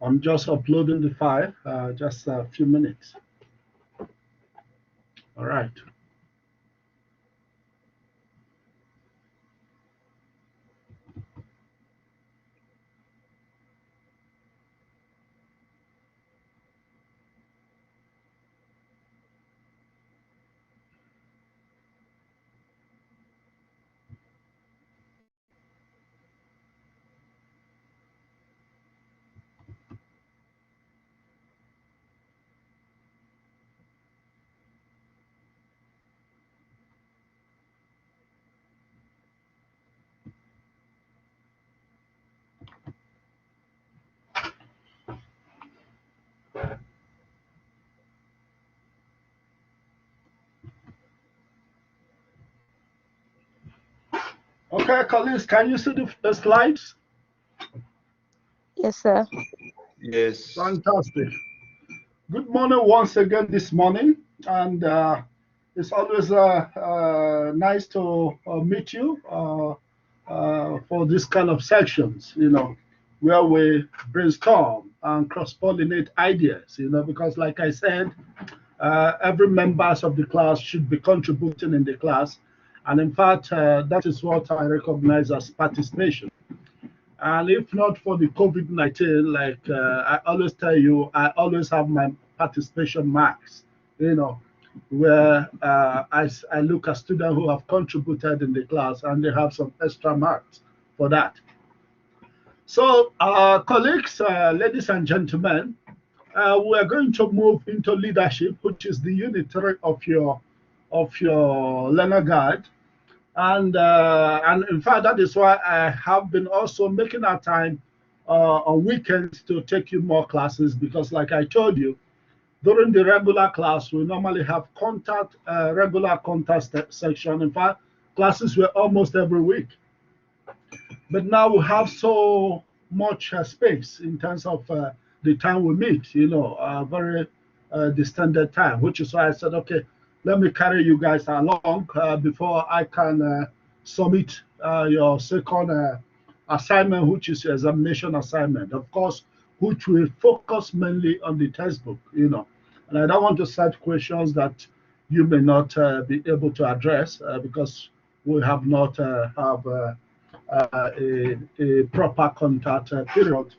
I'm just uploading the file, just a few minutes. All right. Okay, colleagues, can you see the slides? Yes, sir. Yes. Fantastic. Good morning once again this morning, and it's always nice to meet you for this kind of sections, where we brainstorm and cross-pollinate ideas, because like I said, every members of the class should be contributing in the class. And in fact, that is what I recognize as participation. And if not for the COVID-19, like I always tell you, I always have my participation marks, where I look at students who have contributed in the class and they have some extra marks for that. So, colleagues, ladies and gentlemen, we are going to move into leadership, which is the unit 3 of your learner guide. And in fact, that is why I have been also making our time on weekends to take you more classes, because like I told you, during the regular class, we normally have regular contact section. In fact, classes were almost every week. But now we have so much space in terms of the time we meet, very distended time, which is why I said, okay, let me carry you guys along before I can submit your second assignment, which is your examination assignment, of course, which will focus mainly on the textbook, And I don't want to set questions that you may not be able to address because we have not a proper contact period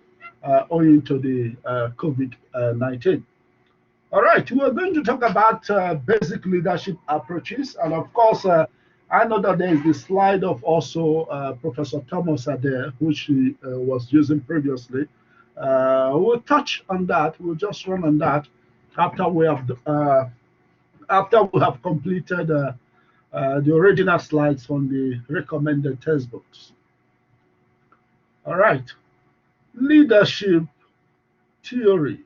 owing to the COVID-19. All right, we're going to talk about basic leadership approaches. And of course, I know that there is the slide of also Professor Thomas Adair, which he was using previously. We'll touch on that. We'll just run on that after we have completed the original slides from the recommended textbooks. All right, leadership theory.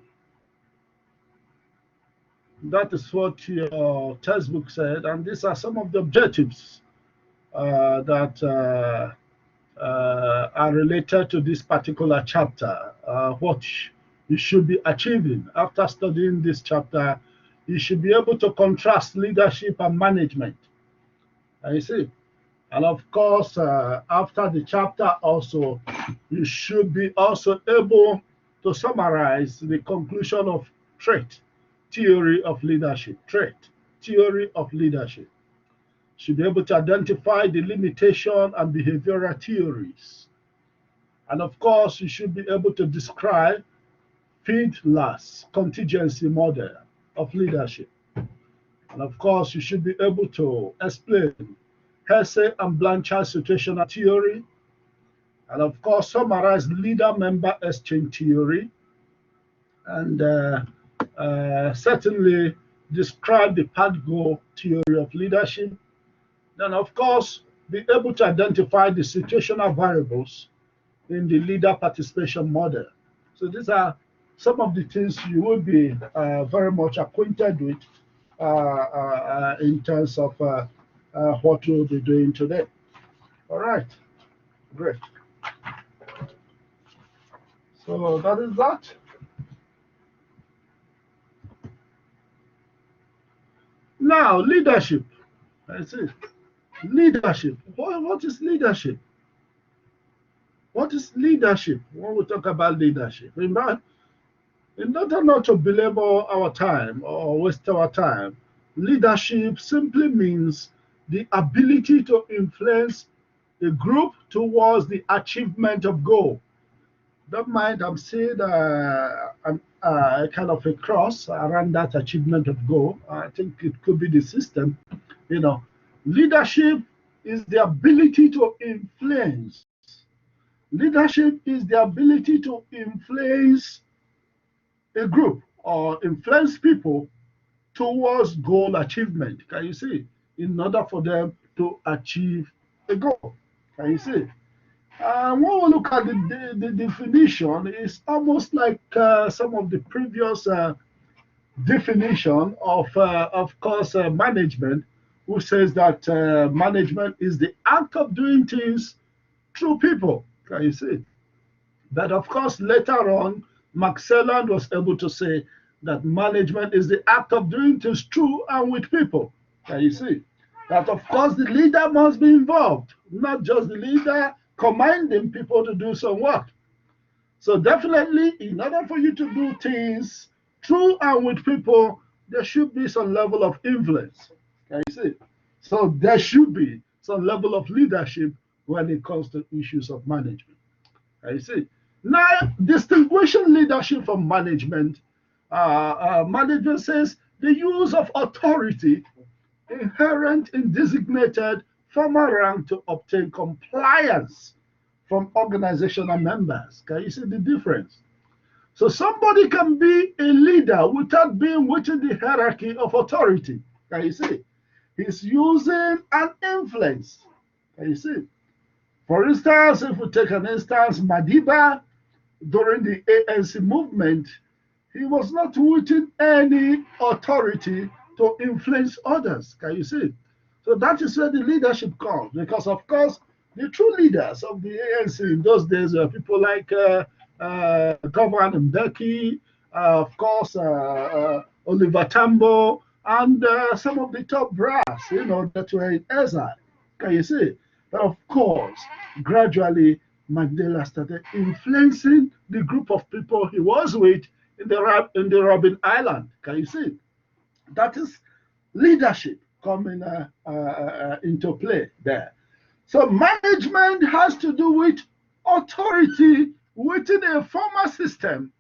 That is what your textbook said, and these are some of the objectives that are related to this particular chapter. What you should be achieving after studying this chapter, you should be able to contrast leadership and management. You see, and of course, after the chapter also, you should be also able to summarize the conclusion of trait. Theory of leadership, trait, theory of leadership. Should be able to identify the limitation and behavioral theories. And of course, you should be able to describe feed-last contingency model of leadership. And of course, you should be able to explain Hersey and Blanchard situational theory. And of course, summarize leader-member exchange theory. And certainly describe the path goal theory of leadership. Then, of course, be able to identify the situational variables in the leader participation model. So these are some of the things you will be very much acquainted with in terms of what we'll be doing today. All right, great. So that is that. Now, leadership. I see. Leadership. What is leadership? What is leadership when we talk about leadership? In order not to belabor our time or waste our time, leadership simply means the ability to influence a group towards the achievement of goal. Don't mind, I'm seeing kind of a cross around that achievement of goal. I think it could be the system. You know, leadership is the ability to influence. Leadership is the ability to influence a group or influence people towards goal achievement. Can you see? In order for them to achieve a goal. Can you see? When we look at the definition, it's almost like some of the previous definition of course, management, who says that management is the act of doing things through people. Can you see? But of course, later on, McClelland was able to say that management is the act of doing things through and with people. Can you see? That of course the leader must be involved, not just the leader commanding people to do some work. So definitely, in order for you to do things through and with people, there should be some level of influence. Can you see? So there should be some level of leadership when it comes to issues of management. I see. Now, distinguishing leadership from management, management says the use of authority inherent in designated formal rank to obtain compliance from organizational members. Can you see the difference? So somebody can be a leader without being within the hierarchy of authority. Can you see? He's using an influence. Can you see? For instance, if we take an instance, Madiba during the ANC movement, he was not within any authority to influence others. Can you see? So that is where the leadership comes, because of course the true leaders of the ANC in those days were people like Governor Mbeki, of course Oliver Tambo, and some of the top brass, that were in exile. Can you see? But of course, gradually Mandela started influencing the group of people he was with in the Robben Island. Can you see? That is leadership coming into play there. So management has to do with authority within a formal system.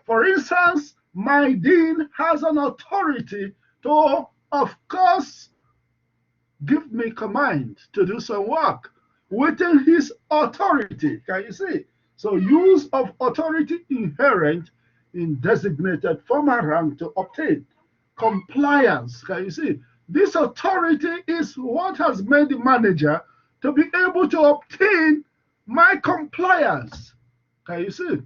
For instance, my dean has an authority to, of course, give me command to do some work within his authority. Can you see? So use of authority inherent in designated formal rank to obtain compliance. Can you see? This authority is what has made the manager to be able to obtain my compliance. Can you see?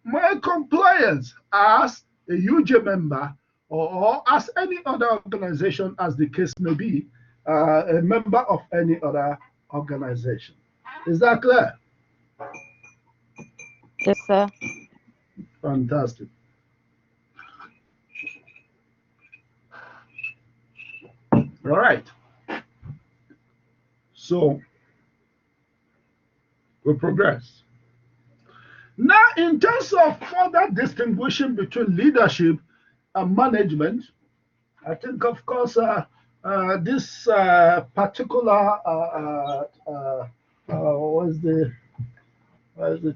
My compliance as a UJ member or as any other organization, as the case may be, a member of any other organization. Is that clear? Yes, sir. Fantastic. All right. So we progress. Now, in terms of further distinguishing between leadership and management, I think, of course, this particular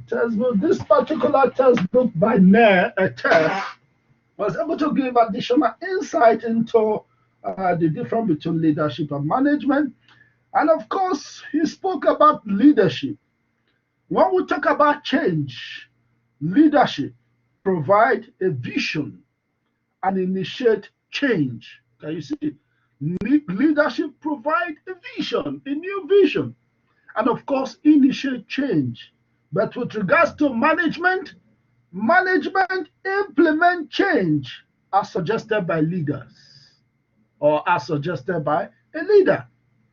textbook? This particular textbook by Nair was able to give additional insight into the difference between leadership and management. And of course, he spoke about leadership. When we talk about change, leadership provide a vision and initiate change. Can you see? Leadership provide a vision, a new vision, and of course initiate change. But with regards to management, management implement change as suggested by leaders or as suggested by a leader.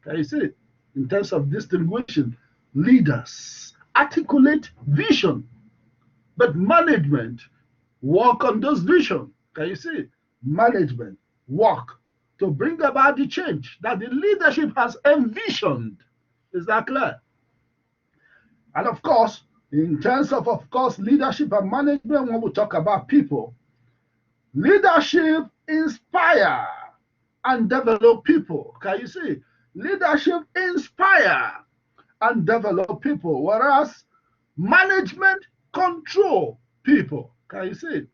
Can you see? In terms of distinguishing, leaders articulate vision, but management work on those vision. Can you see? Management work to bring about the change that the leadership has envisioned. Is that clear? And of course, in terms of course, leadership and management, when we talk about people, leadership inspire and develop people. Can you see? Leadership inspire and develop people, whereas management control people. Can you see?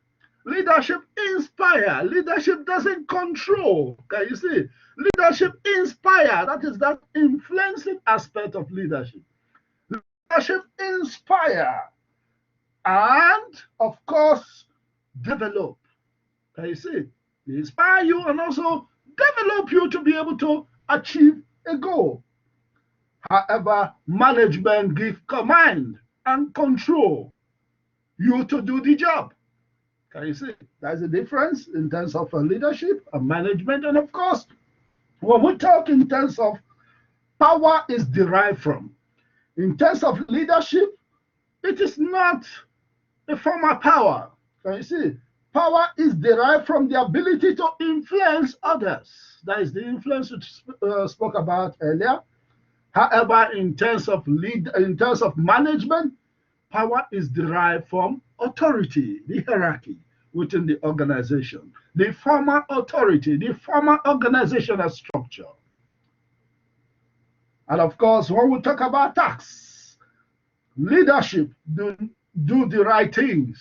Leadership inspire. Leadership doesn't control. Can you see? Leadership inspire. That is that influencing aspect of leadership. Leadership inspire and, of course, develop. Can you see? They inspire you and also develop you to be able to achieve a goal. However, management give command and control you to do the job. Can you see? There's a difference in terms of leadership and management. And of course, when we talk in terms of power is derived from, in terms of leadership, it is not a form of power. Can you see? Power is derived from the ability to influence others. That is the influence which spoke about earlier. However, in terms of management, power is derived from authority, the hierarchy within the organization, the formal authority, the formal organizational structure. And of course, when we talk about tasks, leadership do the right things.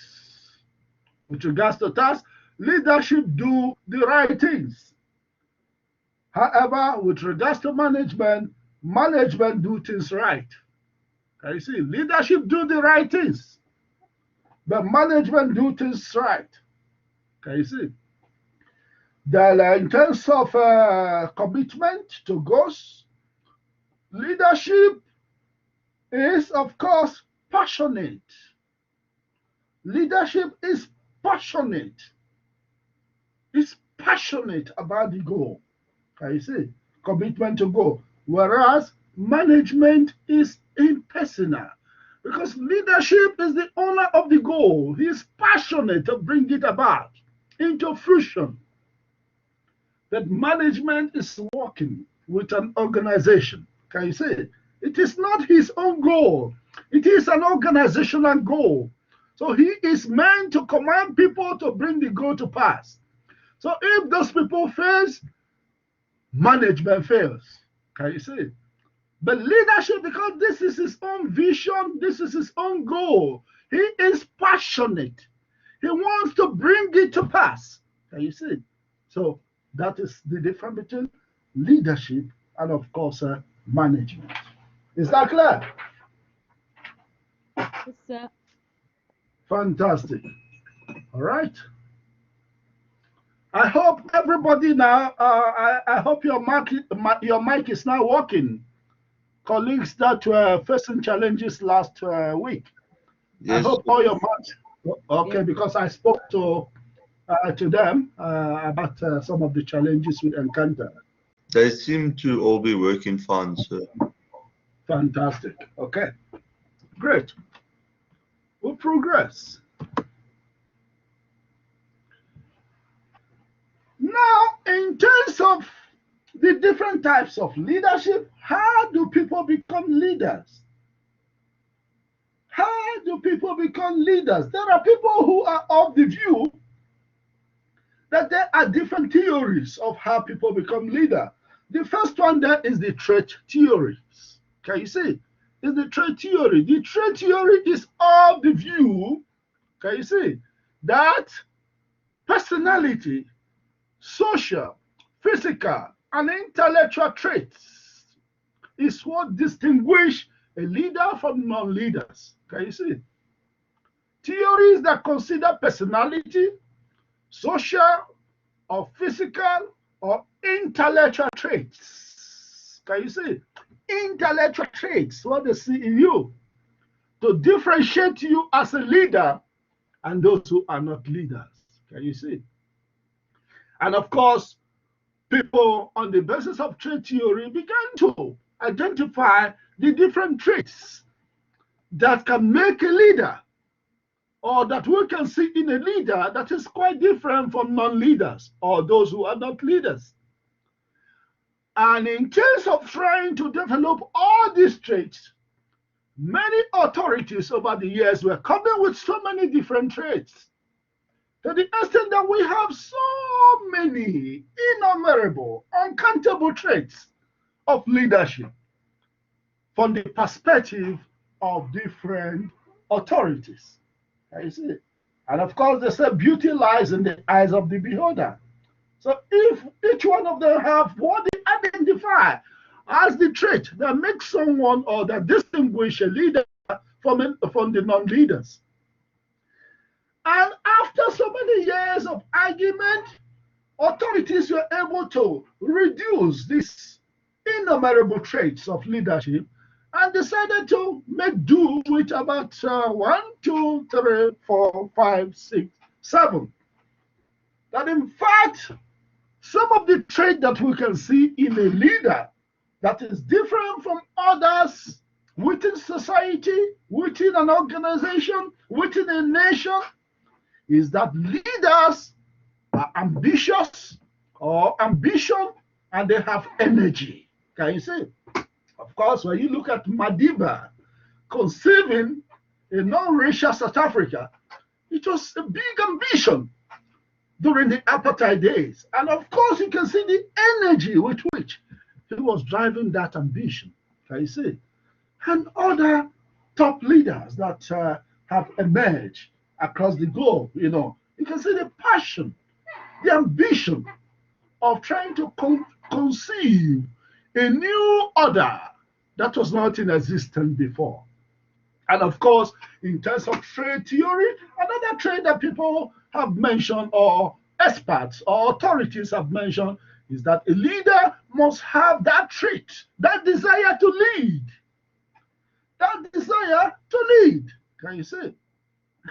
With regards to tasks, leadership do the right things. However, with regards to management, management do things right. Can you see? Leadership do the right things, but management do things right. Can you see? That in terms of commitment to goals, leadership is, of course, passionate. Leadership is passionate. It's passionate about the goal. Can you see? Commitment to goal. Whereas management is impersonal. Because leadership is the owner of the goal. He is passionate to bring it about into fruition. That management is working with an organization. Can you see? It is not his own goal. It is an organizational goal. So he is meant to command people to bring the goal to pass. So if those people fail, management fails. Can you see? But leadership, because this is his own vision, this is his own goal. He is passionate. He wants to bring it to pass. Can you see? So that is the difference between leadership and, of course, management. Is that clear? Yes, sir. Fantastic. All right. I hope everybody now, I hope your mic is now working. Colleagues that were facing challenges last week. Yes. I hope all your mics, okay, Yes. because I spoke to them about some of the challenges we encountered. They seem to all be working fine, sir. Fantastic. Okay, great. We'll progress. Now, in terms of the different types of leadership, how do people become leaders? How do people become leaders? There are people who are of the view that there are different theories of how people become leader. The first one there is the trait theories. Can you see? Is the trait theory. The trait theory is of the view, can you see, that personality, social, physical, and intellectual traits is what distinguish a leader from non-leaders. Can you see? Theories that consider personality, social, or physical or intellectual traits. Can you see? Intellectual traits, what they see in you to differentiate you as a leader and those who are not leaders. Can you see? And of course, people on the basis of trait theory began to identify the different traits that can make a leader or that we can see in a leader that is quite different from non-leaders or those who are not leaders. And in case of trying to develop all these traits, many authorities over the years were coming with so many different traits to the extent that we have so many innumerable, uncountable traits of leadership from the perspective of different authorities. You see? And of course, they say beauty lies in the eyes of the beholder. So if each one of them have what they identify as the trait that makes someone or that distinguish a leader from the non-leaders. And after so many years of argument, authorities were able to reduce these innumerable traits of leadership and decided to make do with about 1, 2, 3, 4, 5, 6, 7. That in fact, some of the traits that we can see in a leader that is different from others within society, within an organization, within a nation, is that leaders are ambitious or ambition and they have energy. Can you see? Of course, when you look at Madiba conceiving a non-racial South Africa, it was a big ambition during the apartheid days. And of course, you can see the energy with which he was driving that ambition. Can you see? And other top leaders that have emerged across the globe, you can see the passion, the ambition of trying to conceive a new order that was not in existence before. And of course, in terms of trade theory, another trait that people have mentioned, or experts or authorities have mentioned, is that a leader must have that trait, that desire to lead. That desire to lead. Can you see?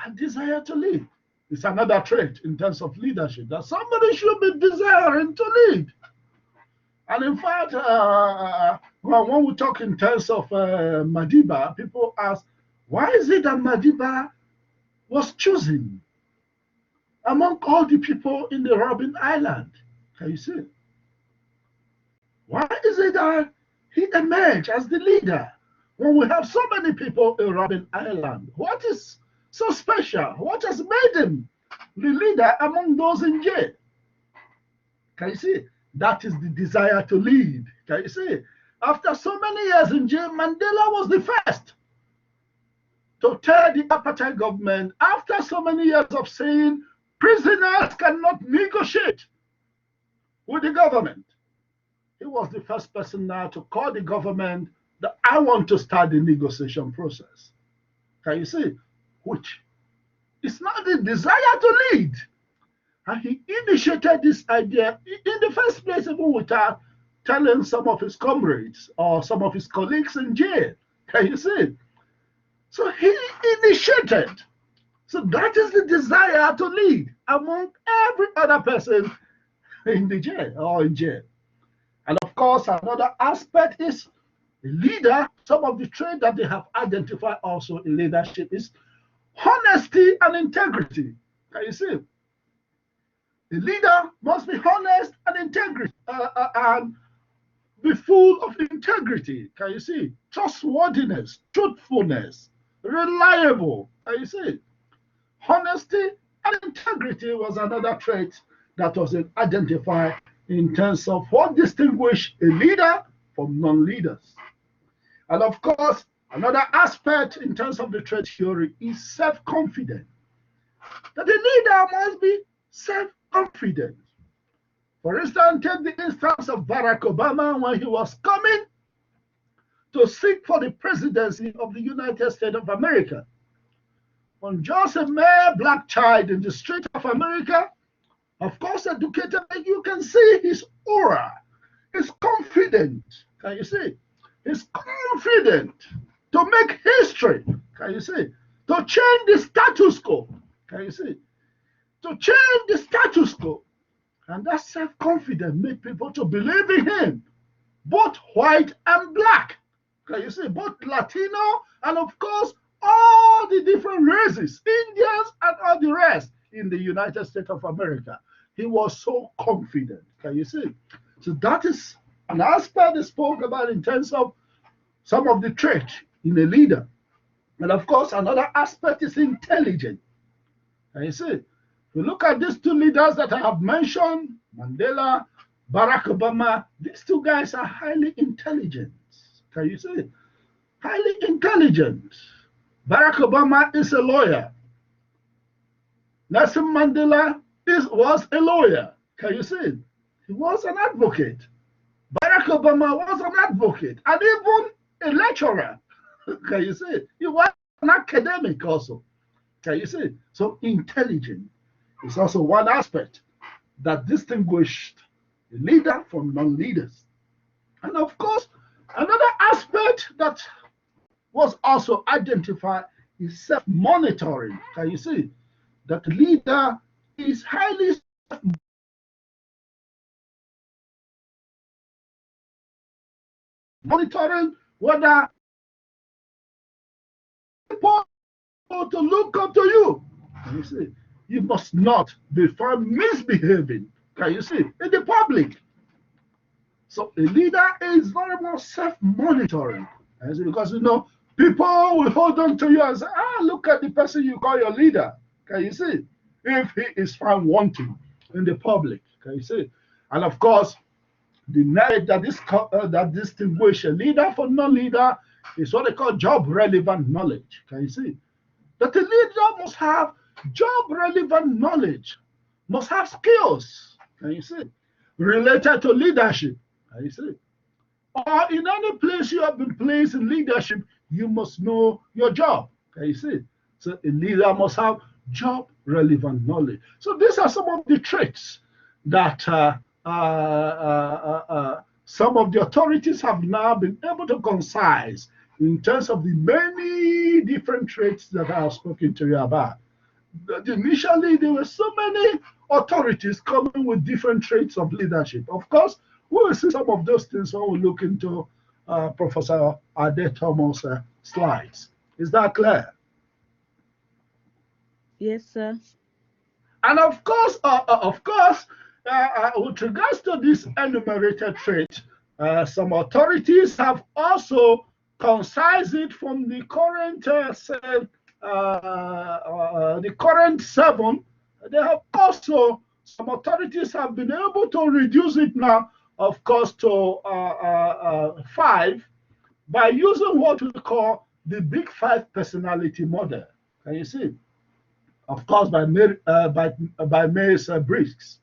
That desire to lead. It's another trait in terms of leadership, that somebody should be desiring to lead. And in fact, when we talk in terms of Madiba, people ask, why is it that Madiba was chosen among all the people in the Robben Island? Can you see? Why is it that he emerged as the leader when we have so many people in Robben Island? What is so special? What has made him the leader among those in jail? Can you see? That is the desire to lead. Can you see? After so many years in jail, Mandela was the first to tell the apartheid government, after so many years of saying prisoners cannot negotiate with the government, he was the first person now to call the government that I want to start the negotiation process. Can you see? Which is not the desire to lead. And he initiated this idea in the first place, even without telling some of his comrades or some of his colleagues in jail. Can you see? So he initiated. So that is the desire to lead among every other person in the jail or in jail. And of course, another aspect is a leader. Some of the traits that they have identified also in leadership is honesty and integrity. Can you see? The leader must be honest and integrity and be full of integrity. Can you see? Trustworthiness, truthfulness, reliable. Can you see? Honesty and integrity was another trait that was identified in terms of what distinguishes a leader from non-leaders. And of course, another aspect in terms of the trait theory is self-confidence. That the leader must be self-confident. For instance, take the instance of Barack Obama when he was coming to seek for the presidency of the United States of America. When just a mere black child in the street of America, of course, educated, you can see his aura. He's confident. Can you see? He's confident to make history. Can you see? To change the status quo. Can you see? To change the status quo. And that self-confidence make people to believe in him, both white and black. Can you see? Both Latino and of course all the different races, Indians and all the rest in the United States of America. He was so confident. Can you see? So that is an aspect he spoke about in terms of some of the traits in a leader. And of course, another aspect is intelligence. Can you see? If you look at these two leaders that I have mentioned, Mandela, Barack Obama, these two guys are highly intelligent. Can you see? Highly intelligent. Barack Obama is a lawyer. Nelson Mandela was a lawyer. Can you see? He was an advocate. Barack Obama was an advocate and even a lecturer. Can you see? He was an academic also. Can you see? So intelligence is also one aspect that distinguished a leader from non-leaders. And of course, another aspect that was also identified is self-monitoring. Can you see? That leader is highly monitoring whether people to look up to you. Can you see? You must not be found misbehaving. Can you see? In the public. So a leader is very much self-monitoring. Because you know, people will hold on to you and say, look at the person you call your leader. Can you see? If he is found wanting in the public. Can you see? And of course, the knowledge that distinguishes a leader from non-leader is what they call job relevant knowledge. Can you see? That a leader must have job relevant knowledge, must have skills. Can you see? Related to leadership. Can you see? Or in any place you have been placed in leadership, you must know your job. Can you see? So a leader must have job relevant knowledge. So these are some of the traits that some of the authorities have now been able to concise in terms of the many different traits that I have spoken to you about. Initially, there were so many authorities coming with different traits of leadership. Of course, we will see some of those things when we look into Professor Ade Thomas' slides. Is that clear? Yes, sir. And of course, with regards to this enumerated trait, some authorities have also concised it from the current, the current 7. They have also, some authorities have been able to reduce it now, of course, to 5 by using what we call the Big 5 personality model. Can you see? Of course, by Mays Briggs,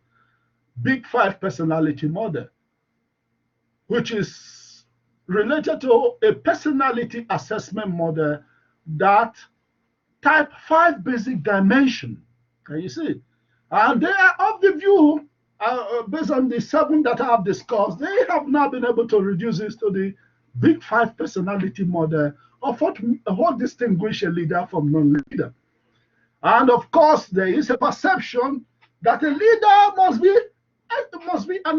Big 5 personality model, which is related to a personality assessment model that type 5 basic dimension. Can you see? And they are of the view, based on the 7 that I have discussed, they have now been able to reduce this to the Big 5 personality model of what distinguishes a leader from non-leader. And of course, there is a perception that a leader must be an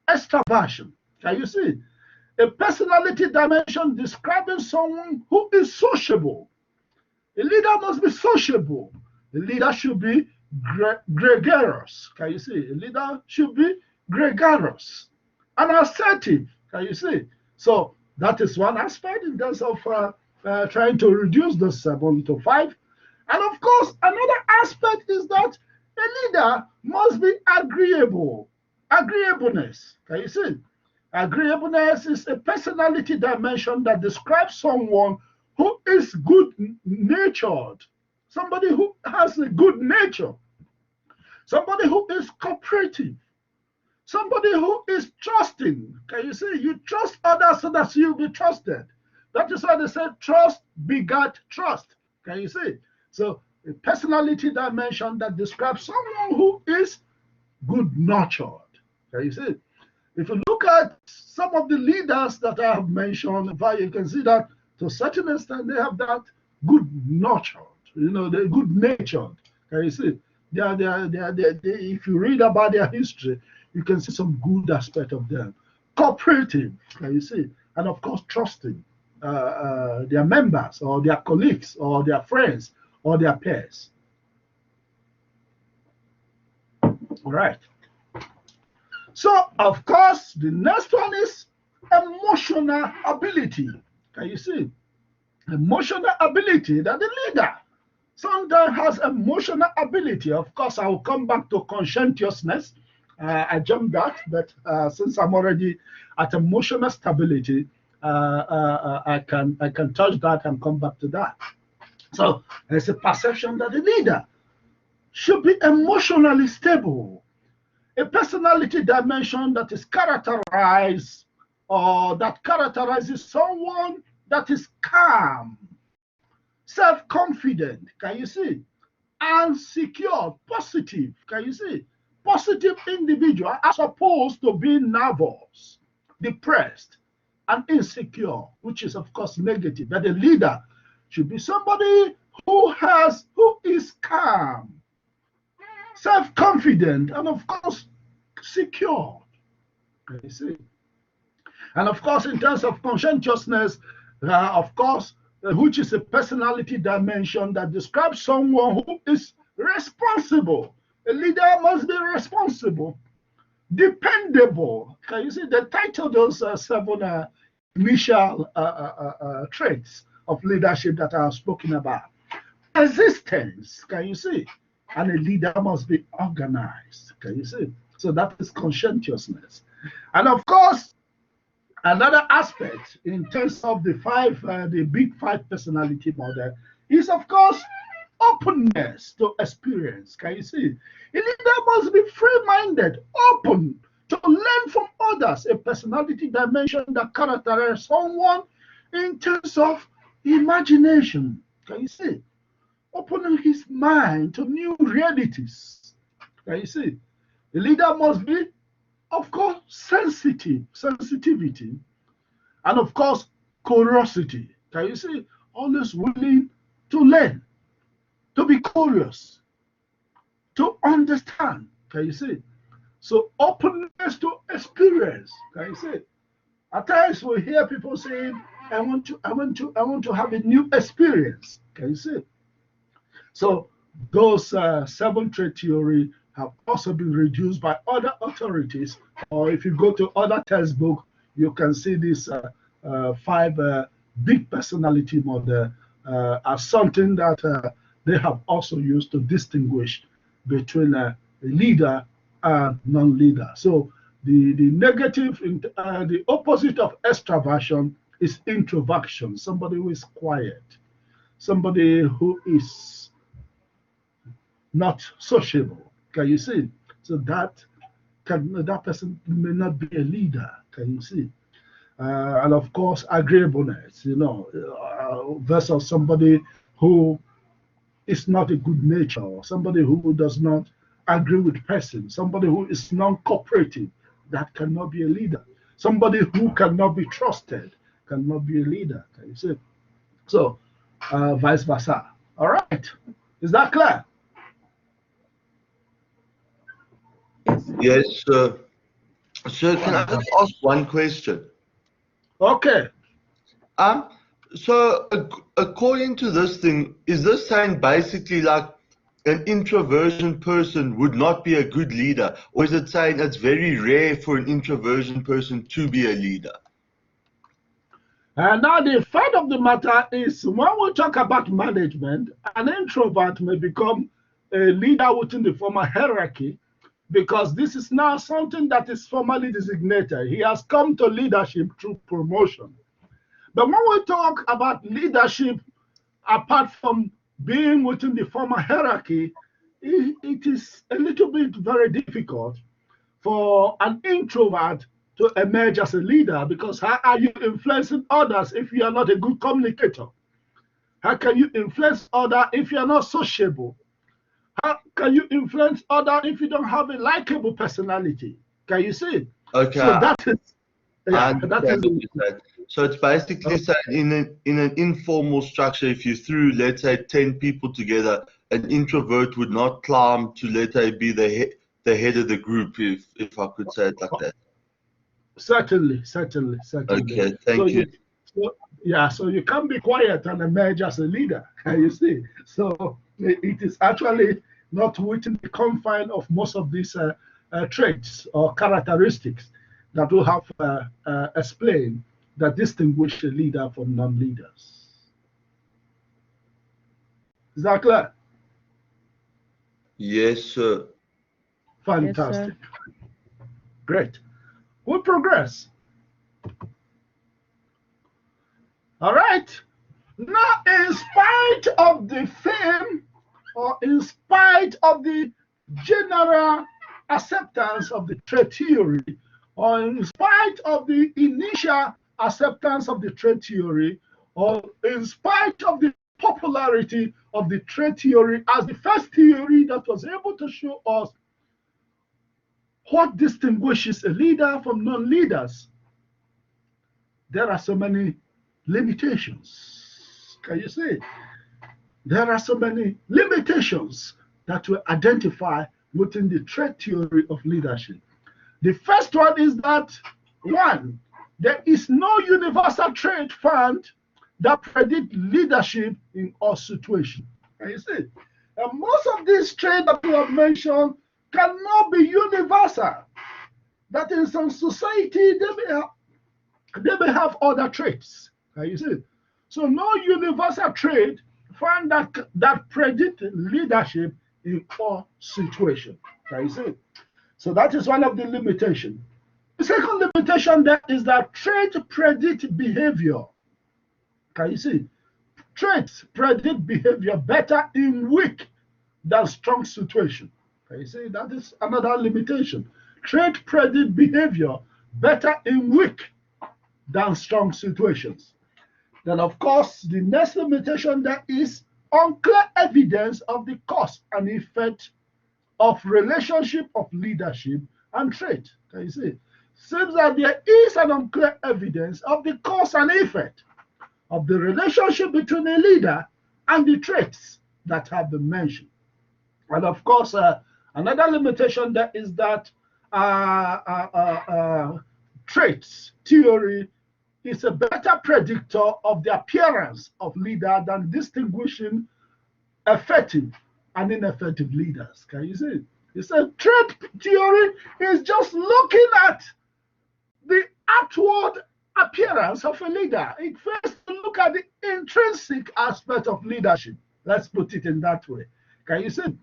extraversion. Can you see? A personality dimension describing someone who is sociable. A leader must be sociable. A leader should be gregarious. Can you see? A leader should be gregarious and assertive. Can you see? So that is one aspect in terms of trying to reduce the 7 to 5. And of course, another aspect is that a leader must be agreeable. Agreeableness. Can you see? Agreeableness is a personality dimension that describes someone who is good-natured, somebody who has a good nature, somebody who is cooperative, somebody who is trusting. Can you see? You trust others so that you'll be trusted. That is why they say trust begat trust. Can you see? So a personality dimension that describes someone who is good natured. Can you see? If you look at some of the leaders that I have mentioned, in fact, you can see that to a certain extent they have that good natured, they're good natured. Can you see? If you read about their history, you can see some good aspect of them. Cooperative, can you see? And of course, trusting their members or their colleagues or their friends or their peers. All right. So, of course, the next one is emotional ability. Can you see? Emotional ability that the leader sometimes has emotional ability. Of course, I will come back to conscientiousness. I jumped that, but since I'm already at emotional stability, I can touch that and come back to that. So there's a perception that the leader should be emotionally stable, a personality dimension that is characterized or that characterizes someone that is calm, self-confident, can you see, and secure, positive, can you see, positive individual as opposed to being nervous, depressed, and insecure, which is of course negative. But a leader should be somebody who is calm, self-confident, and of course secure. You see, and of course, in terms of conscientiousness, of course, which is a personality dimension that describes someone who is responsible. A leader must be responsible, dependable. Can you see? They title those seven initial traits of leadership that I have spoken about. Persistence, can you see? And a leader must be organized, can you see? So that is conscientiousness. And of course, another aspect in terms of the big five personality model is, of course, openness to experience. Can you see? A leader must be free-minded, open to learn from others, a personality dimension that characterizes someone in terms of imagination. Can you see? Opening his mind to new realities. Can you see? The leader must be, of course, sensitivity, and of course, curiosity. Can you see? Always willing to learn, to be curious, to understand. Can you see? So openness to experience. Can you see? At times we hear people saying, I want to have a new experience. Can you see? So those seven trait theory have also been reduced by other authorities, or if you go to other textbooks, you can see these five big personality model as something that they have also used to distinguish between a leader and non-leader. So the negative, the opposite of extraversion is introversion, somebody who is quiet, somebody who is not sociable. Can you see? So that person may not be a leader. Can you see? And of course, agreeableness, versus somebody who is not a good nature, or somebody who does not agree with person, somebody who is non-cooperative, that cannot be a leader. Somebody who cannot be trusted cannot be a leader. Can you see? So, vice versa. All right. Is that clear? Yes, sir. Sir, can I just ask one question? Okay. Um, so according to this thing, is this saying basically like an introversion person would not be a good leader, or is it saying it's very rare for an introversion person to be a leader? And now the fact of the matter is, when we talk about management, an introvert may become a leader within the formal hierarchy, because this is now something that is formally designated. He has come to leadership through promotion. But when we talk about leadership, apart from being within the formal hierarchy, it is a little bit very difficult for an introvert to emerge as a leader, because how are you influencing others if you are not a good communicator? How can you influence other if you're not sociable? How can you influence other if you don't have a likable personality? Can you see? Okay, So that is, I yeah, that understand is. what you're saying. So it's basically saying in an informal structure, if you threw, let's say, 10 people together, an introvert would not climb to, let's say, be the head of the group, if I could say it like that. Certainly, certainly, certainly. Okay, So thank you. so you can't be quiet and emerge as a leader. You see, so it is actually not within the confine of most of these traits or characteristics that will have explained that distinguish a leader from non-leaders. Is that clear? Yes, sir. Yes, sir. Fantastic. Great. We progress. All right. Now, in spite of the fame or in spite of the general acceptance of the trade theory, or in spite of the initial acceptance of the trade theory, or in spite of the popularity of the trade theory as the first theory that was able to show us what distinguishes a leader from non-leaders, there are so many limitations. Can you see? There are so many limitations that we identify within the trait theory of leadership. The first one is that, one, there is no universal trait found that predict leadership in all situations. Can you see? And most of these traits that we have mentioned cannot be universal. That in some society they may have other traits. Can you see? So no universal trait found that predict leadership in all situations. Can you see? So that is one of the limitations. The second limitation there is that traits predict behavior. Can you see? Traits predict behavior better in weak than strong situation. Can you see? That is another limitation. Traits predict behavior better in weak than strong situations. Then, of course, the next limitation there is unclear evidence of the cause and effect of relationship of leadership and trait. Can you see? Seems that there is an unclear evidence of the cause and effect of the relationship between a leader and the traits that have been mentioned. And of course, another limitation there is that traits theory is a better predictor of the appearance of leader than distinguishing effective and ineffective leaders. Can you see? It's a trait theory is just looking at the outward appearance of a leader. It first look at the intrinsic aspect of leadership. Let's put it in that way. Can you see?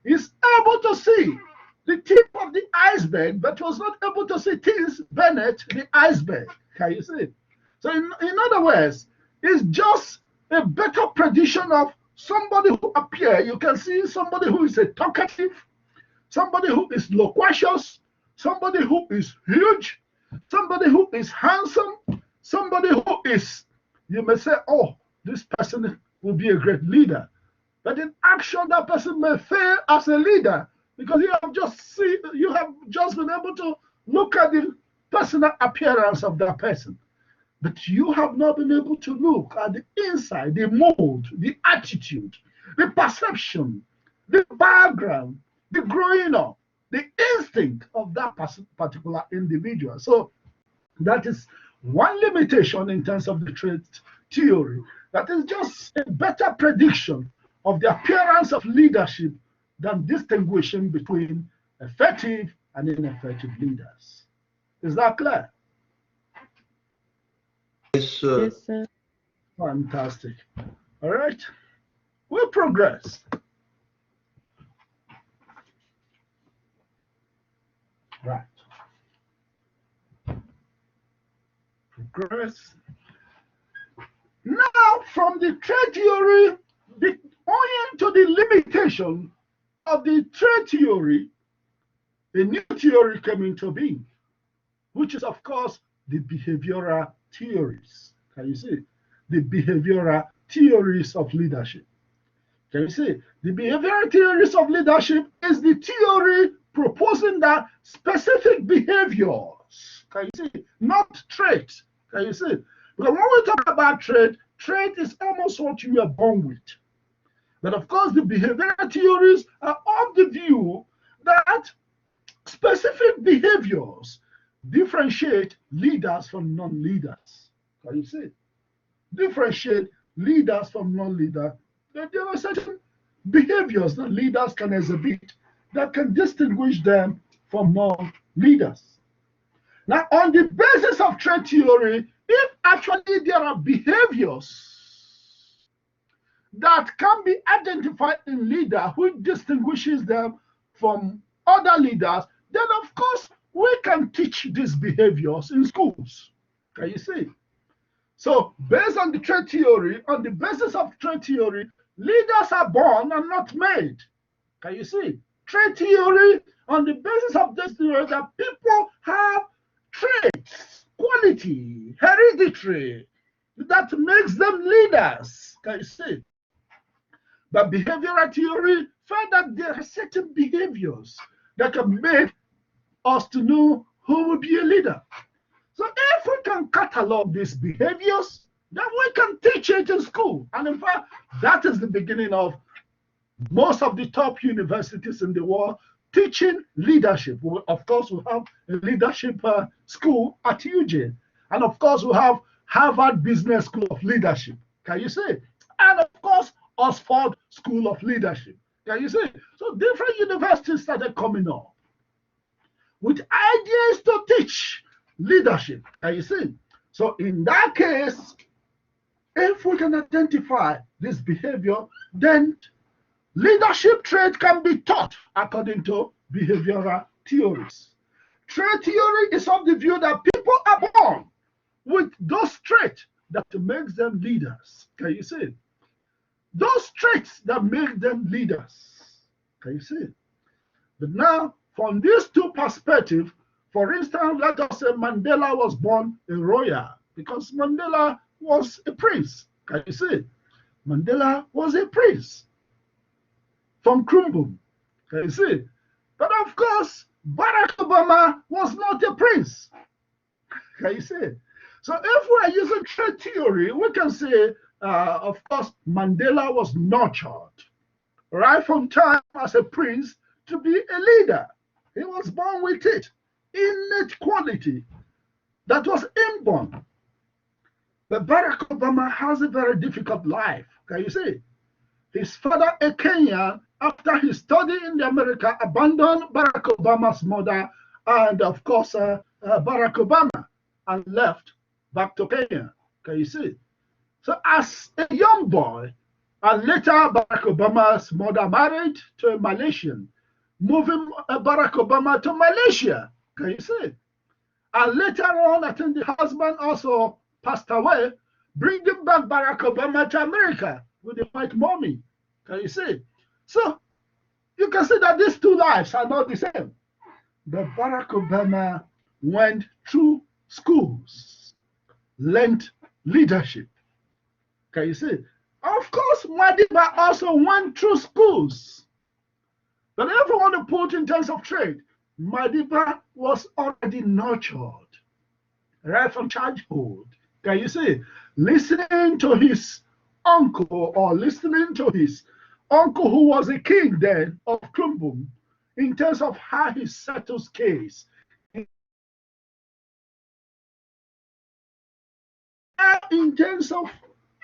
It's able to see the tip of the iceberg, but was not able to see things beneath the iceberg. Can you see? So, in other words, it's just a better prediction of somebody who appear. You can see somebody who is a talkative, somebody who is loquacious, somebody who is huge, somebody who is handsome, somebody who is, you may say, oh, this person will be a great leader. But in action, that person may fail as a leader because you have just been able to look at the personal appearance of that person. But you have not been able to look at the inside, the mold, the attitude, the perception, the background, the growing up, the instinct of that particular individual. So that is one limitation in terms of the trait theory. That is just a better prediction of the appearance of leadership than distinguishing between effective and ineffective leaders. Is that clear? Yes, sir. Yes, sir. Fantastic. All right. We'll progress. Right. Progress. Now, from the trade theory, owing to the limitation of the trade theory, a new theory came into being, which is, of course, the behavioral theories. Can you see? The behavioral theories of leadership. Can you see? The behavioral theories of leadership is the theory proposing that specific behaviors, can you see, not traits. Can you see? Because when we talk about trait is almost what you are born with. But of course, the behavioral theories are of the view that specific behaviors differentiate leaders from non-leaders. Can you see? Differentiate leaders from non-leaders. There are certain behaviors that leaders can exhibit that can distinguish them from non-leaders. Now, on the basis of trait theory, if actually there are behaviors that can be identified in leader which distinguishes them from other leaders, then of course we can teach these behaviors in schools. Can you see? So based on the trait theory, on the basis of trait theory, leaders are born and not made. Can you see? Trait theory, on the basis of this theory, that people have traits, quality, hereditary, that makes them leaders. Can you see? But behavioral theory found that there are certain behaviors that can make us to know who will be a leader. So if we can catalog these behaviors, then we can teach it in school. And in fact, that is the beginning of most of the top universities in the world teaching leadership. Of course, we have a leadership school at UJ. And of course, we have Harvard Business School of Leadership. Can you see? And of course, Oxford School of Leadership. Can you see? So different universities started coming up with ideas to teach leadership. Can you see? So in that case, if we can identify this behavior, then leadership trait can be taught according to behavioral theories. Trait theory is of the view that people are born with those traits that makes them leaders. Can you see? Those traits that make them leaders. Can you see? But now, from these two perspectives, for instance, let us say Mandela was born a royal because Mandela was a prince. Can you see? Mandela was a prince from Krumbum. Can you see? But of course, Barack Obama was not a prince. Can you see? So if we are using trait theory, we can say, of course, Mandela was nurtured right from time as a prince to be a leader. He was born with it, innate quality that was inborn. But Barack Obama has a very difficult life. Can you see? His father, a Kenyan, after he studied in America, abandoned Barack Obama's mother and, of course, Barack Obama and left back to Kenya. Can you see? So as a young boy, and later Barack Obama's mother married to a Malaysian, moving Barack Obama to Malaysia. Can you see? And later on, I think the husband also passed away, bringing back Barack Obama to America with a white mommy. Can you see? So you can see that these two lives are not the same. But Barack Obama went through schools, learned leadership. Can you see? Of course, Madiba also went through schools. But if we want to put in terms of trade, Madiba was already nurtured right from childhood. Can you see? Listening to his uncle or listening to his uncle who was a king then of Krumbum in terms of how he settles case. In terms of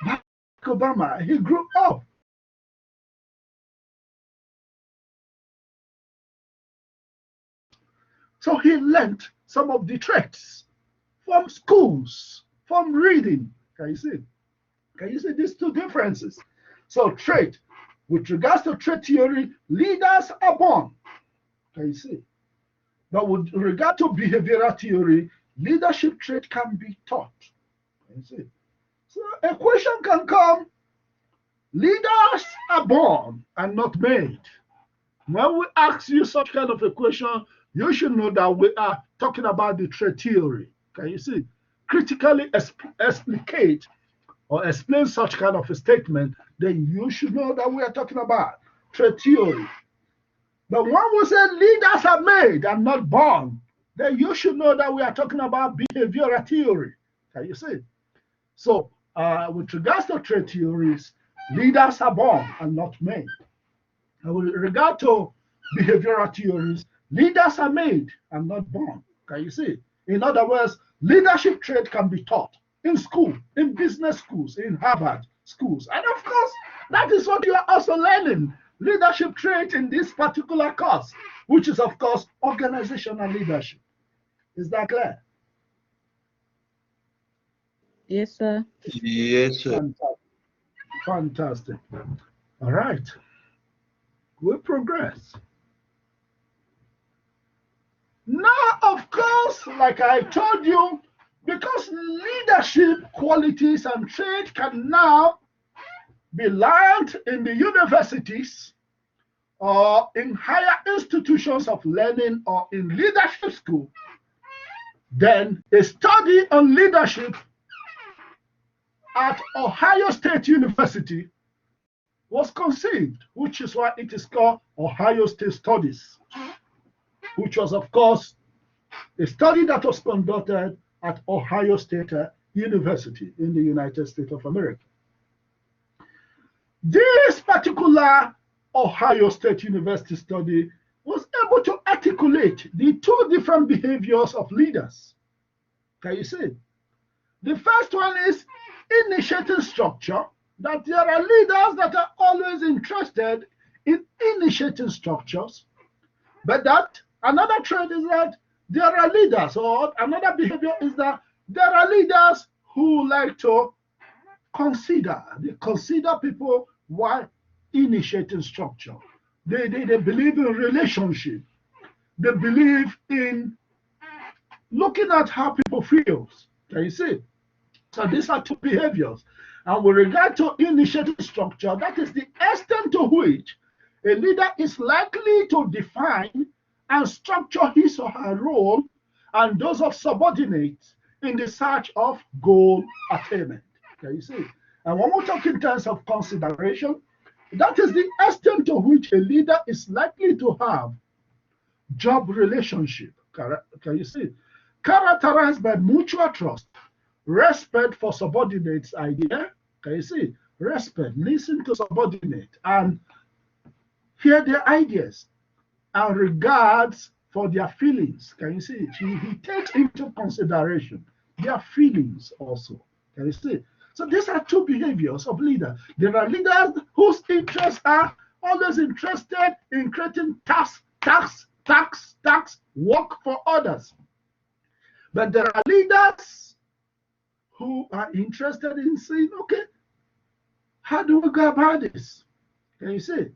Barack Obama, he grew up. So he learned some of the traits from schools, from reading. Can you see? Can you see these two differences? So trait, with regards to trait theory, leaders are born. Can you see? But with regard to behavioral theory, leadership trait can be taught. Can you see? So a question can come, leaders are born and not made. When we ask you such kind of a question, you should know that we are talking about the trait theory. Can you see? Critically explicate or explain such kind of a statement, then you should know that we are talking about trait theory. But when we say leaders are made and not born, then you should know that we are talking about behavioral theory. Can you see? So, with regards to trait theories, leaders are born and not made. And with regard to behavioral theories, leaders are made and not born. Can you see? In other words, leadership trait can be taught in school, in business schools, in Harvard schools. And of course, that is what you are also learning. Leadership trait in this particular course, which is, of course, organizational leadership. Is that clear? Yes, sir. Yes, sir. Fantastic. Fantastic. All right. We progress. Now, of course, like I told you, because leadership qualities and traits can now be learned in the universities or in higher institutions of learning or in leadership school, then a study on leadership at Ohio State University was conceived, which is why it is called Ohio State Studies, which was, of course, a study that was conducted at Ohio State University in the United States of America. This particular Ohio State University study was able to articulate the two different behaviors of leaders. Can you see? The first one is initiating structure, that there are leaders that are always interested in initiating structures, but that another trait is that there are leaders, or another behavior is that there are leaders who like to consider. They consider people while initiating structure. They believe in relationship. They believe in looking at how people feel. Can you see? So these are two behaviors. And with regard to initiating structure, that is the extent to which a leader is likely to define and structure his or her role and those of subordinates in the search of goal attainment. Can you see? And when we talk in terms of consideration, that is the extent to which a leader is likely to have job relationship. Can you see? Characterized by mutual trust, respect for subordinates' idea. Can you see? Respect, listen to subordinate and hear their ideas, and regards for their feelings. Can you see? He takes into consideration their feelings also. Can you see? So these are two behaviors of leaders. There are leaders whose interests are always interested in creating tasks, work for others. But there are leaders who are interested in saying, okay, how do we go about this? Can you see?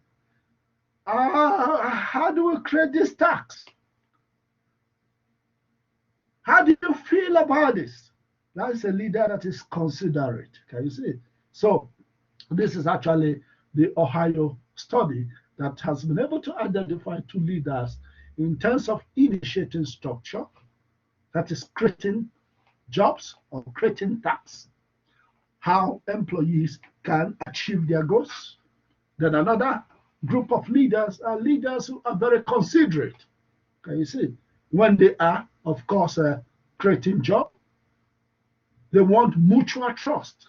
How do we create this tax? How do you feel about this? That is a leader that is considerate. Can you see? So this is actually the Ohio study that has been able to identify two leaders in terms of initiating structure, that is creating jobs or creating tasks, how employees can achieve their goals. Then another group of leaders are leaders who are very considerate. Can you see? When they are, of course, creating jobs, they want mutual trust.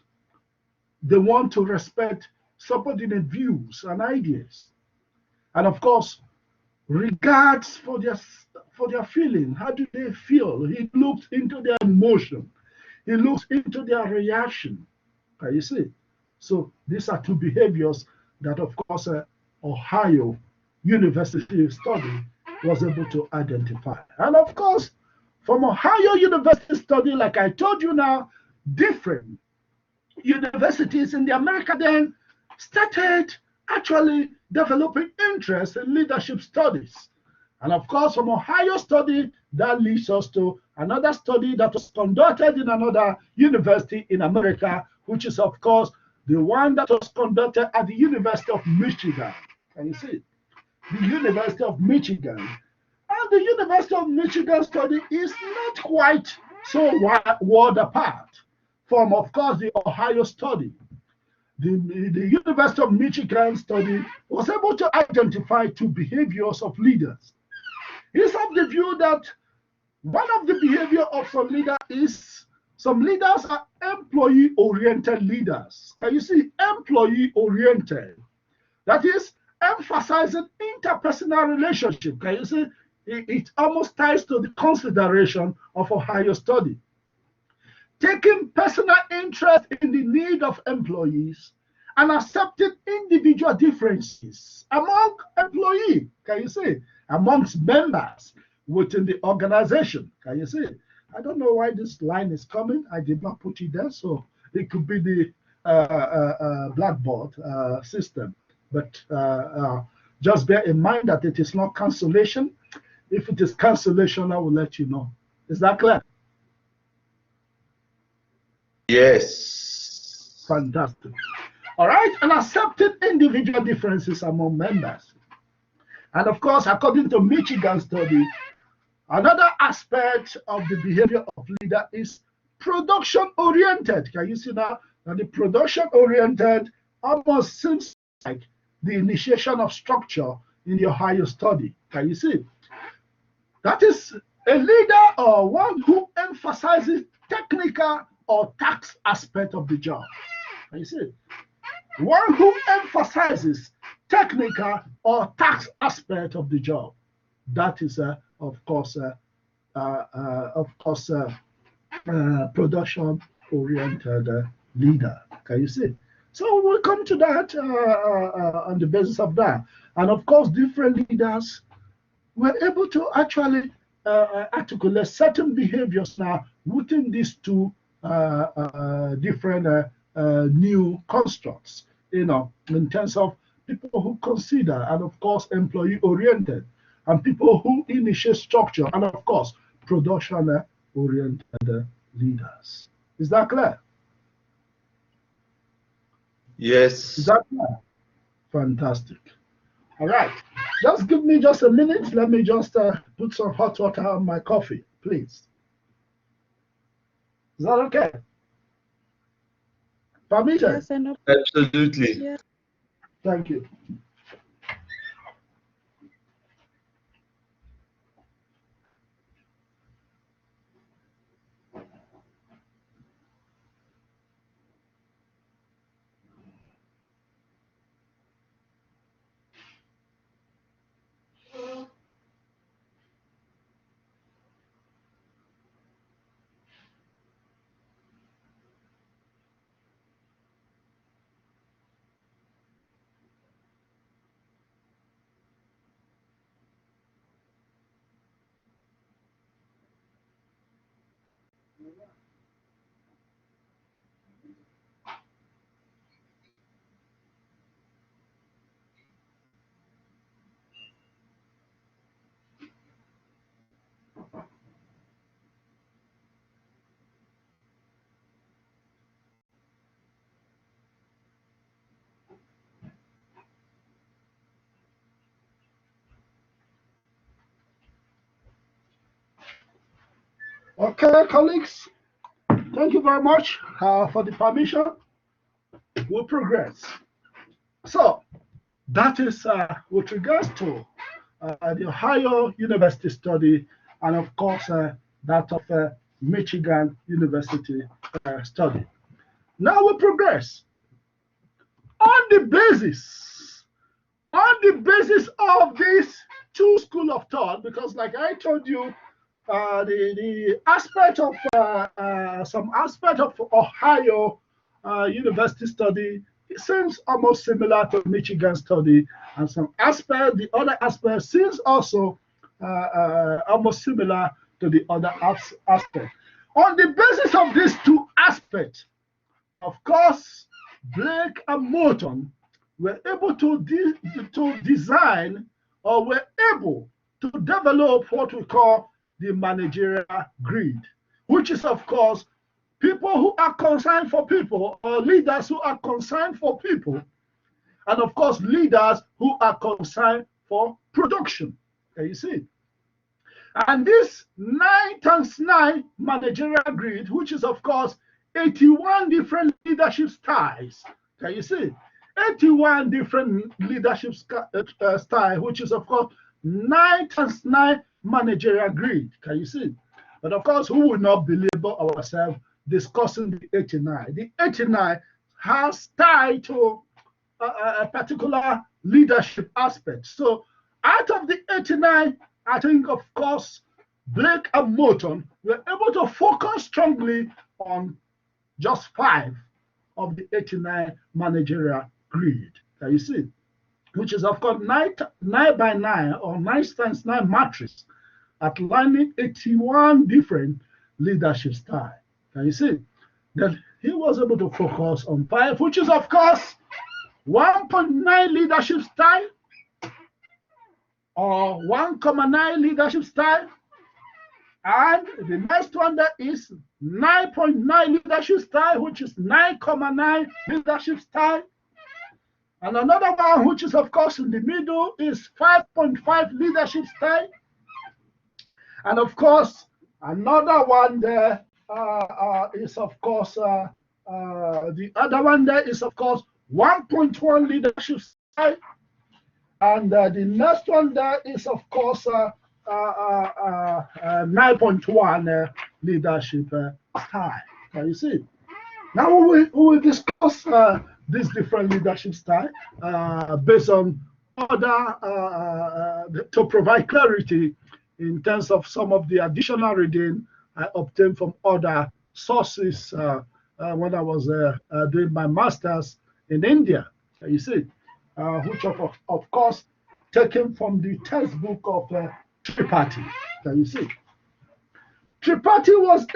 They want to respect subordinate views and ideas. And of course, regards for their feeling. How do they feel? He looks into their emotion. He looks into their reaction. Can you see? So these are two behaviors that, of course, Ohio University study was able to identify. And of course, from Ohio University study, like I told you now, different universities in the America then started actually developing interest in leadership studies. And of course, from Ohio study, that leads us to another study that was conducted in another university in America, which is, of course, the one that was conducted at the University of Michigan. Can you see? The University of Michigan. And the University of Michigan study is not quite so wide apart from, of course, the Ohio study. The University of Michigan study was able to identify two behaviors of leaders. He's of the view that one of the behavior of some leaders is some leaders are employee-oriented leaders. And you see, employee-oriented. That is emphasizing interpersonal relationship. Can you see? It almost ties to the consideration of Ohio study. Taking personal interest in the need of employees and accepting individual differences among employees. Can you see? Amongst members within the organization. Can you see? I don't know why this line is coming. I did not put it there, so it could be the blackboard system. But just bear in mind that it is not cancellation. If it is cancellation, I will let you know. Is that clear? Yes. Fantastic. All right, and accepting individual differences among members. And of course, according to Michigan study, another aspect of the behavior of leader is production-oriented. Can you see now? Now the production-oriented almost seems like the initiation of structure in the Ohio study. Can you see? That is a leader or one who emphasizes technical or tax aspect of the job. Can you see? One who emphasizes technical or tax aspect of the job. That is, of course, production-oriented leader. Can you see? So we'll come to that on the basis of that. And of course, different leaders were able to actually articulate certain behaviors now within these two different new constructs, in terms of people who consider, and of course, employee-oriented, and people who initiate structure, and of course, production-oriented leaders. Is that clear? Yes. Is that clear? Fantastic. All right. Just give me just a minute. Let me just put some hot water on my coffee, please. Is that okay? Permitted? Yes, I know. Absolutely. Yes. Thank you. Okay, colleagues, thank you very much for the permission. We'll progress. So, that is with regards to the Ohio University study, and of course, that of Michigan University study. Now we progress on the basis of this two school of thought, because like I told you, the aspect of some aspect of Ohio University study, it seems almost similar to Michigan study, and some aspect, the other aspect seems also almost similar to the other aspect. On the basis of these two aspects, of course, Blake and Morton were able to design, or were able to develop what we call the managerial grid, which is, of course, people who are concerned for people, or leaders who are concerned for people, and of course, leaders who are concerned for production. Can you see? And this 9 times 9 managerial grid, which is, of course, 81 different leadership styles. Can you see? 81 different leadership style, which is, of course, 9 times 9 managerial grid. Can you see? But of course, who will not belabor ourselves discussing the 89? The 89 has tied to a particular leadership aspect. So out of the 89, I think, of course, Blake and Morton were able to focus strongly on just 5 of the 89 managerial grid. Can you see? Which is, of course, 9 by 9 or 9 times 9 matrix, outlining 81 different leadership styles. Can you see? That he was able to focus on 5, which is, of course, 1.9 leadership style or 1.9 leadership style. And the next one that is 9.9 leadership style, which is 9.9 leadership style. And another one, which is, of course, in the middle, is 5.5 leadership style. And, of course, another one there is, of course, the other one there is, of course, 1.1 leadership style. And the next one there is, of course, 9.1 leadership style. Can you see? Now we will discuss these different leadership style based on other to provide clarity in terms of some of the additional reading I obtained from other sources when I was doing my master's in India. You see, which of course taken from the textbook of Tripathi. Can you see? Tripathi was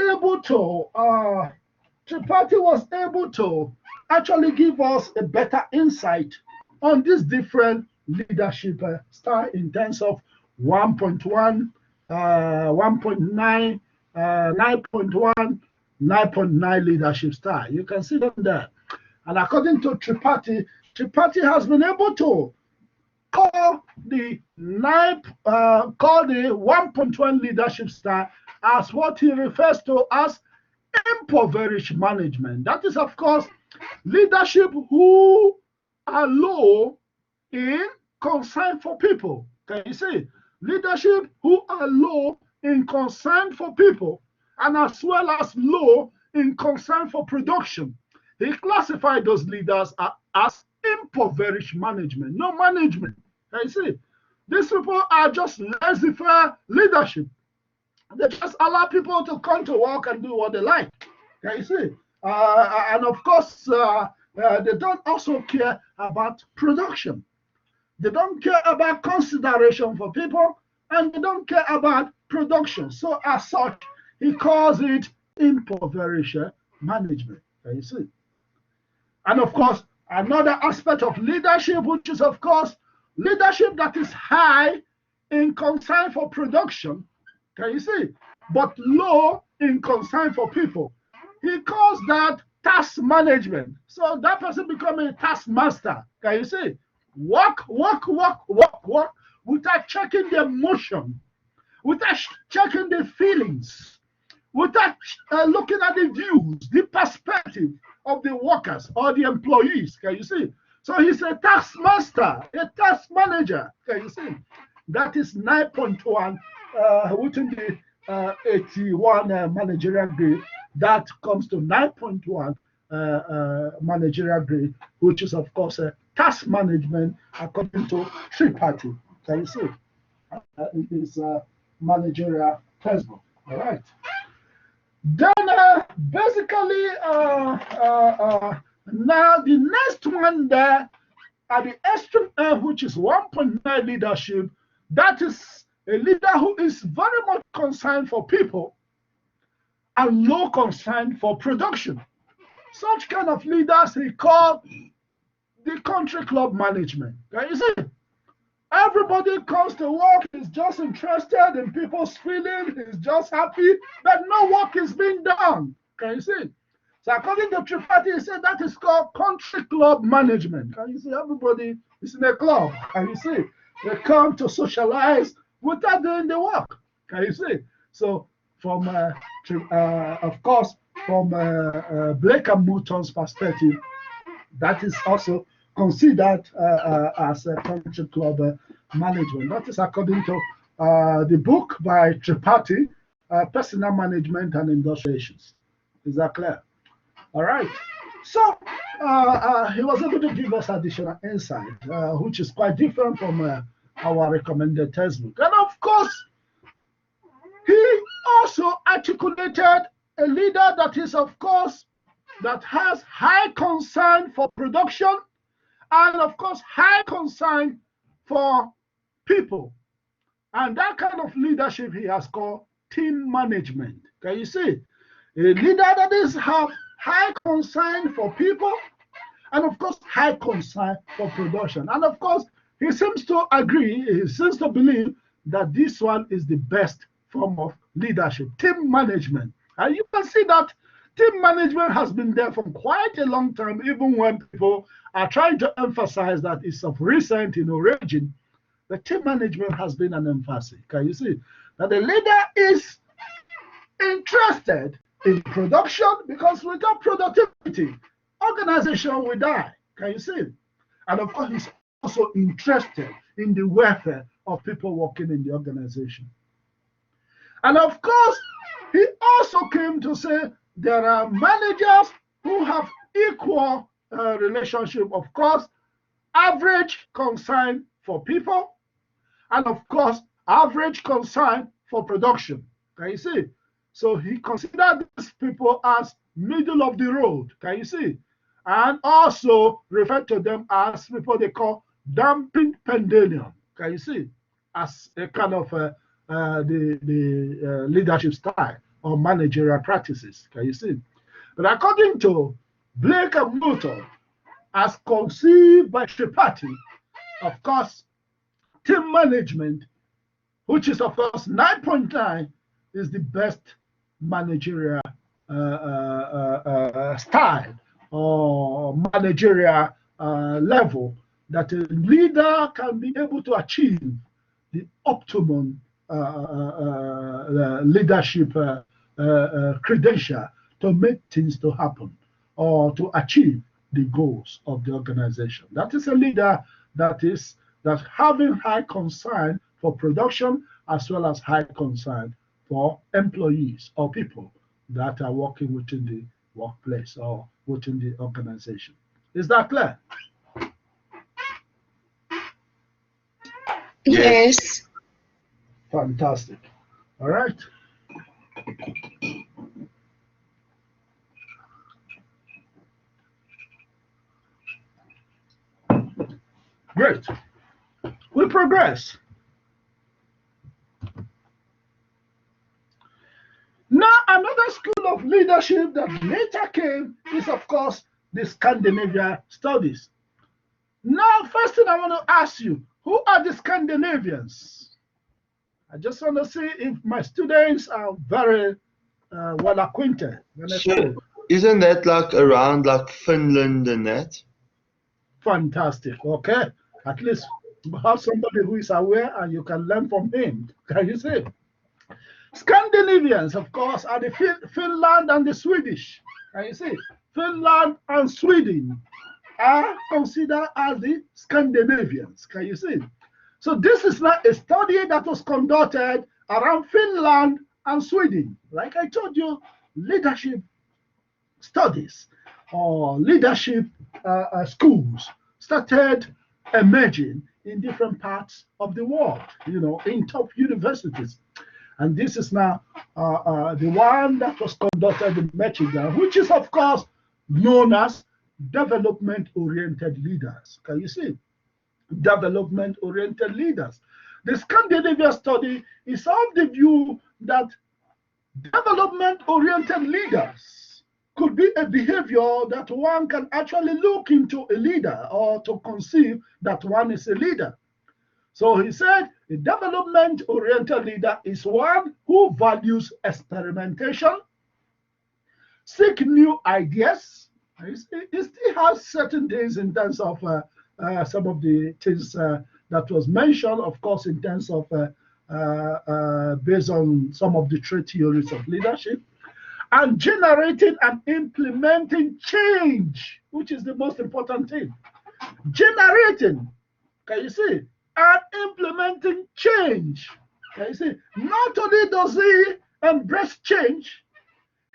able to actually give us a better insight on this different leadership style in terms of 1.1, 1.9, 9.1, 9.9 leadership style. You can see them there. And according to Tripathi, Tripathi has been able to call the 1.1 leadership style as what he refers to as impoverished management. That is, of course, leadership who are low in concern for people. Can you see? Leadership who are low in concern for people and as well as low in concern for production. He classified those leaders as impoverished management, no management. Can you see? These people are just laissez-faire leadership. They just allow people to come to work and do what they like. Can you see? And of course, they don't also care about production. They don't care about consideration for people, and they don't care about production. So as such, he calls it impoverished management. Can you see? And of course, another aspect of leadership, which is, of course, leadership that is high in concern for production, can you see, but low in concern for people. He calls that task management. So that person becomes a task master. Can you see? Work, without checking the emotion, without checking the feelings, without looking at the views, the perspective of the workers or the employees. Can you see? So he's a task master, a task manager. Can you see? That is 9.1 within the 81 managerial grade. That comes to 9.1 managerial grade, which is, of course, task management according to Tripathi. Can you see? It is managerial textbook. All right. Then basically, now the next one there at the extreme end, which is 1.9 leadership, that is a leader who is very much concerned for people and low concern for production. Such kind of leaders he called the country club management. Can you see? Everybody comes to work, is just interested in people's feelings, is just happy, but no work is being done. Can you see? So according to Tripathi, he said that is called country club management. Can you see? Everybody is in a club. Can you see? They come to socialize without doing the work. Can you see? So from, of course, from Blake and Moulton's perspective, that is also considered as a country club management. That is according to the book by Tripathi, Personal Management and Industrial Issues. Is that clear? All right. So he was able to give us additional insight, which is quite different from our recommended textbook. And of course, he also articulated a leader that is, of course, that has high concern for production and, of course, high concern for people. And that kind of leadership he has called team management. Can you see? A leader that is have high concern for people and, of course, high concern for production. And, of course, he seems to agree, he seems to believe that this one is the best form of leadership, team management. And you can see that team management has been there for quite a long time, even when people are trying to emphasize that it's of recent in origin. The team management has been an emphasis. Can you see that the leader is interested in production, because without productivity, organization will die. Can you see? And of course, he's also interested in the welfare of people working in the organization. And of course, he also came to say there are managers who have equal relationship, of course, average concern for people, and of course, average concern for production. Can you see? So he considered these people as middle of the road. Can you see? And also referred to them as people they call damping pendulum. Can you see? As a kind of the leadership style or managerial practices. Can you see? But according to Blake and Moulton, as conceived by Tripathi, of course, team management, which is of course 9.9, is the best managerial style or managerial level that a leader can be able to achieve the optimum leadership credential to make things to happen or to achieve the goals of the organization. That is a leader that having high concern for production as well as high concern for employees or people that are working within the workplace or within the organization. Is that clear? Yes. Fantastic. All right. Great. We progress. Now, another school of leadership that later came is, of course, the Scandinavian studies. Now, first thing I want to ask you, who are the Scandinavians? I just want to see if my students are very well acquainted. So, isn't that like around like Finland and that? Fantastic. Okay. At least have somebody who is aware and you can learn from him. Can you see? Scandinavians, of course, are the Finland and the Swedish. Can you see? Finland and Sweden are considered as the Scandinavians. Can you see? So this is not a study that was conducted around Finland and Sweden. Like I told you, leadership studies or leadership schools started emerging in different parts of the world, in top universities. And this is now the one that was conducted in Michigan, which is, of course, known as development-oriented leaders. Can you see? Development-oriented leaders. The Scandinavian study is of the view that development-oriented leaders could be a behavior that one can actually look into a leader or to conceive that one is a leader. So he said a development-oriented leader is one who values experimentation, seek new ideas. He still has certain things in terms of some of the things that was mentioned, of course, in terms of based on some of the trait theories of leadership. and generating and implementing change, which is the most important thing. Generating, can you see, and implementing change. Can you see? Not only does he embrace change,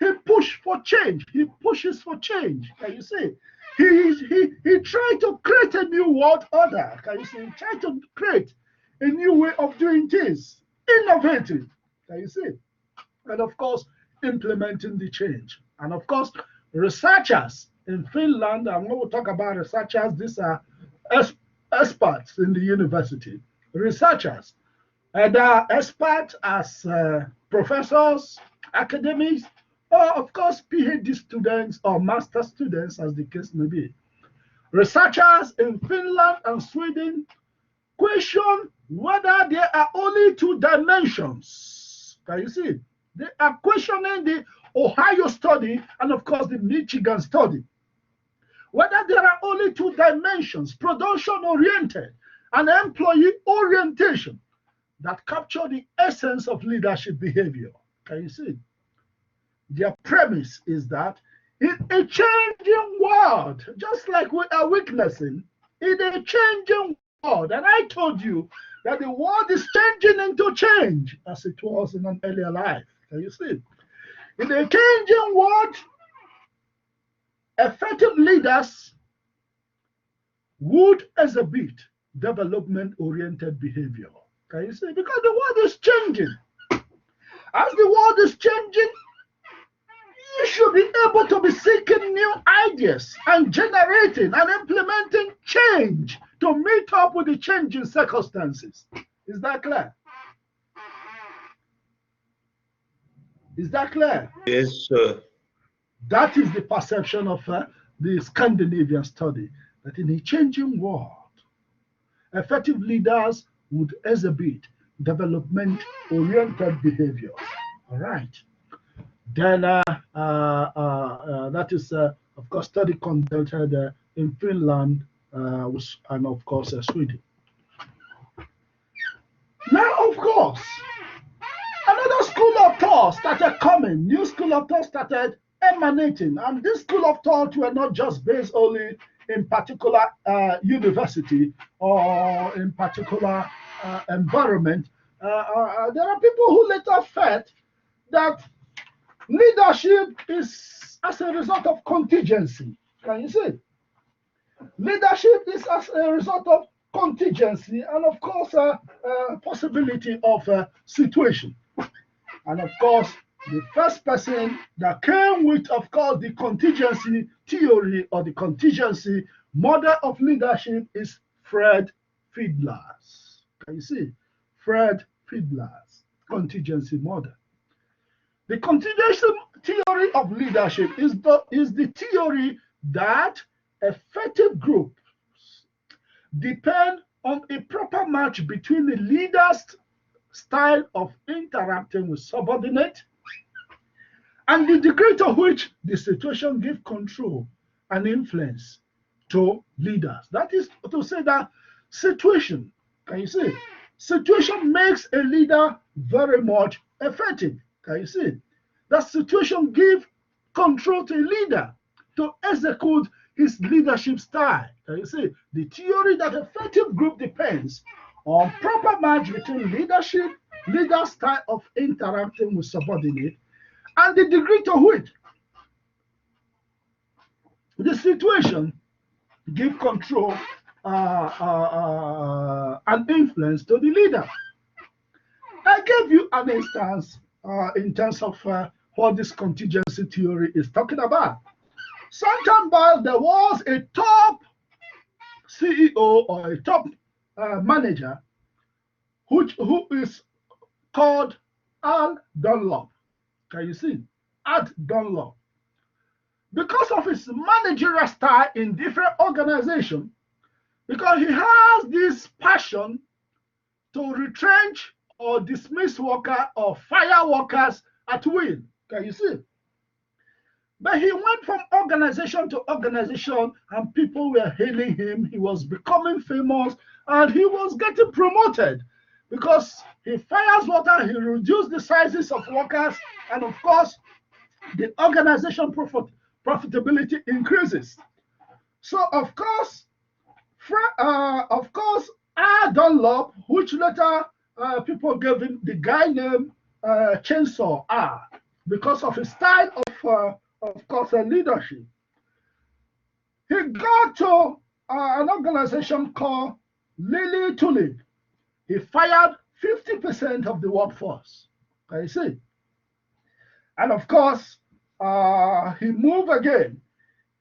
he pushes for change. He pushes for change. Can you see? He tried to create a new world order. Can you see? He tried to create a new way of doing things, innovative. Can you see? And of course, implementing the change. And of course, researchers in Finland, and when we talk about researchers, these are experts in the university. Researchers, and experts as professors, academics, or of course, PhD students or master students, as the case may be. Researchers in Finland and Sweden question whether there are only two dimensions. Can you see? They are questioning the Ohio study and, of course, the Michigan study. Whether there are only two dimensions, production-oriented and employee orientation, that capture the essence of leadership behavior. Can you see? Their premise is that in a changing world, just like we are witnessing, in a changing world, and I told you that the world is changing into change as it was in an earlier life. Can you see? In a changing world, effective leaders would exhibit development-oriented behavior. Can you see? Because the world is changing. As the world is changing, you should be able to be seeking new ideas and generating and implementing change to meet up with the changing circumstances. Is that clear? Is that clear? Yes, sir. That is the perception of the Scandinavian study, that in a changing world, effective leaders would exhibit development-oriented behavior. All right. Then that is, of course, study conducted in Finland and, of course, Sweden. Now, of course, another school of thought started coming. New school of thought started emanating. And this school of thought were not just based only in particular university or in particular environment. There are people who later felt that leadership is as a result of contingency. Can you see? Leadership is as a result of contingency and, of course, possibility of situation. And, of course, the first person that came with, of course, the contingency theory or the contingency model of leadership is Fred Fiedler's. Can you see? Fred Fiedler's contingency model. The contingency theory of leadership is the theory that effective groups depend on a proper match between the leader's style of interacting with subordinates and the degree to which the situation gives control and influence to leaders. That is to say that situation, can you see? Situation makes a leader very much effective. Can you see? That situation gives control to a leader to execute his leadership style. Can you see? The theory that effective group depends on proper match between leader style of interacting with subordinate, and the degree to which the situation give control and influence to the leader. I gave you an instance in terms of what this contingency theory is talking about. Sometime back, there was a top CEO or a top manager who is called Al Dunlop. Can you see? Al Dunlop. Because of his managerial style in different organizations, because he has this passion to retrench or dismiss workers or fire workers at will. Can you see? But he went from organization to organization and people were hailing him. He was becoming famous and he was getting promoted because he fires workers, he reduced the sizes of workers, and of course, the organization profitability increases. So of course, R. Dunlop, which later people gave him the guy name Chainsaw R, because of his style of course, leadership. He got to an organization called Lily Tulip. He fired 50% of the workforce. Can you see? And of course, he moved again.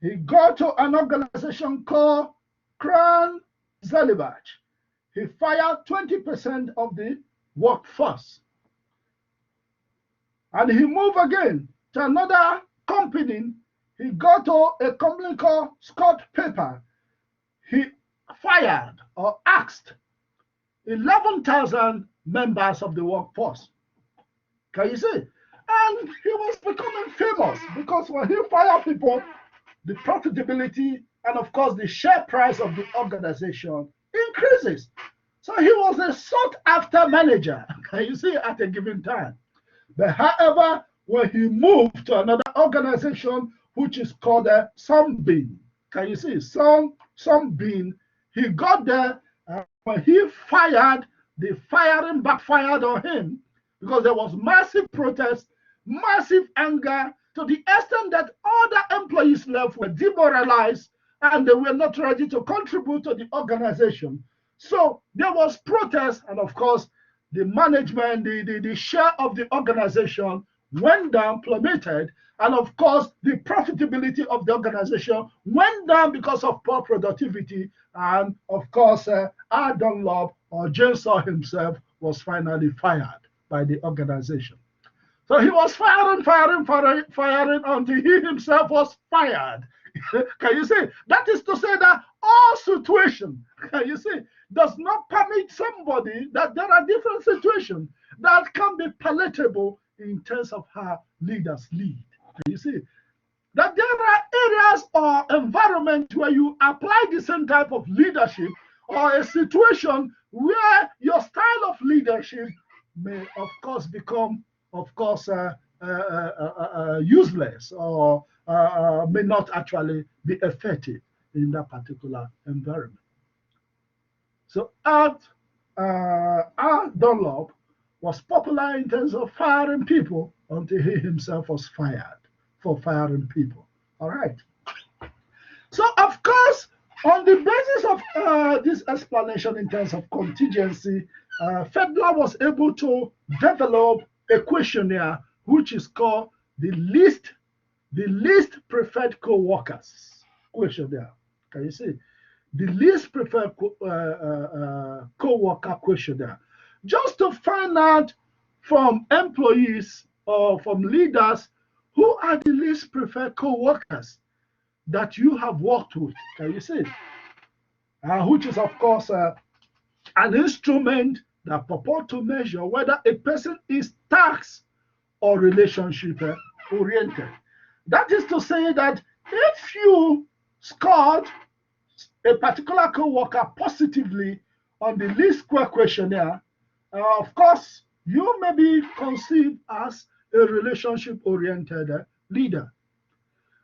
He got to an organization called Kran Zelibach. He fired 20% of the workforce. And he moved again to another company. He got to a company called Scott Paper. He fired or asked 11,000 members of the workforce. Can you see? And he was becoming famous because when he fired people, the profitability and of course the share price of the organization increases. So he was a sought after manager, can you see, at a given time. But however, when he moved to another organization which is called Sunbeam, can you see, Sunbeam, he got there, when he fired, the firing backfired on him because there was massive protest, massive anger, to the extent that other employees left were demoralized and they were not ready to contribute to the organization. So there was protest, and of course, the management, the share of the organization went down, plummeted, and of course, the profitability of the organization went down because of poor productivity, and of course, R. Dunlop or Jameson himself was finally fired by the organization. So he was firing until he himself was fired. Can you see? That is to say that all situation, can you see, does not permit somebody that there are different situations that can be palatable in terms of how leaders lead. Can you see? That there are areas or environment where you apply the same type of leadership or a situation where your style of leadership may, of course, become, of course, useless or may not actually be effective in that particular environment. So R. Dunlop was popular in terms of firing people until he himself was fired for firing people. All right. So, of course, on the basis of this explanation in terms of contingency, Fedler was able to develop a questionnaire which is called the least preferred co-workers questionnaire. Can you see? The least preferred co-worker questionnaire, just to find out from employees or from leaders who are the least preferred co-workers that you have worked with. Can you see? Which is, of course, an instrument that purport to measure whether a person is task or relationship oriented. That is to say that if you scored a particular co-worker positively on the least square questionnaire, of course, you may be conceived as a relationship-oriented leader.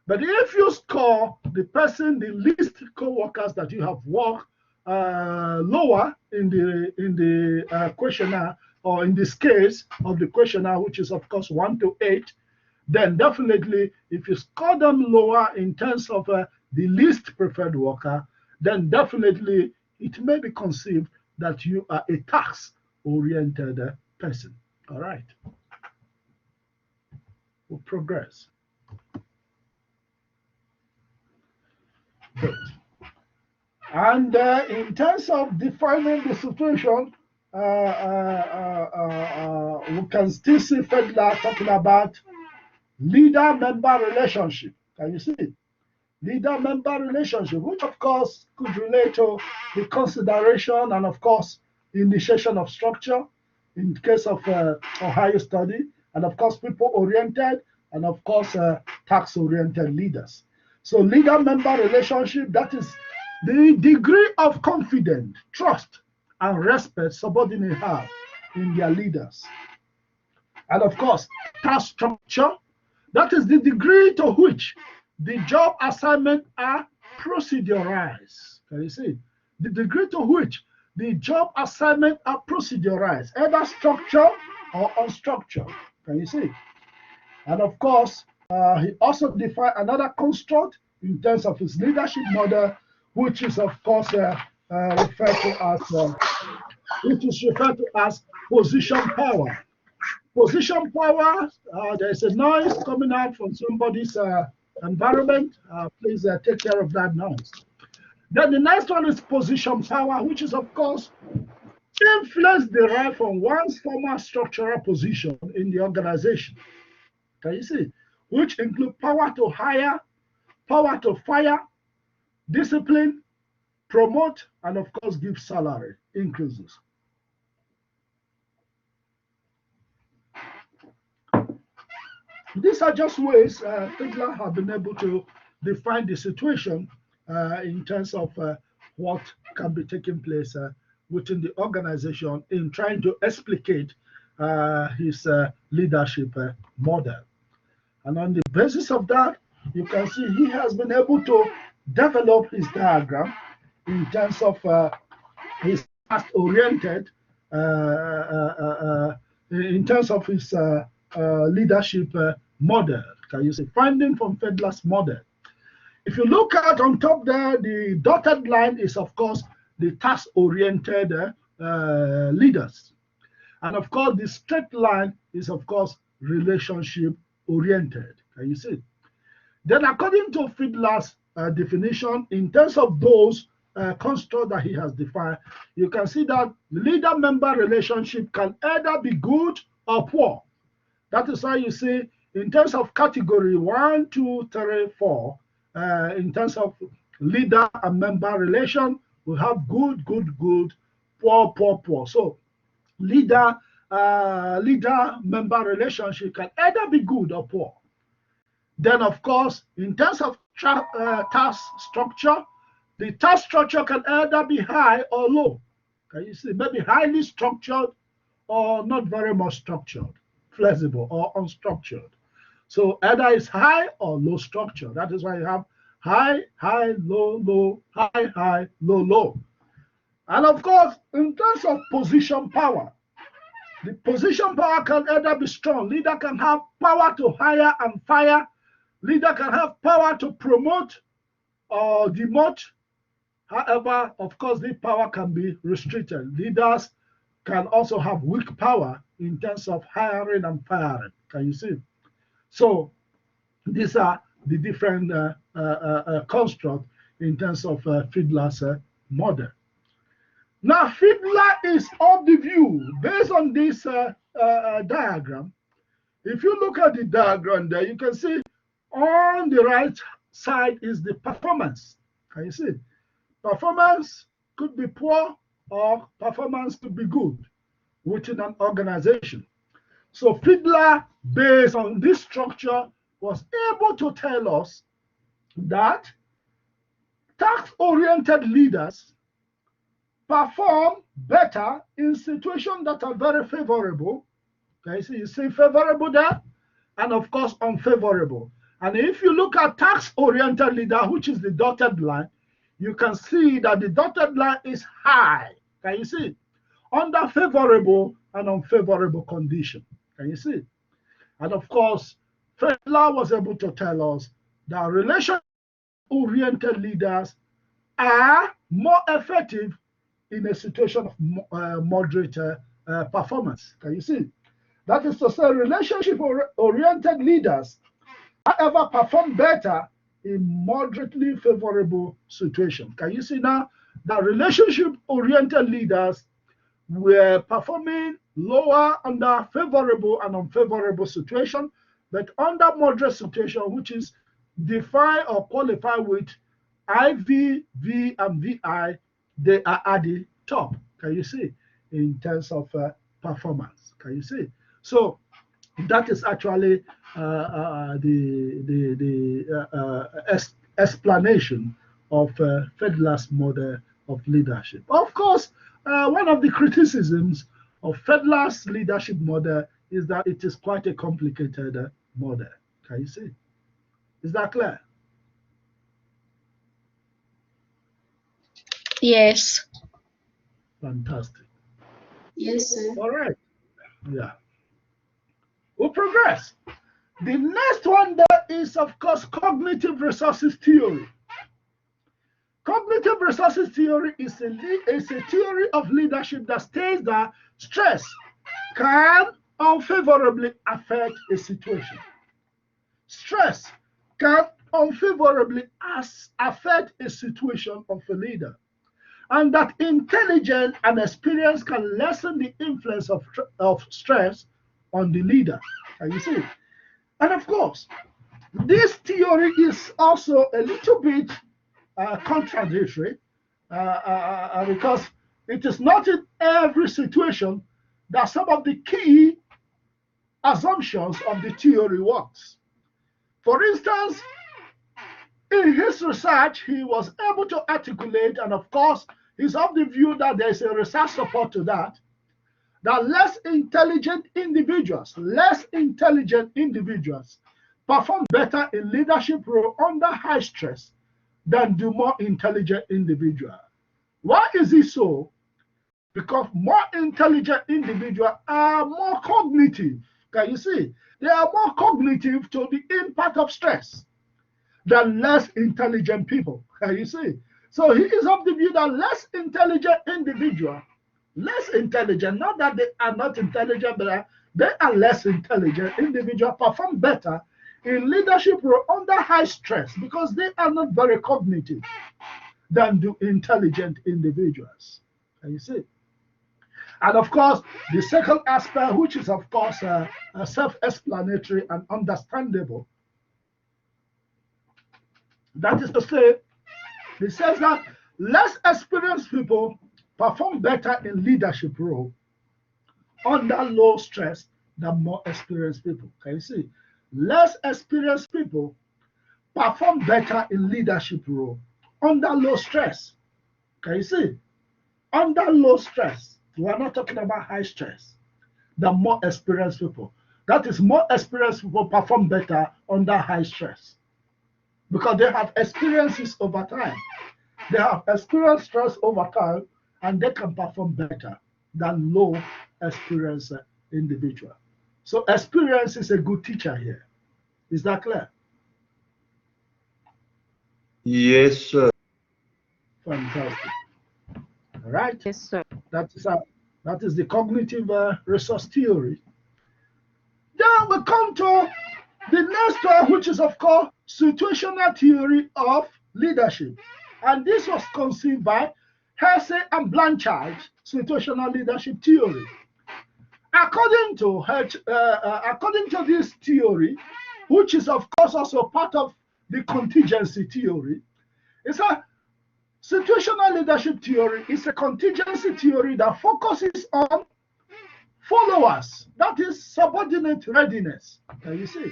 But if you score the least co-workers that you have worked lower in the questionnaire, or in this case of the questionnaire, which is of course 1 to 8, then definitely if you score them lower in terms of the least preferred worker, then definitely it may be conceived that you are a task-oriented person. All right. We'll progress. Good. And in terms of defining the situation, we can still see Fedler talking about leader-member relationship. Can you see it? Leader-member relationship, which of course could relate to the consideration and of course initiation of structure in case of Ohio study, and of course people-oriented, and of course tax-oriented leaders. So leader-member relationship, that is the degree of confidence, trust, and respect subordinates have in their leaders. And of course, task structure, That is the degree to which the job assignment are procedurized. Can you see? The degree to which the job assignment are procedurized, either structured or unstructured. Can you see? And of course, he also defined another construct in terms of his leadership model, which is of course referred to as position power. Position power. There's a noise coming out from somebody's environment. Please take care of that noise. Then the next one is position power, which is of course influence derived from one's former structural position in the organization. Can you see? Which include power to hire, power to fire, discipline, promote, and of course give salary increases. These are just ways Fiedler have been able to define the situation in terms of what can be taking place within the organization in trying to explicate his leadership model. And on the basis of that, you can see he has been able to develop his diagram in terms of his task-oriented, in terms of his leadership model. Can you see? Finding from Fiedler's model. If you look at on top there, the dotted line is, of course, the task-oriented leaders. And of course, the straight line is, of course, relationship-oriented. Can you see? Then according to Fiedler's definition, in terms of those constructs that he has defined, you can see that leader-member relationship can either be good or poor. That is why you see, in terms of category 1, 2, 3, 4, in terms of leader and member relation, we have good, good, good, poor, poor, poor. So leader member relationship can either be good or poor. Then of course, in terms of task structure, the task structure can either be high or low. Can you see? Maybe highly structured or not very much structured, flexible or unstructured. So either it's high or low structure. That is why you have high, high, low, low, high, high, low, low. And of course, in terms of position power, the position power can either be strong. Leader can have power to hire and fire. Leader can have power to promote or demote. However, of course, the power can be restricted. Leaders can also have weak power in terms of hiring and firing. Can you see? So these are the different constructs in terms of Fiedler's model. Now, Fiedler is of the view, based on this diagram, if you look at the diagram there, you can see on the right side is the performance. Can you see? Performance could be poor or performance could be good within an organization. So Fiedler, based on this structure, was able to tell us that task-oriented leaders perform better in situations that are very favorable. Okay, so you see favorable there, and of course unfavorable. And if you look at task-oriented leader, which is the dotted line, you can see that the dotted line is high. Can you see? Under favorable and unfavorable condition. Can you see? And of course, Fiedler was able to tell us that relationship-oriented leaders are more effective in a situation of moderate performance. Can you see? That is to say, relationship-oriented leaders, however, perform better in moderately favorable situations. Can you see now that relationship-oriented leaders were performing lower under favorable and unfavorable situation, but under moderate situation, which is defined or qualified with IV, V, and VI, they are at the top. Can you see? In terms of performance. Can you see? So that is actually the explanation of Fiedler's model of leadership. Of course, one of the criticisms of Fiedler's leadership model is that it is quite a complicated model. Can you see? Is that clear? Yes. Fantastic. Yes, sir. All right. Yeah. We'll progress. The next one there is, of course, cognitive resources theory. Cognitive resources theory is a theory of leadership that states that stress can unfavorably affect a situation. Stress can unfavorably affect a situation of a leader, and that intelligence and experience can lessen the influence of stress on the leader. Can you see? And of course, this theory is also a little bit contradictory because it is not in every situation that some of the key assumptions of the theory works. For instance, in his research, he was able to articulate, and of course, he's of the view that there's a research support to that, that less intelligent individuals perform better in leadership role under high stress than do more intelligent individuals. Why is it so? Because more intelligent individuals are more cognitive. Can you see? They are more cognitive to the impact of stress than less intelligent people. Can you see? So he is of the view that less intelligent individual, less intelligent, not that they are not intelligent, but they are less intelligent individual perform better in leadership role under high stress because they are not very cognitive than do intelligent individuals. Can you see? And of course, the second aspect, which is of course self-explanatory and understandable, that is to say, he says that less experienced people perform better in leadership role under low stress than more experienced people. Can you see? Less experienced people perform better in leadership role under low stress. Can you see? Under low stress. We are not talking about high stress. Than more experienced people. That is, more experienced people perform better under high stress because they have experiences over time. They have experienced stress over time, and they can perform better than low experienced individual. So experience is a good teacher here. Is that clear? Yes, sir. Fantastic. All right. Yes, sir. That is the cognitive resource theory. Then we come to the next one, which is of course situational theory of leadership, and this was conceived by Hersey and Blanchard. Situational leadership theory. According to this theory, which is of course also part of the contingency theory, it's a situational leadership theory is a contingency theory that focuses on followers, that is subordinate readiness. You see.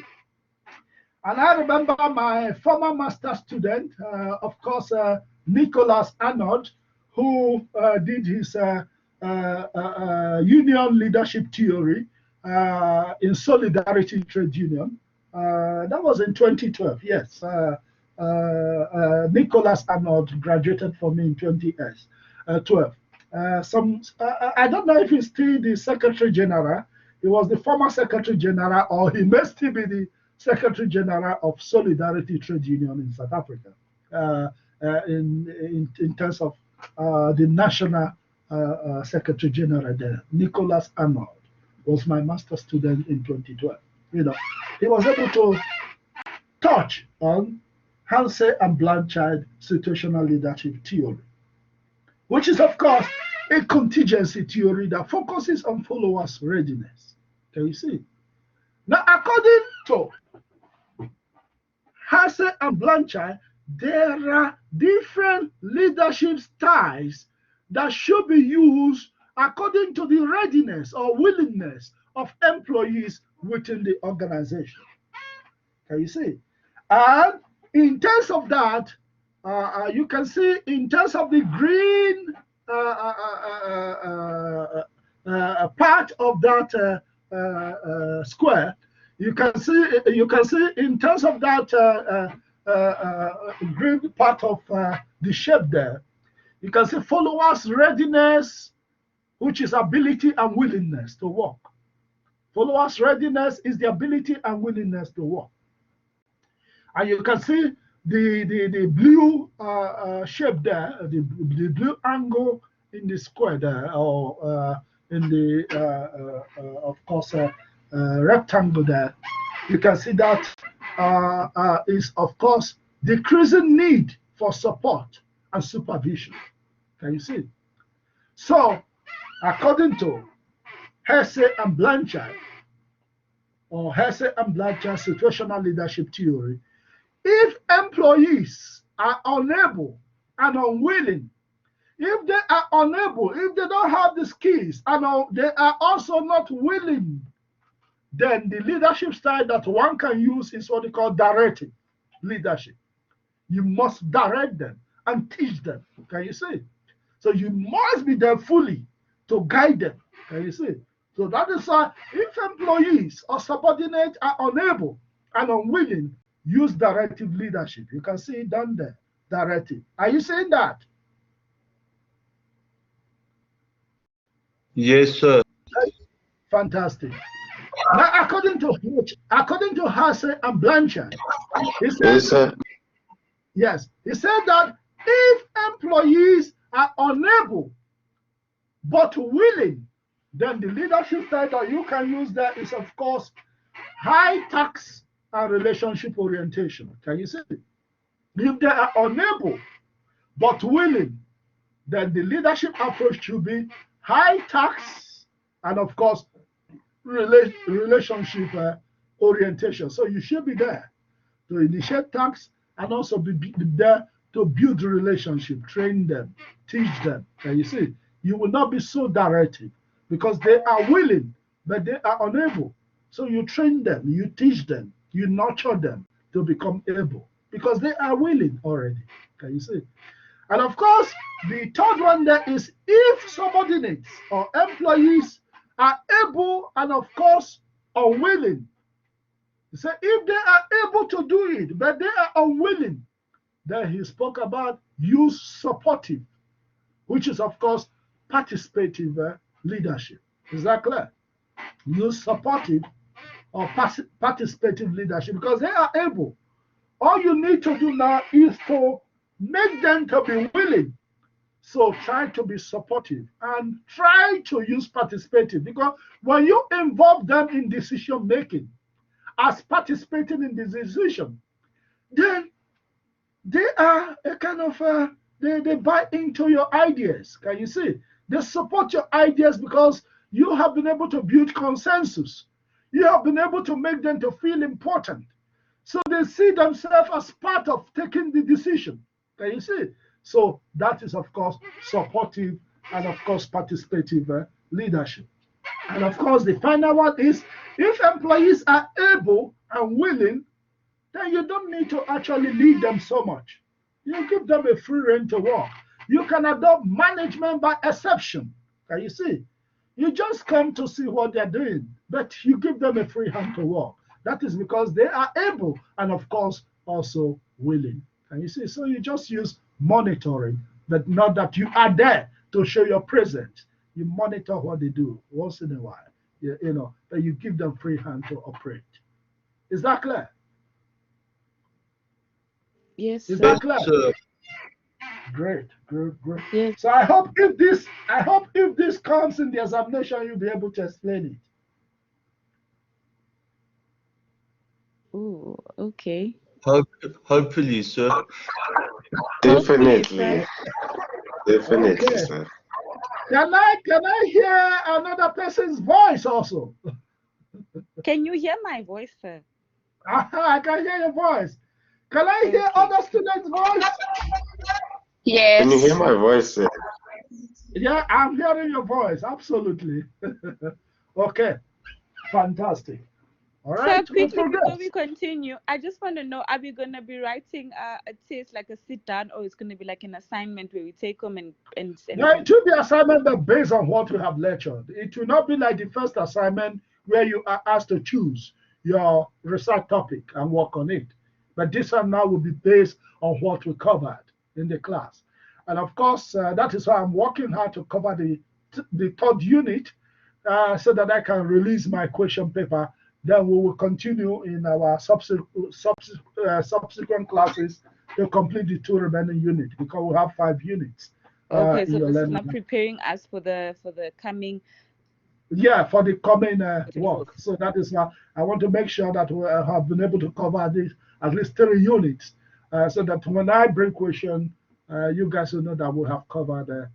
And I remember my former master student, of course, Nicholas Arnold, who did his union leadership theory in Solidarity Trade Union. That was in 2012, yes. Nicholas Arnold graduated from me in 2012. I don't know if he's still the Secretary General. He was the former Secretary General, or he may still be the Secretary General of Solidarity Trade Union in South Africa, in terms of the national Secretary General there. Nicholas Arnold was my master student in 2012. You know, he was able to touch on Hersey and Blanchard situational leadership theory, which is, of course, a contingency theory that focuses on followers' readiness. Can you see? Now, according to Hersey and Blanchard, there are different leadership styles that should be used according to the readiness or willingness of employees within the organization. Can you see? And in terms of that, you can see in terms of the green part of that square, you can see in terms of that green part of the shape there, you can see followers readiness, which is ability and willingness to work. Followers readiness is the ability and willingness to work. And you can see the blue shape there, the blue angle in the square there, or in the of course rectangle there. You can see that is of course decreasing need for support and supervision. Can you see? So according to Hersey and Blanchard, or Hersey and Blanchard situational leadership theory, if employees are unable and unwilling, if they are unable, if they don't have the skills, and they are also not willing, then the leadership style that one can use is what they call directive leadership. You must direct them and teach them. Can you see? So you must be there fully to guide them. Can you see? So that is why if employees or subordinates are unable and unwilling, use directive leadership. You can see it down there. Directive. Are you saying that? Yes, sir. Fantastic. Now, according to Hasse and Blanchard, he said, Yes, sir. yes, he said that if employees are unable but willing, then the leadership style that you can use there is, of course, high tax and relationship orientation. Can you see? If they are unable but willing, then the leadership approach should be high tax and, of course, relationship orientation. So you should be there to initiate tax and also be there to build relationship, train them, teach them. Can you see? You will not be so directive because they are willing, but they are unable. So you train them, you teach them, you nurture them to become able because they are willing already. Can you see? And of course, the third one there is if subordinates or employees are able and of course unwilling. He said if they are able to do it, but they are unwilling, then he spoke about use supportive, which is of course participative leadership. Is that clear? Use supportive or participative leadership because they are able. All you need to do now is to make them to be willing. So try to be supportive and try to use participative because when you involve them in decision making as participating in the decision, then they are a kind of they buy into your ideas. Can you see? They support your ideas because you have been able to build consensus. You have been able to make them to feel important. So they see themselves as part of taking the decision. Can you see? So that is, of course, supportive and, of course, participative leadership. And, of course, the final one is if employees are able and willing, then you don't need to actually lead them so much. You give them a free rein to work. You can adopt management by exception. Can you see? You just come to see what they're doing, but you give them a free hand to work. That is because they are able and, of course, also willing. Can you see? So you just use monitoring, but not that you are there to show your presence. You monitor what they do once in a while, but you give them free hand to operate. Is that clear? Yes, Is sir. that clear? Sir. Great, great, great. Yes. So I hope if this comes in the examination, you'll be able to explain it. Oh, okay. Hopefully, sir. Hopefully, Definitely. sir. Definitely, Okay. sir. Can I hear another person's voice also? Can you hear my voice, sir? I can hear your voice. Can I hear Okay. other students' voice? Yes. Can you hear my voice, sir? Yeah, I'm hearing your voice. Absolutely. Okay. Fantastic. All Sir, right. We'll quickly before progress. we continue, I just want to know, are we going to be writing a test like a sit down, or it's going to be like an assignment where we take them and Yeah, it will be assignment that based on what we have lectured. It will not be like the first assignment where you are asked to choose. your research topic and work on it. But this one now will be based on what we covered in the class. And of course, that is why I'm working hard to cover the third unit so that I can release my question paper. Then we will continue in our subsequent classes to complete the two remaining units because we have 5 units Okay, in so your this is learning. not preparing us for the coming. Yeah, for the coming Fourth. work. So that is why I want to make sure that we have been able to cover this at least 3 units, so that when I bring question, you guys will know that we have covered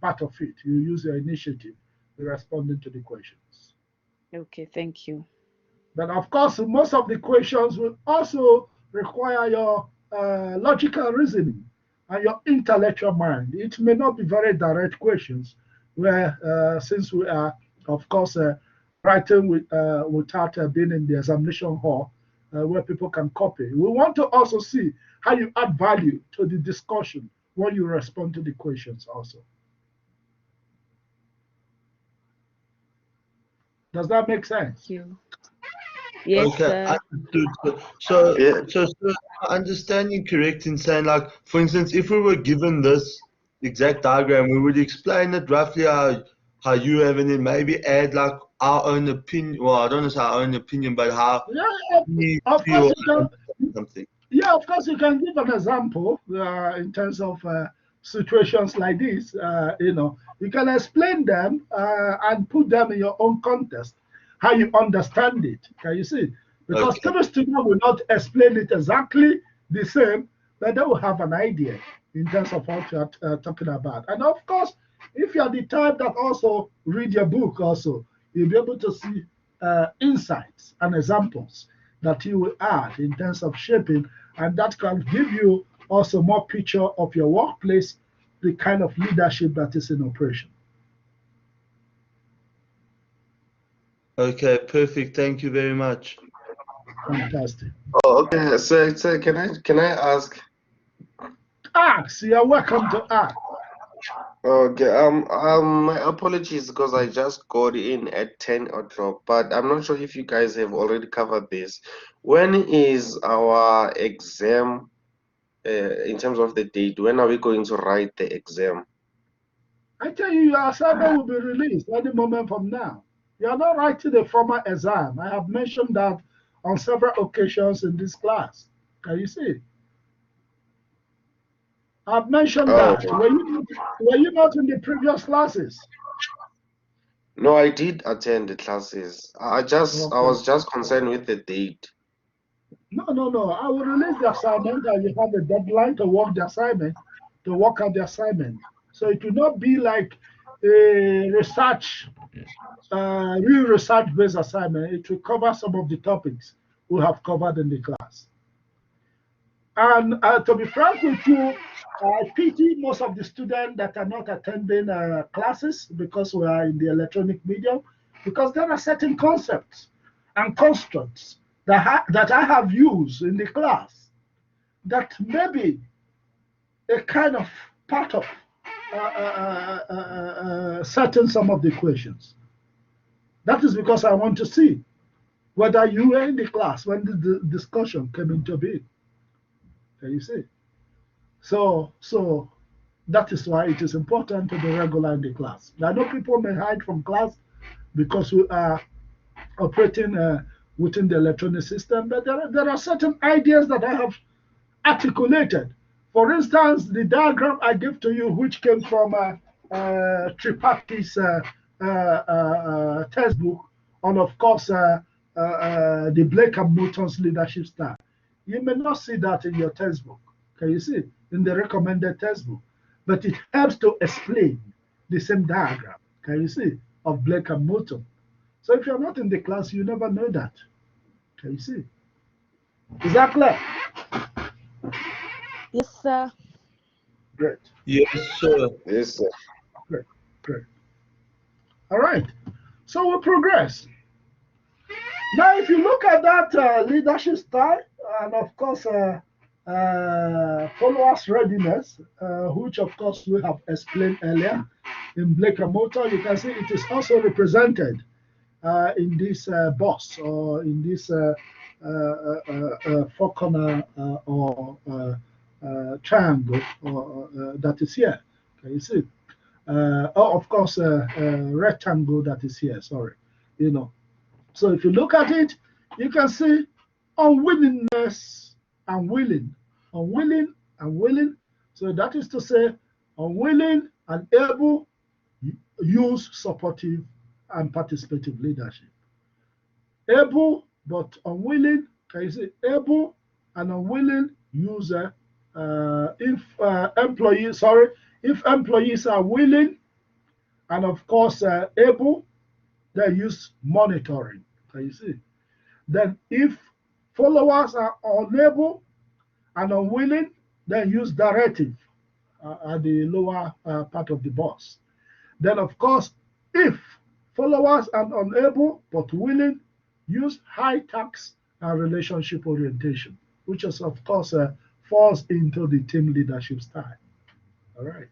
part of it. You use your initiative in responding to the questions. Okay, thank you. But of course, most of the questions will also require your logical reasoning and your intellectual mind. It may not be very direct questions, where since we are, of course, writing without being in the examination hall, where people can copy. We want to also see how you add value to the discussion when you respond to the questions also. Does that make sense? Thank you. Yes, Okay, sir. understood. So, Yeah. understanding correct in saying, like, for instance, if we were given this exact diagram, we would explain it roughly how you have, and then maybe add like our own opinion. Well, I don't know if our own opinion, but how Yeah, we of feel course you can. something. Yeah, of course, you can give an example in terms of situations like this. You can explain them and put them in your own context, how you understand it. Can you see? Because Okay. every student will not explain it exactly the same, but they will have an idea in terms of what you are talking about. And of course, if you are the type that also read your book, also you'll be able to see insights and examples that you will add in terms of shaping, and that can give you also more picture of your workplace, the kind of leadership that is in operation. Okay, perfect. Thank you very much. Fantastic. Oh, okay. So can I ask? Ask. You're welcome to ask. Okay. My apologies because I just got in at 10 o'clock, but I'm not sure if you guys have already covered this. When is our exam? In terms of the date, when are we going to write the exam? I tell you, your assignment will be released any moment from now. You are not writing a formal exam. I have mentioned that on several occasions in this class. Can you see? I've mentioned Oh, that. Were you not in the previous classes? no, I did attend the classes. I Okay. was just concerned with the date. No, no, no. I will release the assignment and you have a deadline to work the assignment, to work out the assignment. So it will not be like a real research-based assignment. It will cover some of the topics we have covered in the class. And to be frank with you, I pity most of the students that are not attending classes because we are in the electronic medium, because there are certain concepts and constructs that I have used in the class that maybe a kind of part of certain some of the questions. That is because I want to see whether you were in the class when the discussion came into being. Can you see? So that is why it is important to be regular in the class. I know people may hide from class because we are operating within the electronic system, but there are certain ideas that I have articulated. For instance, the diagram I gave to you, which came from Tripachi's textbook, and of course the Blake and Moulton's leadership style. You may not see that in your textbook. Can you see in the recommended textbook? But it helps to explain the same diagram. Can you see of Blake and Moulton? So if you're not in the class, you never know that. Can you see? Is that clear? Yes, sir. Great. Yes, sir. Yes, Great, great. All right. So we progress. Now, if you look at that leadership style, and of course, followers' readiness, which of course we have explained earlier in Blake and Moulton, you can see it is also represented in this box or in this four corner or triangle that is here. Can you see? Oh, of course, rectangle that is here. Sorry, you know. So if you look at it, you can see unwillingness and willing, unwilling and willing. So that is to say, unwilling and able use supportive and participative leadership. Able but unwilling, can you see? Able and unwilling user. If employees, sorry, if employees are willing and of course able, they use monitoring. Can you see? Then if followers are unable and unwilling, then use directive at the lower part of the box. Then of course, if followers are unable but willing, use high tax and relationship orientation, which is of course falls into the team leadership style. All right.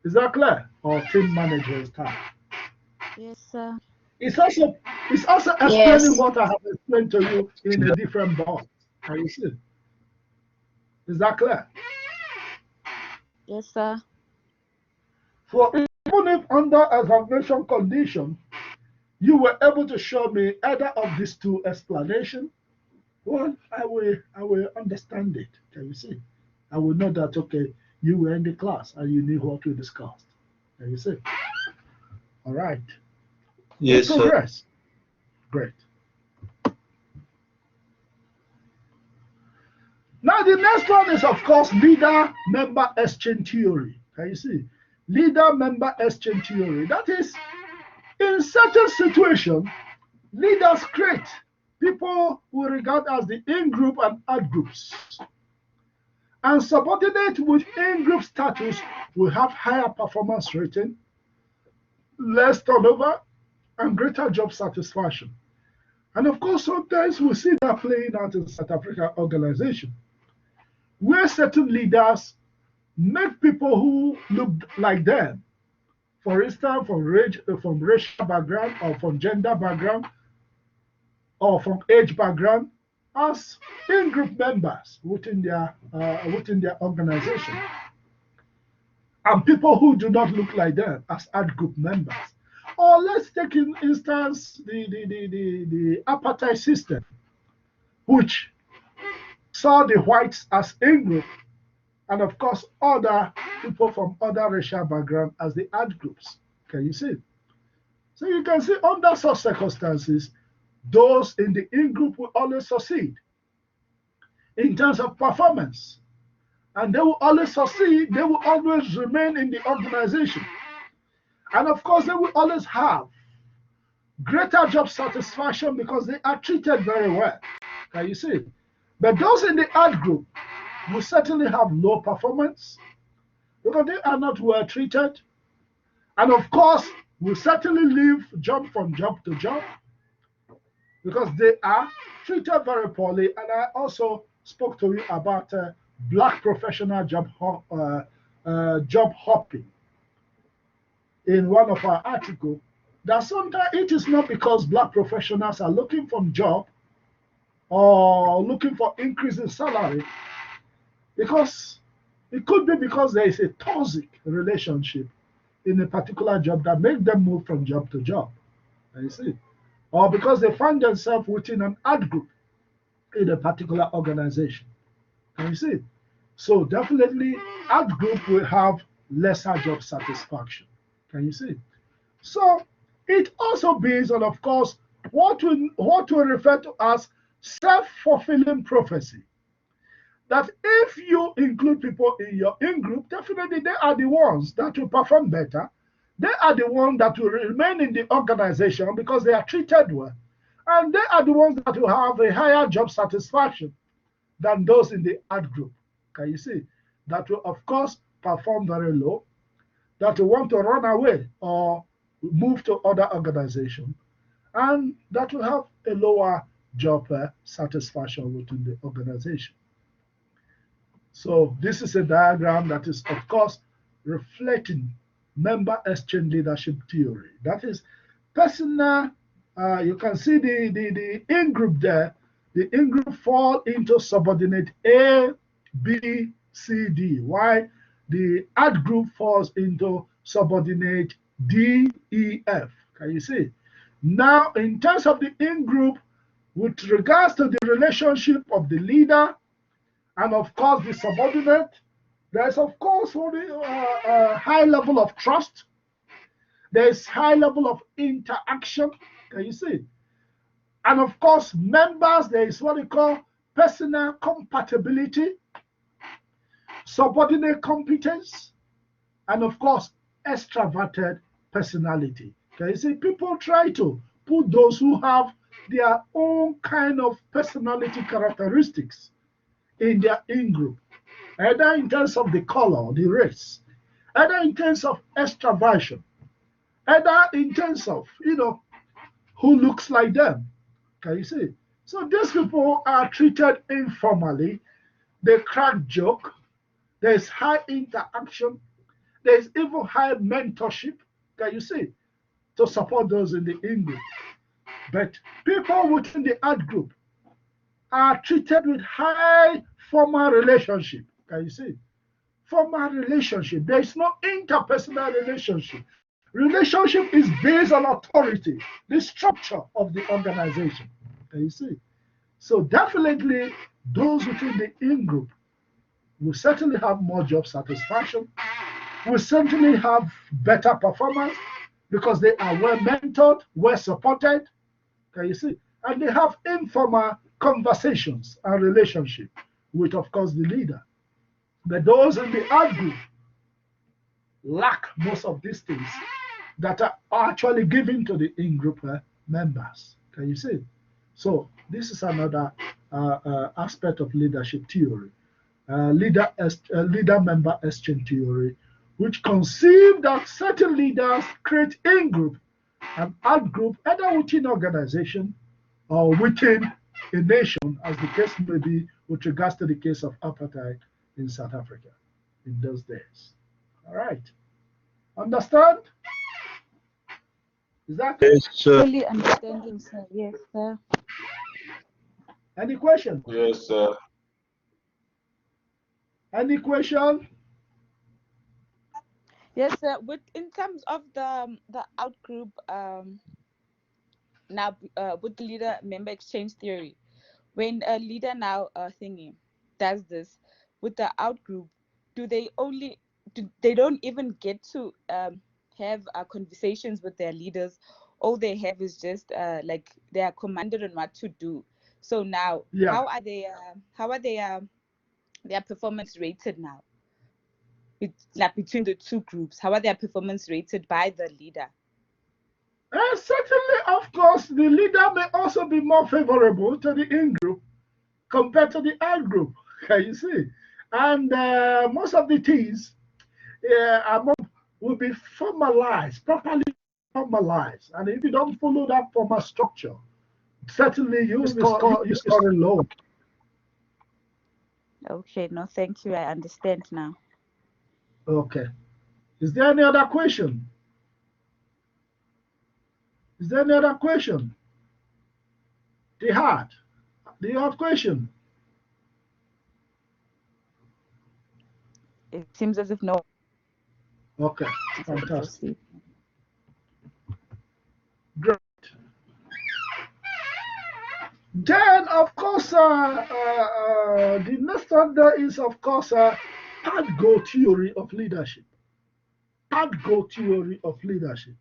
Is that clear? Or team manager style? Yes, sir. It's also explaining Yes. what I have explained to you in a different box. Can you see? Is that clear? Yes, sir. For even if under examination condition, you were able to show me either of these two explanations, well, I will understand it. Can you see? I will know that okay, you were in the class and you knew what we discussed. Can you see? All right. We Yes, sir. progress. Great. Now the next one is of course leader-member exchange theory. Can you see? Leader-member exchange theory. That is, in certain situations, leaders create people we regard as the in-group and out-groups. And subordinate with in-group status will have higher performance rating, less turnover, and greater job satisfaction. And of course, sometimes we see that playing out in South African organization, where certain leaders make people who look like them, for instance, from racial background or from gender background or from age background, as in-group members within their organization, and people who do not look like them as out-group members. Or let's take in instance the apartheid system, which saw the whites as in-group and of course other people from other racial background as the out groups. Can you see? So you can see under such circumstances, those in the in-group will always succeed in terms of performance. And they will always succeed, they will always remain in the organization. And of course, they will always have greater job satisfaction because they are treated very well. Can you see? But those in the out group will certainly have low performance because they are not well treated. And of course, will certainly jump from job to job because they are treated very poorly. And I also spoke to you about black professional job hopping in one of our articles. That sometimes it is not because black professionals are looking for job or looking for increase in salary, because it could be because there is a toxic relationship in a particular job that makes them move from job to job. You see, or because they find themselves within an ad group in a particular organization. Can you see? So definitely, ad group will have lesser job satisfaction. Can you see? So it also based on, of course, what we refer to as self-fulfilling prophecy. That if you include people in your in-group, definitely they are the ones that will perform better. They are the ones that will remain in the organization because they are treated well. And they are the ones that will have a higher job satisfaction than those in the ad group. Can you see? That will, of course, perform very low, that will want to run away or move to other organizations, and that will have a lower job satisfaction within the organization. So this is a diagram that is, of course, reflecting member exchange leadership theory. That is, Personal, you can see the in group there. The in group fall into subordinate A, B, C, D. Why the ad group falls into subordinate D, E, F. Can you see? Now, in terms of the in group, with regards to the relationship of the leader and of course the subordinate, there's of course a high level of trust. There's high level of interaction. Can you see? And of course, members, there is what we call personal compatibility, subordinate competence, and of course, extroverted personality. Can you see? People try to put those who have their own kind of personality characteristics in their in group, either in terms of the color, the race, either in terms of extraversion, either in terms of, who looks like them. Can you see? So these people are treated informally. They crack joke. There's high interaction. There's even high mentorship. Can you see? To support those in the in group. But people within the art group are treated with high formal relationship. Can you see? Formal relationship. There is no interpersonal relationship. Relationship is based on authority, the structure of the organization. Can you see? So definitely those within the in group will certainly have more job satisfaction, will certainly have better performance because they are well mentored, well supported. Can you see? And they have informal conversations and relationship with, of course, the leader. But those in the art group lack most of these things that are actually given to the in-group members. Can you see? So this is another aspect of leadership theory, leader-member exchange theory, which conceive that certain leaders create in-group and out-group either within organization or within a nation, as the case may be with regards to the case of apartheid in South Africa in those days. All right. Understand? Is that Yes, sir. Fully understanding, sir. Yes, sir. any question? Yes, sir. Any question? Yes, sir. With in terms of the out group, now with the leader member exchange theory, when a leader now thingy does this with the out group, do they only they don't even get to have conversations with their leaders? All they have is just like they are commanded on what to do. So now, Yeah. how are they their performance rated now? It's like between the two groups, how are their performance rated by the leader? Certainly, of course, the leader may also be more favorable to the in group compared to the out group. Can you see? And most of the things will be formalized, properly formalized. And if you don't follow that formal structure, certainly you score low. Okay, no, thank you. I understand now. Okay. Is there any other question? Is there any other question? Jihad, do you have question? It seems as if no. Okay, fantastic. Great. Then, of course, the next one there is, of course, Padgo theory of leadership. Padgo theory of leadership.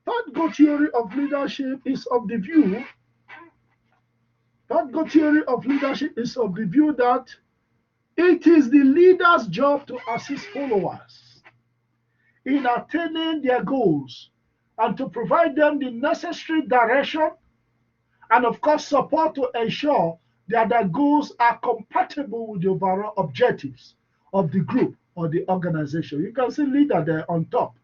Padgo theory of leadership is of the view. Padgo theory of leadership is of the view that it is the leader's job to assist followers in attaining their goals and to provide them the necessary direction and, of course, support to ensure that their goals are compatible with the overall objectives of the group or the organization. You can see leader there on top,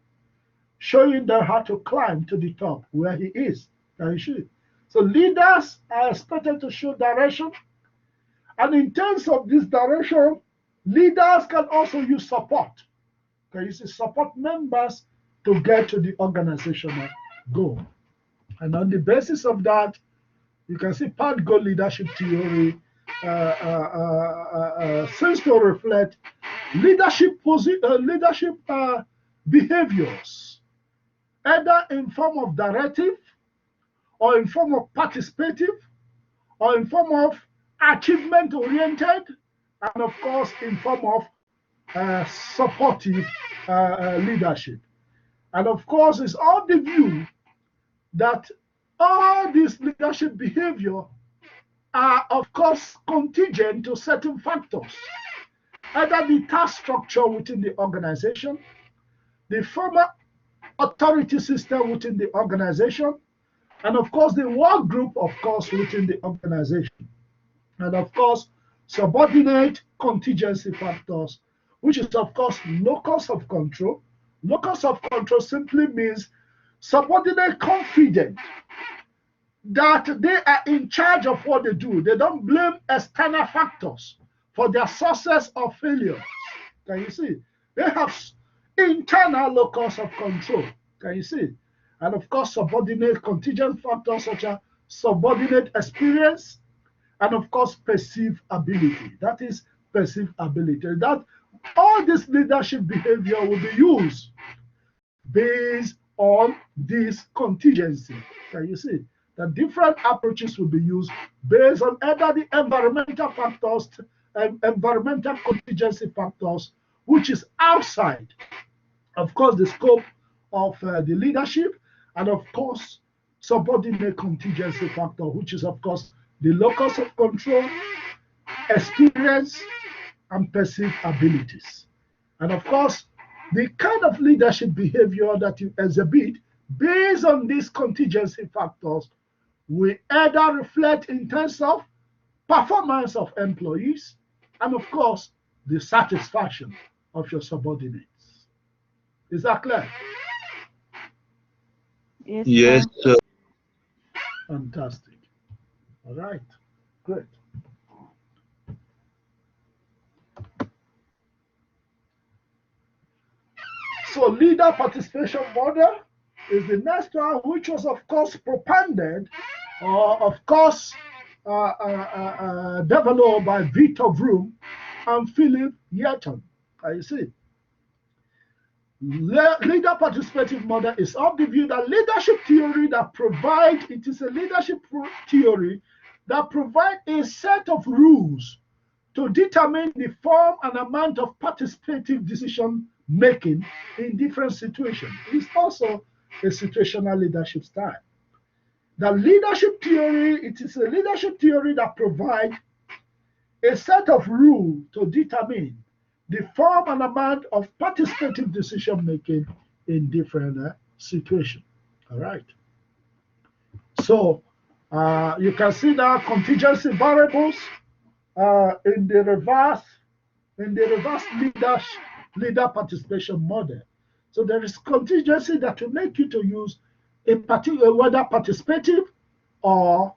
showing them how to climb to the top where he is. Can you see? So leaders are expected to show direction. And in terms of this direction, leaders can also use support. Can you see? Support members to get to the organizational goal. And on the basis of that, you can see part goal leadership theory seems to reflect leadership behaviors, either in form of directive, or in form of participative, or in form of achievement oriented, and of course in form of supportive leadership. And of course, it's all the view that all this leadership behavior are, of course, contingent to certain factors, either the task structure within the organization, the formal authority system within the organization, and of course, the work group, of course, within the organization, and of course, subordinate contingency factors, which is, of course, locus of control. Locus of control simply means subordinate confident that they are in charge of what they do. They don't blame external factors for their success or failure. Can you see? They have internal locus of control. Can you see? And of course, subordinate contingent factors such as subordinate experience and of course perceived ability. That is perceived ability. That all this leadership behavior will be used based on this contingency. Can you see? The different approaches will be used based on either the environmental factors and environmental contingency factors, which is outside, of course, the scope of the leadership, and of course, subordinate contingency factor, which is, of course, the locus of control, experience, and perceived abilities. And of course, the kind of leadership behavior that you exhibit based on these contingency factors will either reflect in terms of performance of employees and, of course, the satisfaction of your subordinates. Is that clear? Yes, Yes, sir. Fantastic. All right, great. So leader participation model is the next one, which was of course propounded or of course developed by Victor Vroom and Philip Yeaton. You see, leader participative model is of the view that leadership theory that provide it is a leadership theory that provide a set of rules to determine the form and amount of participative decision making in different situations. It's also a situational leadership style. The leadership theory, it is a leadership theory that provides a set of rules to determine the form and amount of participative decision making in different situations. All right. So you can see now contingency variables in the reverse leader participation model. So there is contingency that will make you to use a particular whether participative or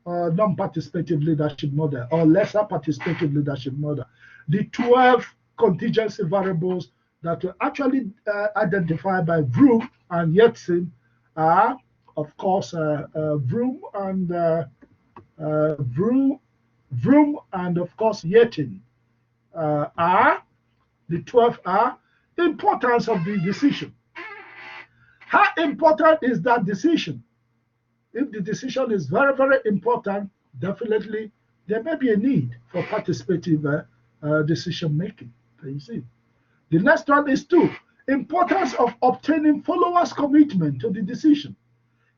non-participative leadership model or lesser participative leadership model. The 12 contingency variables that were actually identified by Vroom and Yeltsin are, of course, Vroom and Vroom and of course Yeltsin are the 12 are importance of the decision. How important is that decision? If the decision is very, very important, definitely there may be a need for participative decision making. Can you see? The next one is two, importance of obtaining followers' commitment to the decision.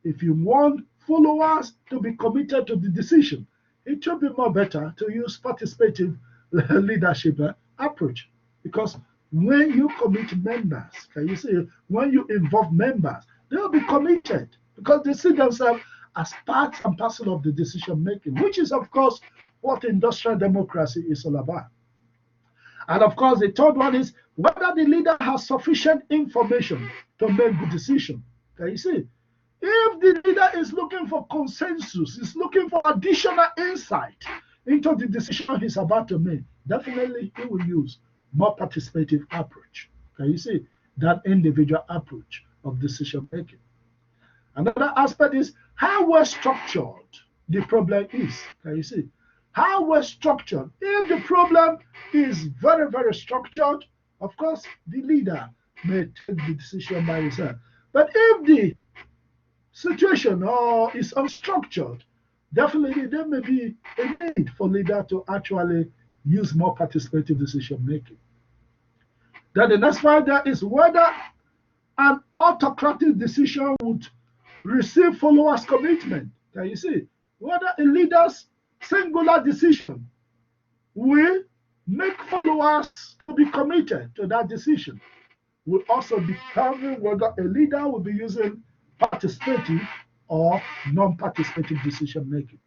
If you want followers to be committed to the decision, it will be more better to use participative leadership approach, because when you commit members, can you see, when you involve members, they will be committed because they see themselves as part and parcel of the decision making, which is, of course, what industrial democracy is all about. And of course, the third one is whether the leader has sufficient information to make the decision. Can you see? If the leader is looking for consensus, is looking for additional insight into the decision he's about to make, definitely he will use more participative approach. Can you see that individual approach of decision making? Another aspect is how well structured the problem is. Can you see? How well structured. If the problem is very, very structured, of course, the leader may take the decision by himself. But if the situation is unstructured, definitely there may be a need for leader to actually use more participative decision making. Then the next one there is whether an autocratic decision would receive followers' commitment. Can you see? Whether a leader's singular decision will make followers to be committed to that decision will also determine whether a leader will be using participative or non-participative decision making.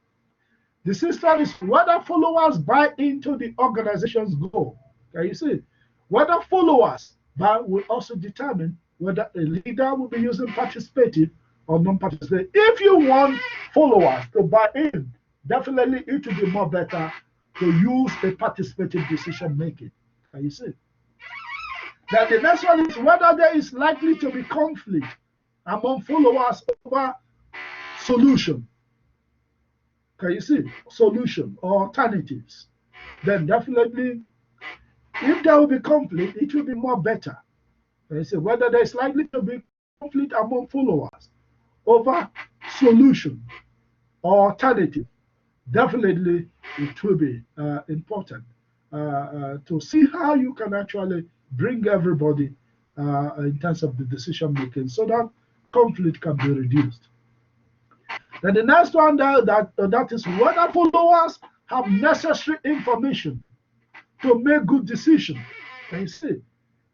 The system is whether followers buy into the organization's goal. Can you see? Whether followers buy will also determine whether a leader will be using participative or non-participative. If you want followers to buy in, definitely it will be more better to use a participative decision making. Can you see? Then the next one is whether there is likely to be conflict among followers over solution. Can you see? Solution or alternatives. Then definitely, if there will be conflict, it will be more better. Can you see? Whether there is likely to be conflict among followers over solution or alternative, definitely it will be important to see how you can actually bring everybody in terms of the decision making so that conflict can be reduced. Then the next one that is whether followers have necessary information to make good decisions. Can you see?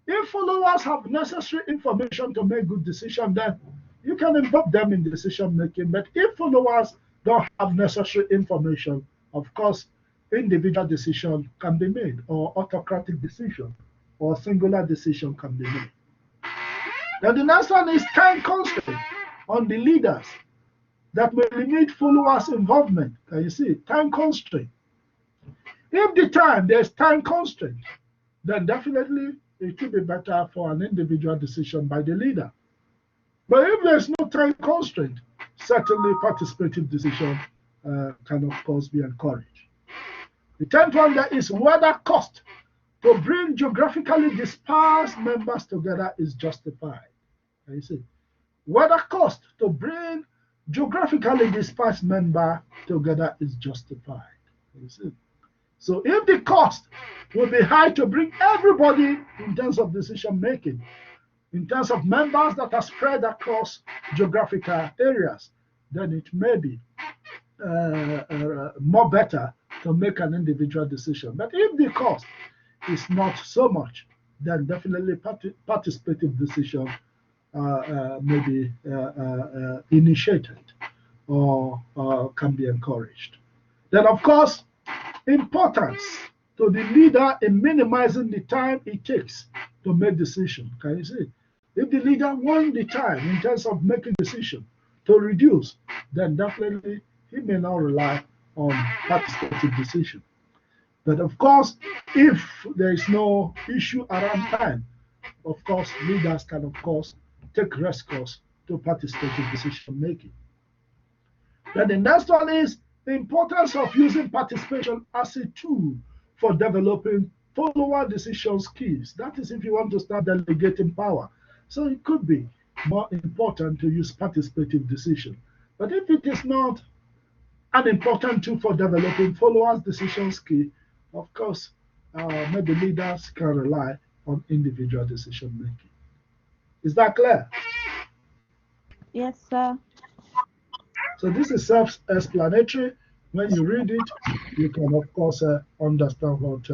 If followers have necessary information to make good decisions, then you can involve them in decision making. But if followers don't have necessary information, of course, individual decision can be made, or autocratic decision, or singular decision can be made. Then the next one is time constraint on the leaders that may limit followers' involvement. Can you see? Time constraint. If there's time constraint, then definitely it will be better for an individual decision by the leader. But if there's no time constraint, certainly participative decision can, of course, be encouraged. The 10th one there is whether cost to bring geographically dispersed members together is justified. You see, whether cost to bring geographically dispersed members together is justified. You see. So if the cost will be high to bring everybody in terms of decision making, in terms of members that are spread across geographical areas, then it may be more better to make an individual decision. But if the cost is not so much, then definitely participative decision may be initiated or can be encouraged. Then, of course, importance to the leader in minimizing the time it takes to make decision. Can you see? If the leader wants the time in terms of making decision to reduce, then definitely he may not rely on participative decision. But of course, if there is no issue around time, of course, leaders can, of course, take recourse to participative decision making. Then the next one is the importance of using participation as a tool for developing follower decision skills. That is, if you want to start delegating power. So it could be more important to use participative decision. But if it is not an important tool for developing followers decision skill, of course, maybe leaders can rely on individual decision making. Is that clear? Yes, sir. So this is self-explanatory. When you read it, you can, of course, understand what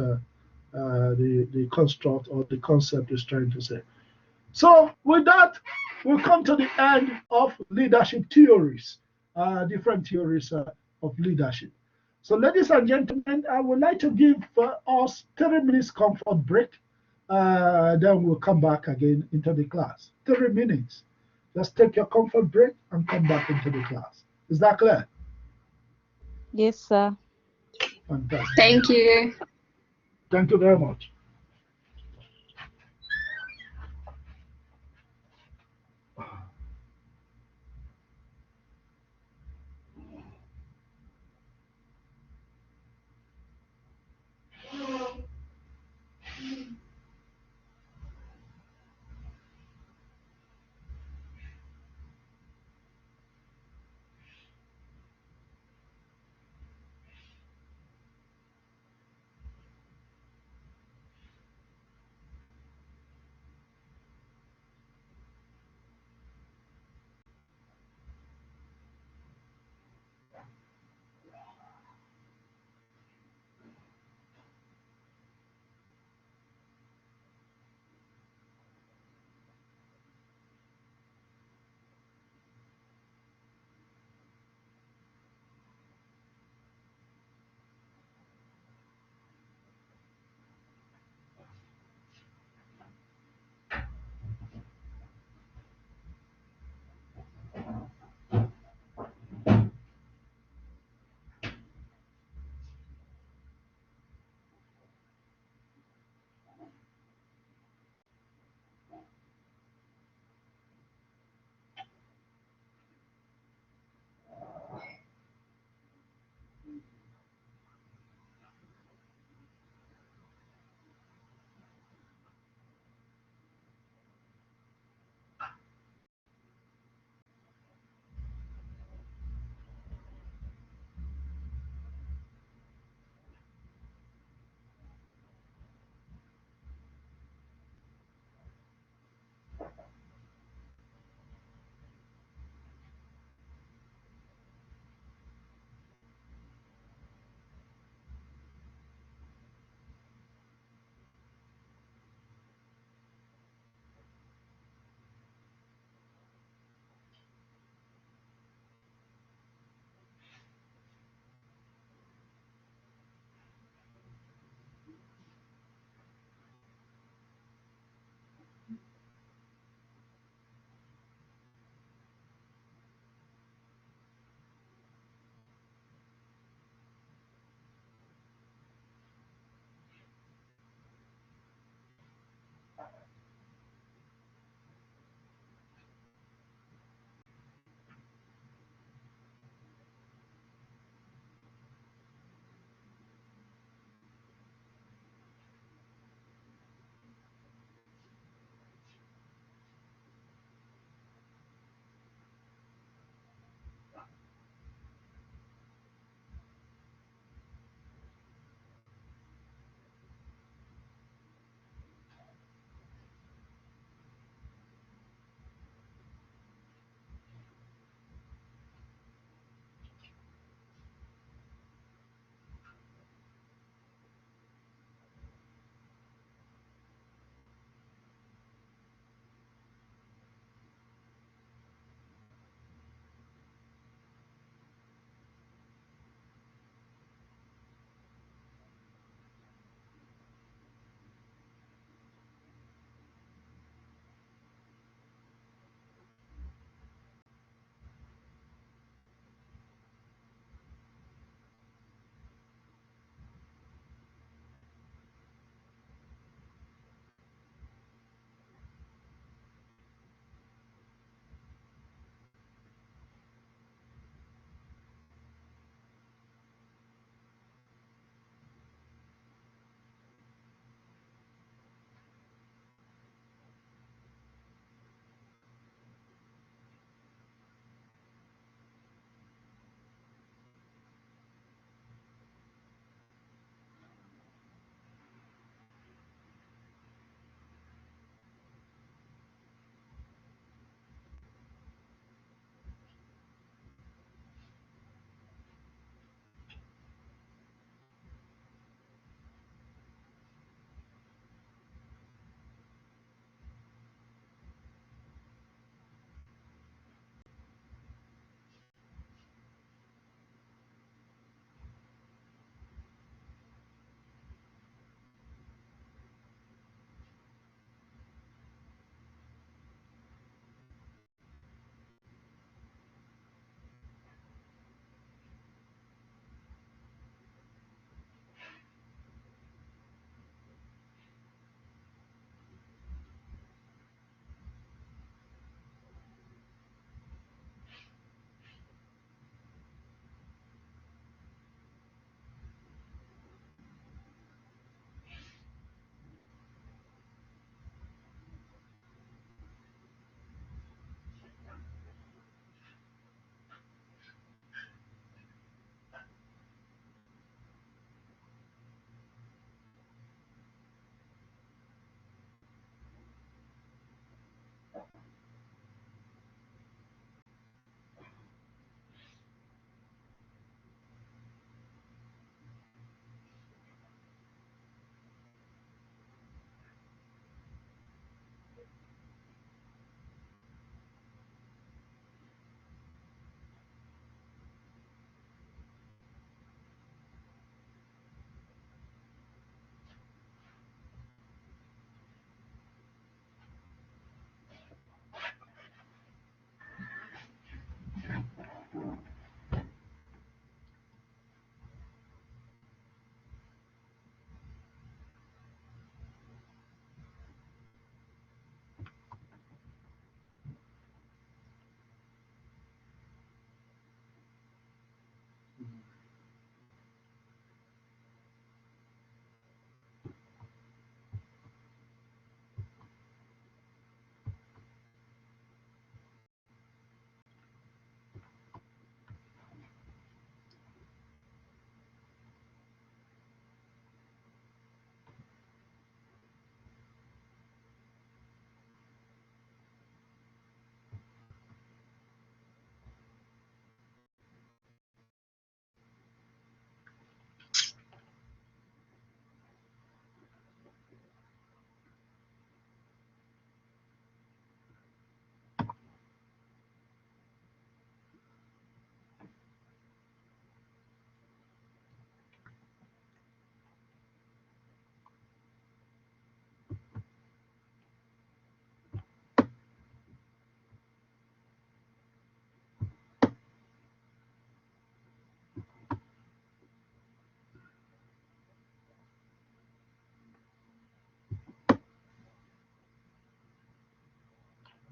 the construct or the concept is trying to say. So with that, we'll come to the end of leadership theories, different theories of leadership. So ladies and gentlemen, I would like to give us 3 minutes comfort break. Then we'll come back again into the class. 3 minutes. Just take your comfort break and come back into the class. Is that clear? Yes, sir. Fantastic. Thank you. Thank you very much.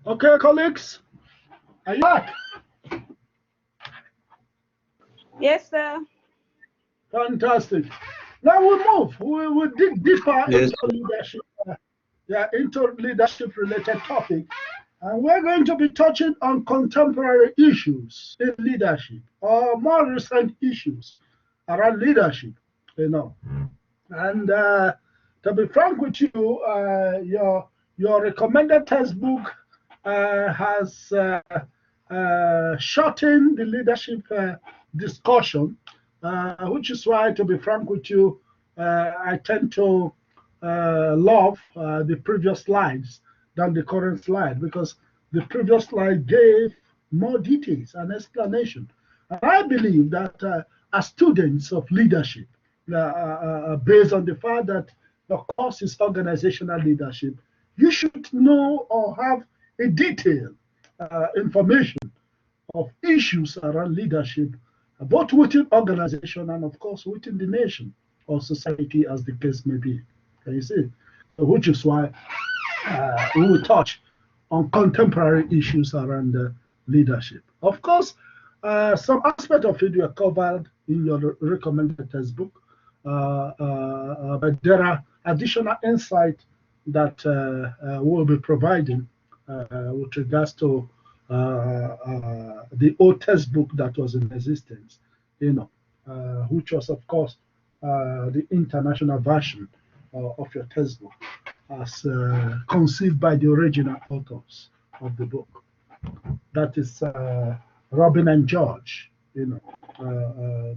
Okay, colleagues, are you back? Yes, sir. Fantastic. Now we move. We dig deeper Yes. into leadership. Yeah, into leadership related topic. And we're going to be touching on contemporary issues in leadership or more recent issues around leadership, you know. And to be frank with you, your recommended textbook has shortened the leadership discussion, which is why, to be frank with you, I tend to love the previous slides than the current slide because the previous slide gave more details and explanation. And I believe that as students of leadership, based on the fact that the course is organizational leadership, you should know or have a detailed information of issues around leadership, both within organization and, of course, within the nation or society, as the case may be. Can you see? So, which is why we will touch on contemporary issues around leadership. Of course, some aspect of it were covered in your recommended textbook, but there are additional insight that we'll be providing with regards to the old textbook that was in existence, which was, of course, the international version of your textbook as conceived by the original authors of the book. That is Robin and George, the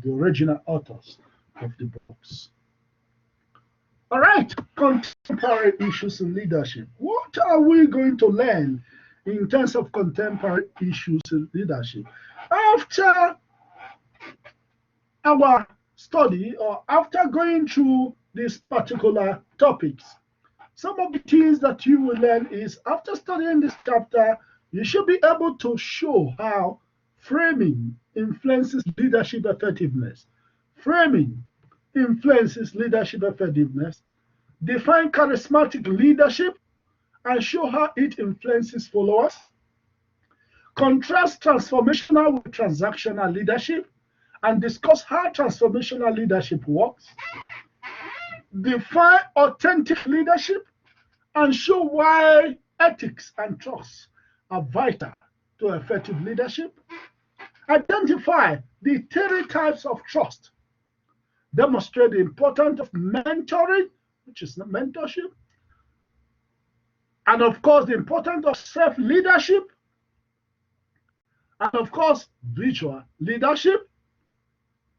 original authors of the books. All right, contemporary issues in leadership. What are we going to learn in terms of contemporary issues in leadership? After our study or after going through these particular topics, some of the things that you will learn is after studying this chapter, you should be able to show how framing influences leadership effectiveness. Framing influences leadership effectiveness. Define charismatic leadership and show how it influences followers. Contrast transformational with transactional leadership and discuss how transformational leadership works. Define authentic leadership and show why ethics and trust are vital to effective leadership. Identify the three types of trust. Demonstrate the importance of mentoring, which is mentorship, and of course, the importance of self leadership, and of course, visual leadership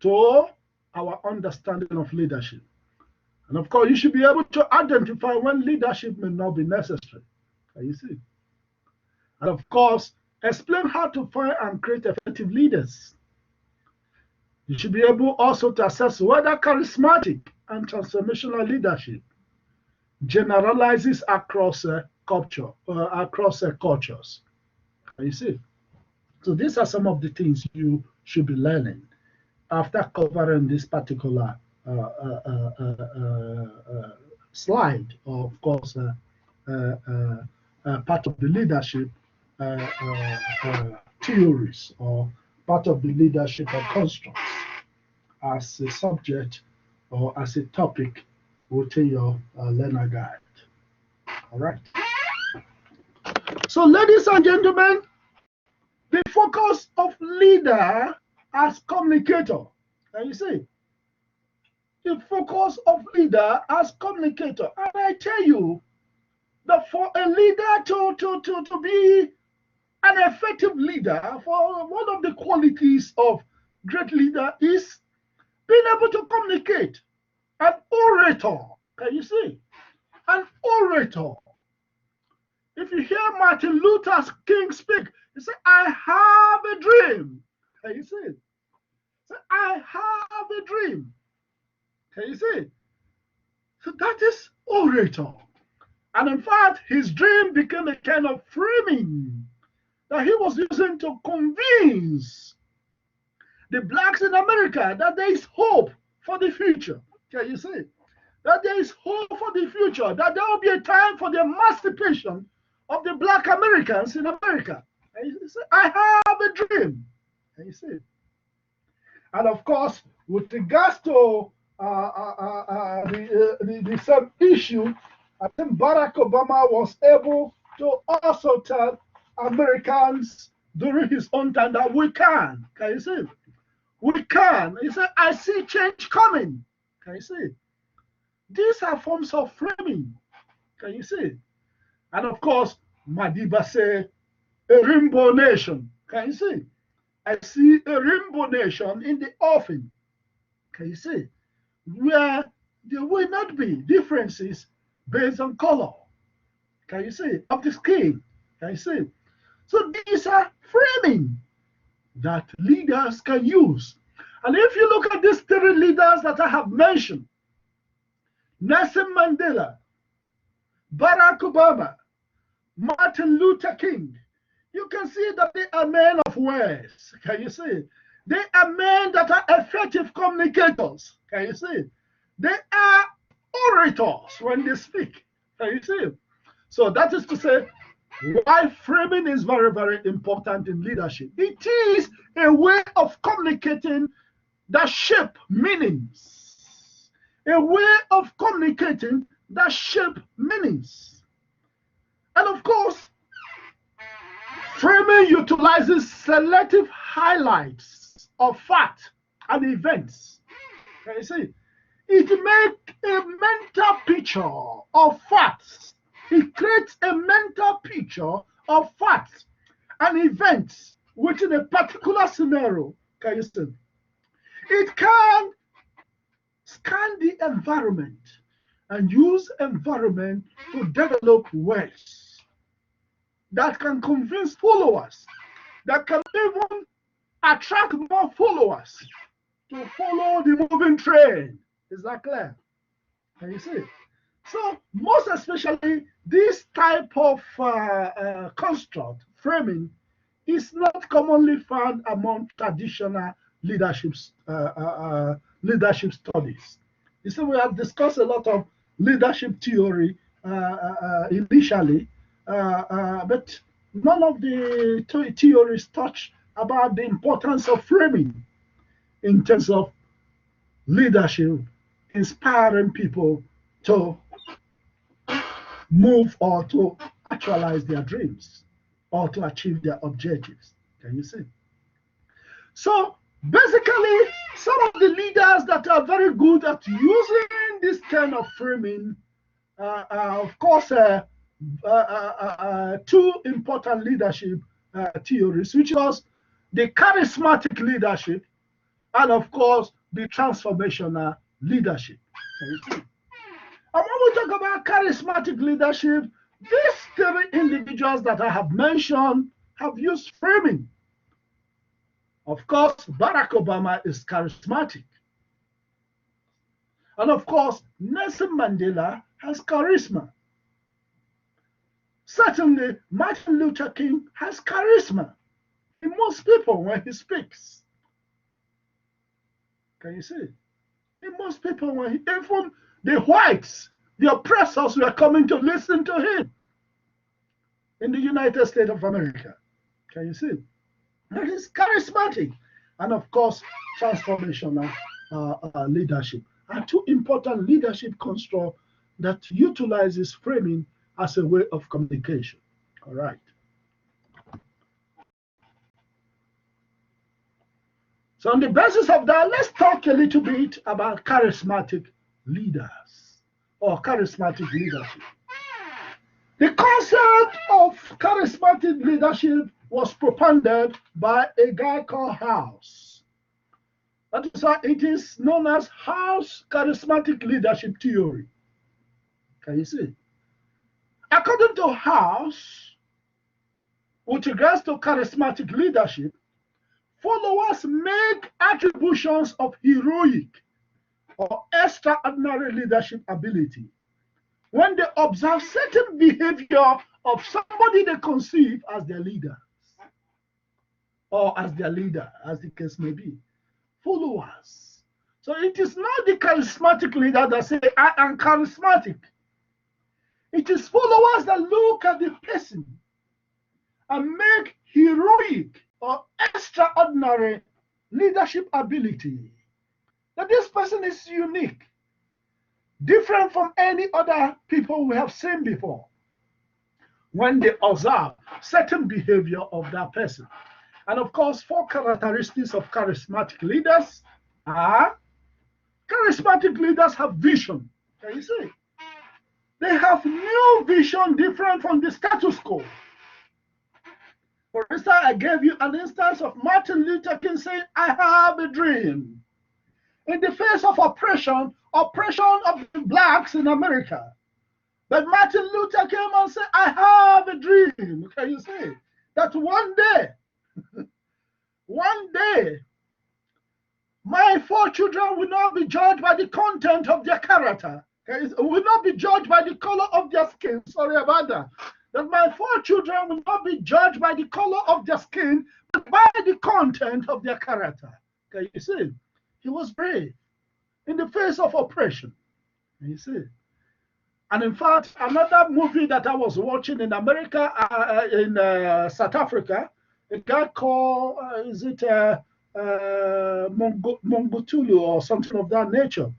to our understanding of leadership. And of course, you should be able to identify when leadership may not be necessary. Can you see? And of course, explain how to find and create effective leaders. You should be able also to assess whether charismatic and transformational leadership generalizes across cultures. You see, so these are some of the things you should be learning after covering this particular slide, or of course, part of the leadership theories or part of the leadership constructs as a subject or as a topic within your learner guide. All right. So, ladies and gentlemen, the focus of leader as communicator. Can you see? The focus of leader as communicator. And I tell you that for a leader to be an effective leader, for one of the qualities of great leader is being able to communicate. An orator. Can you see? An orator. If you hear Martin Luther King speak, he said, I have a dream. Can you see it? Say, I have a dream. Can you see it? So that is orator. And in fact, his dream became a kind of framing that he was using to convince the blacks in America that there is hope for the future. Can you see? That there is hope for the future, that there will be a time for the emancipation of the black Americans in America. And he said, I have a dream. And you see. And of course, with regards to the same issue, I think Barack Obama was able to also tell Americans during his own time that we can. Can you see? We can. He said, I see change coming. Can you see? These are forms of framing. Can you see? And of course, Madiba said, a rainbow nation. Can you see? I see a rainbow nation in the offing. Can you see? Where there will not be differences based on color. Can you see? Of the skin. Can you see? So these are framing that leaders can use. And if you look at these three leaders that I have mentioned, Nelson Mandela, Barack Obama, Martin Luther King, you can see that they are men of words. Can you see? They are men that are effective communicators. Can you see? They are orators when they speak. Can you see? So that is to say, why framing is very, very important in leadership. It is a way of communicating that shape meanings. A way of communicating that shape meanings. And of course, framing utilizes selective highlights of facts and events. Can you see? It makes a mental picture of facts. It creates a mental picture of facts and events within a particular scenario. Can you see? It can scan the environment and use environment to develop words that can convince followers, that can even attract more followers to follow the moving train. Is that clear? Can you see? So most especially this type of construct, framing, is not commonly found among traditional leadership, leadership studies. You see, we have discussed a lot of leadership theory initially, but none of the theories touch about the importance of framing in terms of leadership, inspiring people to move or to actualize their dreams or to achieve their objectives. Can you see? So basically, some of the leaders that are very good at using this kind of framing, of course, two important leadership theories, which was the charismatic leadership and, of course, the transformational leadership. Can you see? And when we talk about charismatic leadership, these three individuals that I have mentioned have used framing. Of course, Barack Obama is charismatic. And of course, Nelson Mandela has charisma. Certainly, Martin Luther King has charisma in most people when he speaks. Can you see? In most people, when he, even the whites, the oppressors were coming to listen to him in the United States of America. Can you see? And he's charismatic. And of course, transformational leadership are two important leadership constructs that utilizes framing as a way of communication. All right. So on the basis of that, let's talk a little bit about charismatic leaders or charismatic leadership. The concept of charismatic leadership was propounded by a guy called House. That is why it is known as House charismatic leadership theory. Can you see? According to House, with regards to charismatic leadership, followers make attributions of heroic or extraordinary leadership ability when they observe certain behavior of somebody they conceive as their leader or as their leader, as the case may be. Followers. So it is not the charismatic leader that say, I am charismatic. It is followers that look at the person and make heroic or extraordinary leadership ability. That this person is unique, different from any other people we have seen before. When they observe certain behavior of that person. And of course, 4 characteristics of charismatic leaders are: charismatic leaders have vision. Can you see? They have new vision different from the status quo. For instance, I gave you an instance of Martin Luther King saying, I have a dream. In the face of oppression of the blacks in America. But Martin Luther came and said, I have a dream. Can you see? That one day, my 4 children will not be judged by the content of their character. Will not be judged by the color of their skin. Sorry about that. That my 4 children will not be judged by the color of their skin, but by the content of their character. Can you see? He was brave in the face of oppression. Can you see? And in fact, another movie that I was watching in America, in South Africa, a guy called, Mongotulu or something of that nature,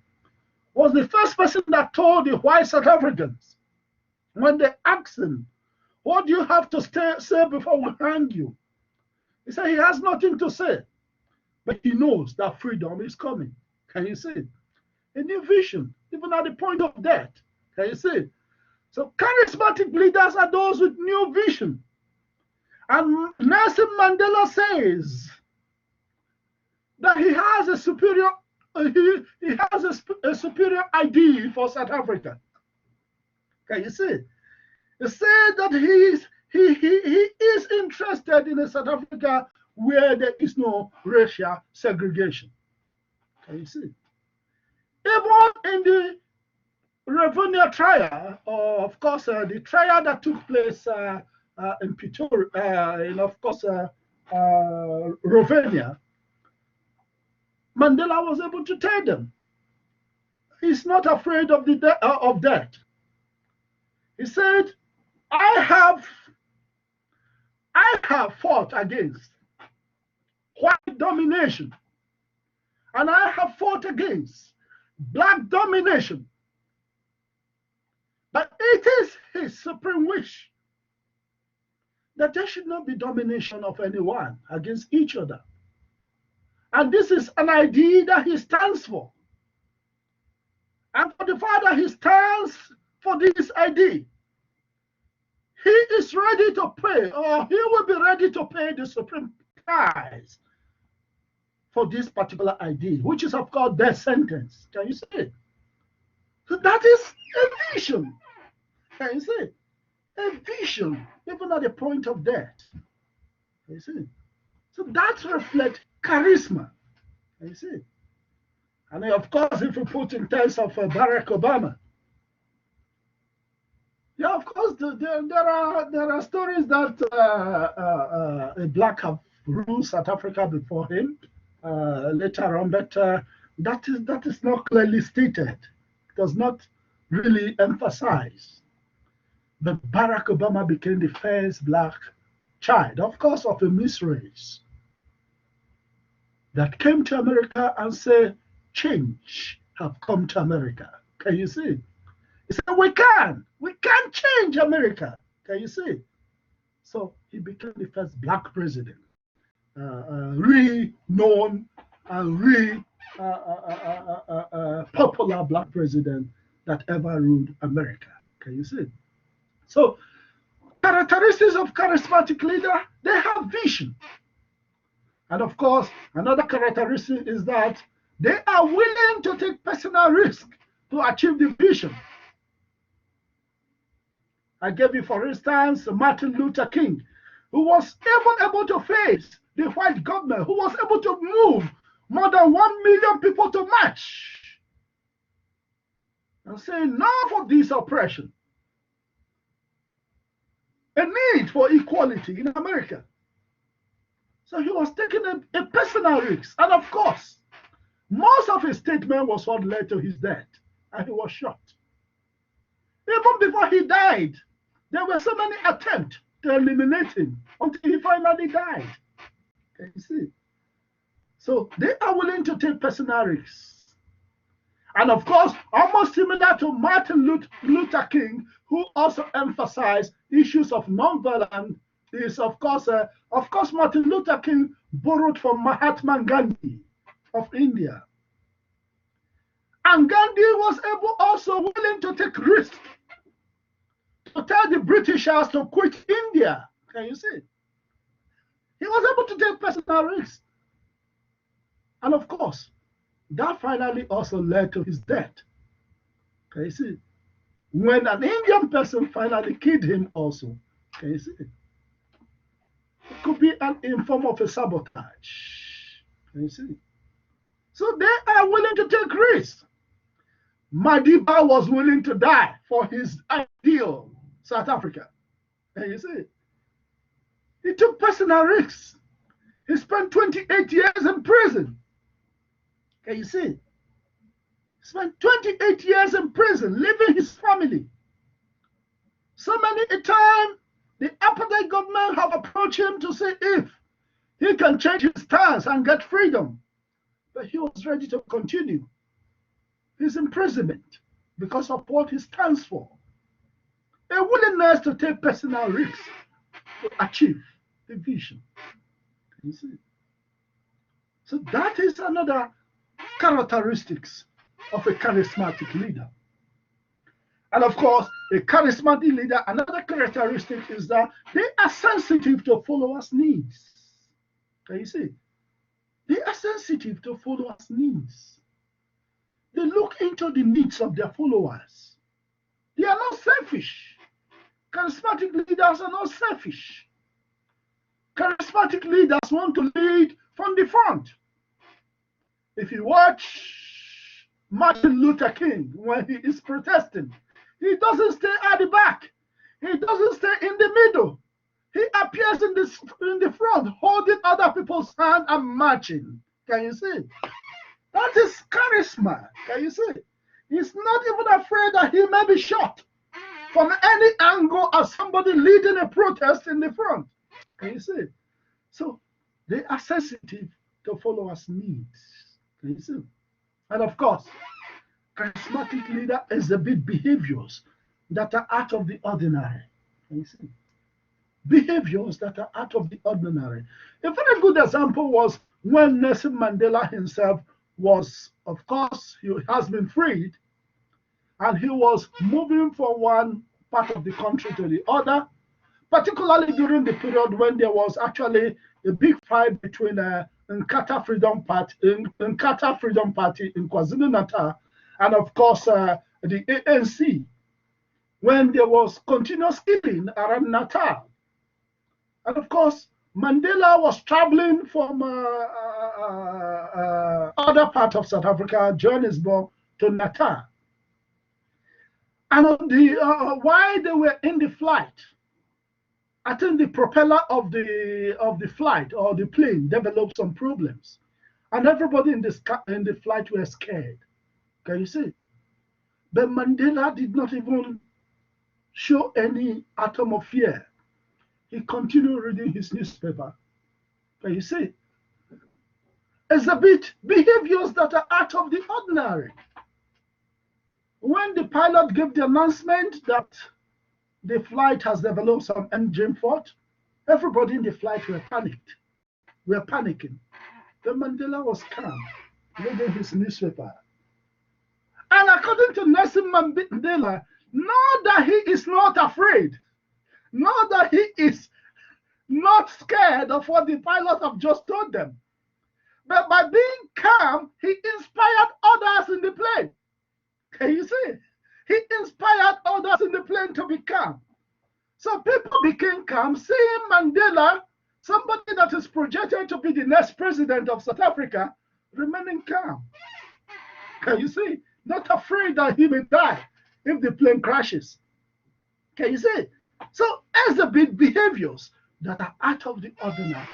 was the first person that told the white South Africans, when they asked him, what do you have to say before we hang you? He said he has nothing to say, but he knows that freedom is coming. Can you see? A new vision, even at the point of death. Can you see? So charismatic leaders are those with new vision. And Nelson Mandela says that he has a superior a superior idea for South Africa. Can you see? He said that he is interested in a South Africa where there is no racial segregation. Can you see? Even in the Ravinia trial, or of course, the trial that took place in Pretoria, and of course, Ravinia, Mandela was able to tell them he's not afraid of of death. He said, I have fought against white domination, and I have fought against black domination. But it is his supreme wish that there should not be domination of anyone against each other. And this is an idea that he stands for. And for the Father, he stands for this idea. He is ready to pay, or he will be ready to pay the supreme price for this particular idea, which is, of course, death sentence. Can you see it? So that is a vision. Can you see? A vision, even at the point of death. Can you see? So that reflects charisma. Can you see? And then, of course, if we put in terms of Barack Obama, yeah, of course, there are stories that a black have ruled South Africa before him later on, but that is not clearly stated. It does not really emphasize. But Barack Obama became the first black child, of course, of a mixed race, that came to America and said, change have come to America. Can you see? He said, we can change America. Can you see? So he became the first black president, known and popular black president that ever ruled America. Can you see? So characteristics of charismatic leader, they have vision. And of course, another characteristic is that they are willing to take personal risk to achieve the vision. I gave you, for instance, Martin Luther King, who was even able to face the white government, who was able to move more than 1 million people to march and say, enough of this oppression. A need for equality in America. So he was taking a personal risk. And of course, most of his statement was what led to his death. And he was shot. Even before he died, there were so many attempts to eliminate him until he finally died. Can you see? So they are willing to take personal risks. And of course, almost similar to Martin Luther King, who also emphasized issues of nonviolence, is of course, Martin Luther King borrowed from Mahatma Gandhi of India. And Gandhi was able also willing to take risks to tell the Britishers to quit India. Can you see? He was able to take personal risks. And of course, that finally also led to his death. Can you see? When an Indian person finally killed him also. Can you see? It could be in form of a sabotage. Can you see? So they are willing to take risks. Madiba was willing to die for his ideal South Africa. Can you see? He took personal risks. He spent 28 years in prison. Can you see? He spent 28 years in prison, leaving his family. So many a time, the apartheid government have approached him to see if he can change his stance and get freedom. But he was ready to continue his imprisonment because of what he stands for. A willingness to take personal risks to achieve the vision. You see? So that is another characteristics of a charismatic leader. And of course, a charismatic leader, another characteristic is that they are sensitive to followers' needs. Can you see? They are sensitive to followers' needs. They look into the needs of their followers. They are not selfish. Charismatic leaders are not selfish. Charismatic leaders want to lead from the front. If you watch Martin Luther King when he is protesting, he doesn't stay at the back. He doesn't stay in the middle. He appears in the front, holding other people's hand and marching. Can you see? That is charisma. Can you see? He's not even afraid that he may be shot from any angle as somebody leading a protest in the front. Can you see? So they are sensitive to followers' needs. Can you see? And of course, charismatic leader exhibit behaviors that are out of the ordinary. Can you see? Behaviors that are out of the ordinary. A very good example was when Nelson Mandela himself was, of course, he has been freed, and he was moving from one part of the country to the other, particularly during the period when there was actually a big fight between Nkata Freedom Party in KwaZulu-Natal and of course the ANC, when there was continuous killing around Natal. And of course, Mandela was traveling from other part of South Africa, Johannesburg, to Natal. And while they were in the flight, I think the propeller of the flight or the plane developed some problems, and everybody in the flight were scared. Can you see? But Mandela did not even show any atom of fear. He continued reading his newspaper. Can you see? Exhibit behaviors that are out of the ordinary. When the pilot gave the announcement that the flight has developed some engine fault, everybody in the flight were panicked. Were panicking. But Mandela was calm, reading his newspaper. And according to Nelson Mandela, not that he is not afraid, not that he is not scared of what the pilot have just told them, but by being calm, he inspired others in the plane. Can you see? He inspired others in the plane to be calm. So people became calm, seeing Mandela, somebody that is projected to be the next president of South Africa, remaining calm. Can you see? Not afraid that he may die if the plane crashes. Can you see? So exhibit behaviors that are out of the ordinary.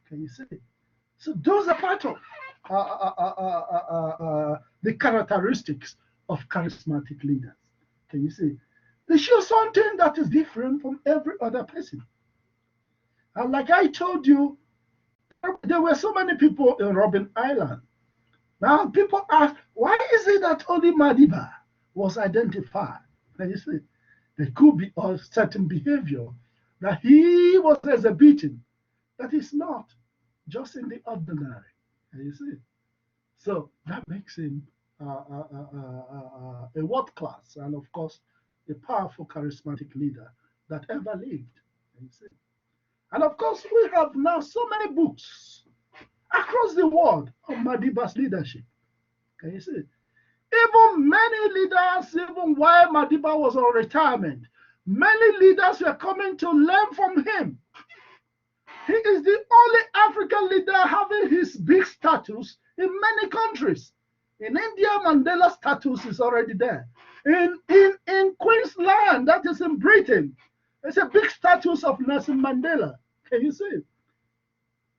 Can you see? So those are part of the characteristics of charismatic leaders. Can you see? They show something that is different from every other person. And like I told you, there were so many people in Robben Island. Now people ask, why is it that only Madiba was identified? And you see, there could be a certain behavior that he was exhibiting that is not just in the ordinary. And you see, so that makes him a world class and, of course, a powerful, charismatic leader that ever lived. And you see, and of course, we have now so many books across the world on Madiba's leadership. Can you see? Even many leaders, even while Madiba was on retirement, many leaders were coming to learn from him. He is the only African leader having his big status in many countries. In India, Mandela's status is already there. In Queensland, that is in Britain, it's a big status of Nelson Mandela. Can you see?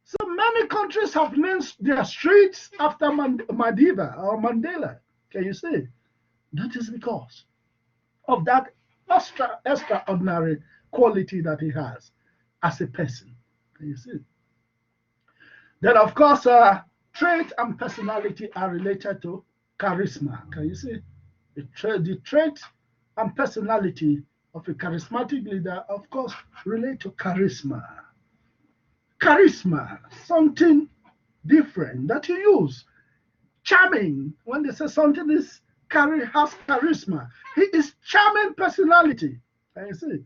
So many countries have named their streets after Madiba or Mandela. Can you see? That is because of that extraordinary quality that he has as a person. Can you see? Then, of course, trait and personality are related to charisma. Can you see? The trait and personality of a charismatic leader, of course, relate to charisma. Charisma, something different that you use. Charming, when they say something has charisma, he is charming personality. Can you see?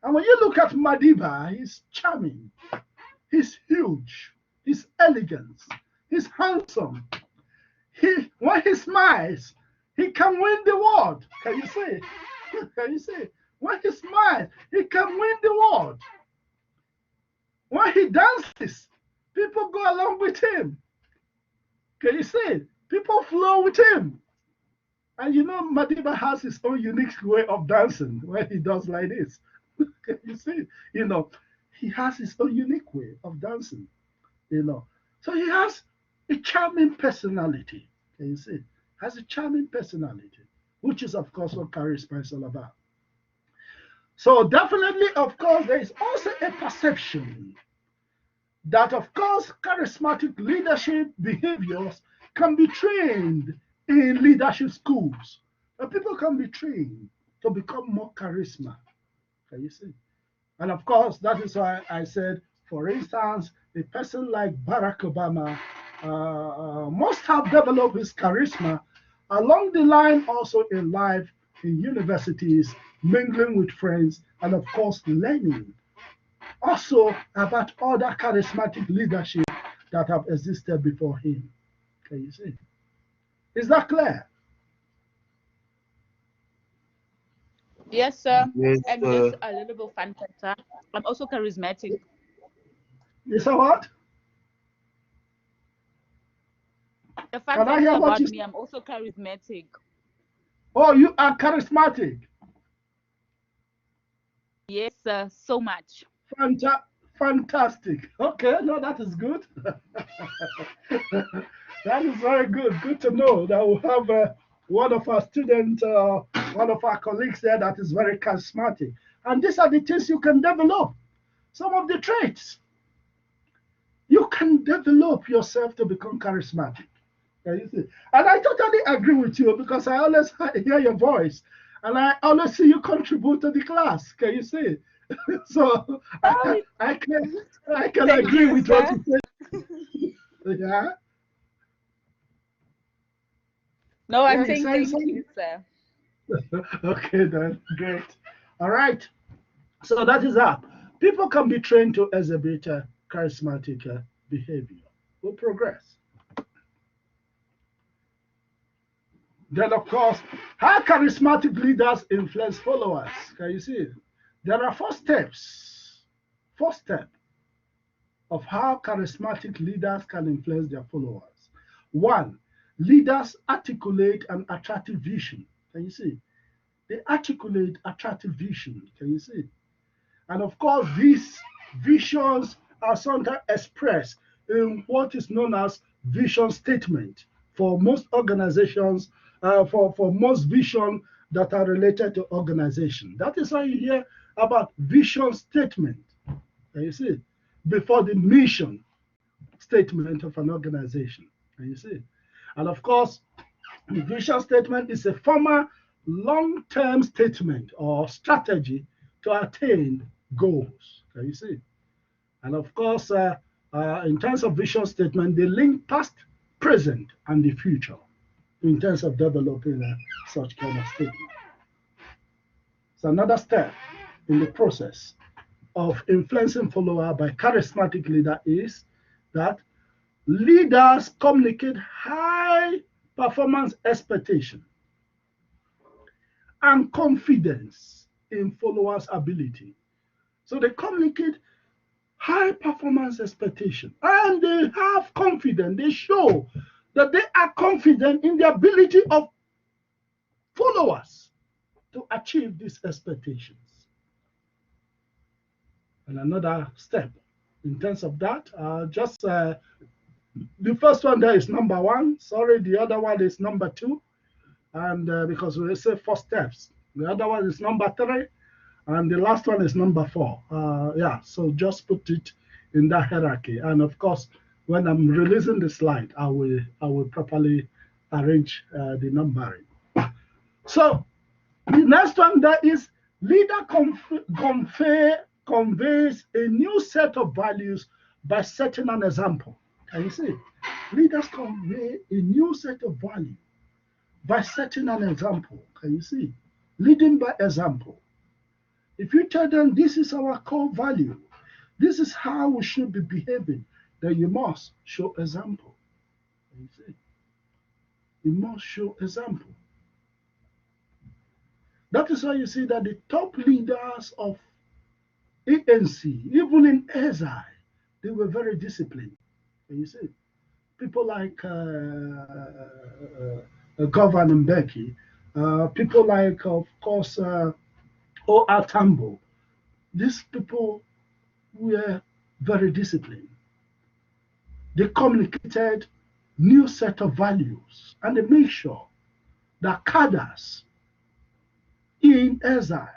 And when you look at Madiba, he's charming, he's huge, he's elegant, he's handsome. When he smiles, he can win the world. Can you see? Can you see? When he smiles, he can win the world. When he dances, people go along with him. Can you see? People flow with him. And you know, Madiba has his own unique way of dancing when he does like this. Can you see? You know, he has his own unique way of dancing. You know, so he has a charming personality. Can you see? Has a charming personality, which is, of course, what charisma is all about. So definitely, of course, there is also a perception that, of course, charismatic leadership behaviors can be trained in leadership schools. People can be trained to become more charisma. Can you see? And of course, that is why I said, for instance, a person like Barack Obama must have developed his charisma along the line, also in life, in universities, mingling with friends, and of course, learning also about other charismatic leadership that have existed before him. Can you see? Is that clear? Yes, sir. Yes, And just a little bit of fun factor. I'm also charismatic. You saw what? A fun Can I fact hear what about you me, I'm also charismatic. Oh, you are charismatic. Yes, sir, so much. Fantastic. Okay, no, that is good. That is very good. Good to know that we have one of our students, one of our colleagues there that is very charismatic. And these are the things you can develop. Some of the traits. You can develop yourself to become charismatic. Can you see? And I totally agree with you because I always hear your voice and I always see you contribute to the class. Can you see? So Oh, I can thank agree you, with sir. what you say. Yeah. No, Yeah, I'm you saying saying thank something? you, sir. Okay, then great. All right. So that is that. People can be trained to exhibit charismatic behavior. We'll progress. Then, of course, how charismatic leaders influence followers. Can you see? There are four steps. Four steps of how charismatic leaders can influence their followers. One, leaders articulate an attractive vision. Can you see? They articulate attractive vision. Can you see? And of course, these visions are sometimes expressed in what is known as vision statement. For most organizations, for most vision that are related to organization. That is why you hear about vision statement. You see, before the mission statement of an organization. You see, and of course, the vision statement is a formal long-term statement or strategy to attain goals. You see, and of course, in terms of vision statement, they link past, present, and the future in terms of developing such kind of statement. It's another step in the process of influencing follower by charismatic leader is that leaders communicate high performance expectation and confidence in followers' ability. So they communicate high performance expectation and they have confidence. They show that they are confident in the ability of followers to achieve these expectations. And another step in terms of that, the first one there is number one. Sorry, the other one is number two. And because we say four steps, the other one is number three, and the last one is number four. Yeah, so just put it in that hierarchy. And of course, when I'm releasing the slide, I will properly arrange the numbering. So the next one there is leader conveys a new set of values by setting an example. Can you see? Leaders convey a new set of values by setting an example. Can you see? Leading by example. If you tell them this is our core value, this is how we should be behaving, then you must show example. Can you see? You must show example. That is why you see that the top leaders of ANC, even in Ezai, they were very disciplined. Can you see? People like Governor Mbeki, people like, of course, O. Atambo. These people were very disciplined. They communicated new set of values and they made sure that cadres in Ezai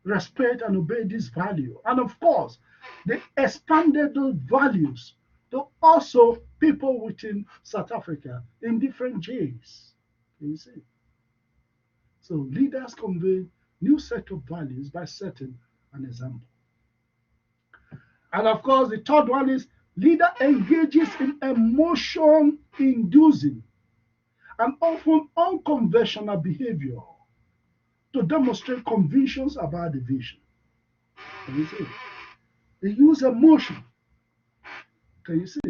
respect and obey this value. And of course, they expanded those values to also people within South Africa in different J's. You see? So leaders convey new set of values by setting an example. And of course, the third one is leader engages in emotion inducing and often unconventional behavior to demonstrate convictions about the vision. Can you see? They use emotion. Can you see?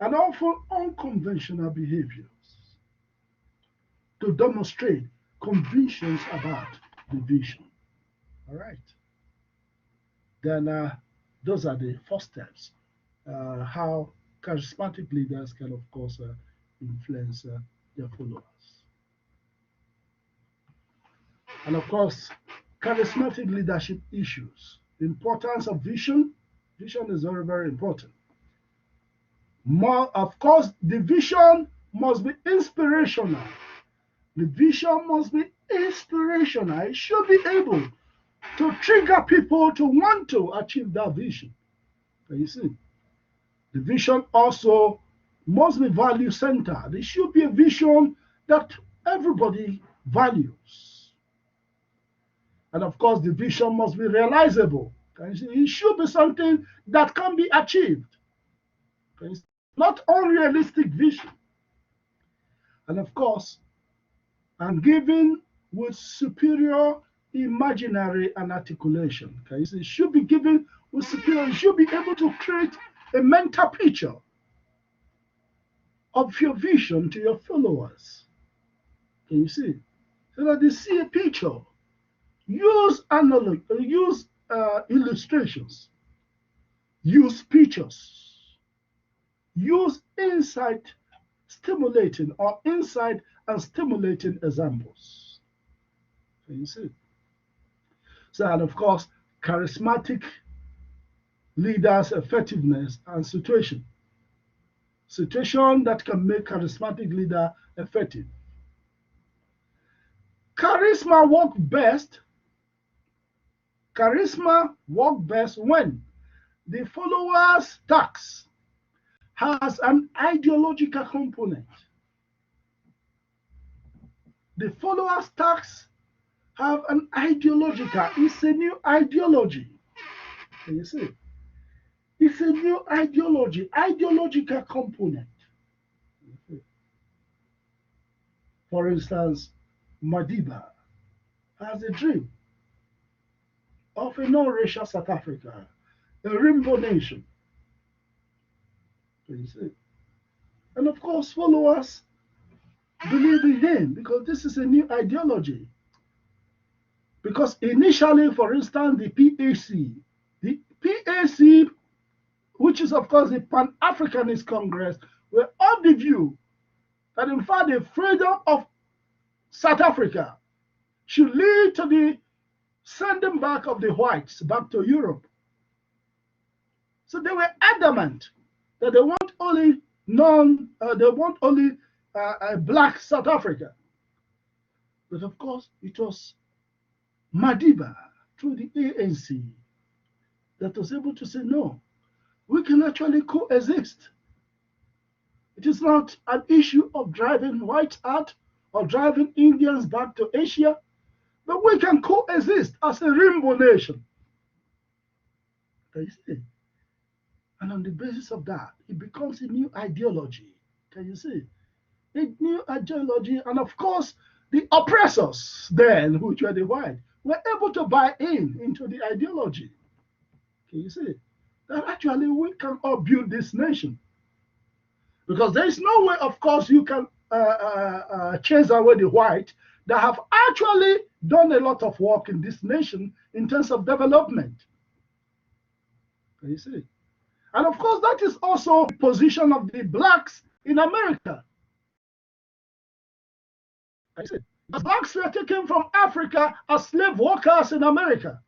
And often unconventional behaviors to demonstrate convictions about the vision. All right. Then those are the first steps. How charismatic leaders can, of course, influence their followers. And of course, charismatic leadership issues. The importance of vision. Vision is very, very important. More, of course, the vision must be inspirational. The vision must be inspirational. It should be able to trigger people to want to achieve that vision. You see, the vision also must be value centered. It should be a vision that everybody values. And of course, the vision must be realizable. It should be something that can be achieved. Not unrealistic vision. And of course, and given with superior imaginary and articulation. It should be given with superior, you should be able to create a mental picture of your vision to your followers. Can you see? So that they see a picture. Use analog, use illustrations, use pictures, use insight stimulating or insight and stimulating examples. Can you see? So, and of course, charismatic leaders' effectiveness and situation. Situation that can make charismatic leader effective. Charisma work best. Charisma work best when the followers' tax has an ideological component. The followers' tax have an ideological. It's a new ideology. Can you see? It's a new ideological component. For instance, Madiba has a dream of a non-racial South Africa, a rainbow nation. Can you see? And of course, followers believe in him because this is a new ideology. Because initially, for instance, the PAC, which is of course the Pan-Africanist Congress, were of the view that in fact the freedom of South Africa should lead to the sending back of the whites back to Europe. So they were adamant that they want only black South Africa. But of course, it was Madiba through the ANC that was able to say no. We can actually coexist. It is not an issue of driving whites out or driving Indians back to Asia, but we can coexist as a rainbow nation. Can you see? And on the basis of that, it becomes a new ideology. Can you see? A new ideology. And of course, the oppressors then, which were the white, were able to buy into the ideology. Can you see? That actually we can all build this nation. Because there is no way, of course, you can chase away the white that have actually done a lot of work in this nation in terms of development. Can you see? And of course, that is also the position of the blacks in America. Can you see? The blacks were taken from Africa as slave workers in America.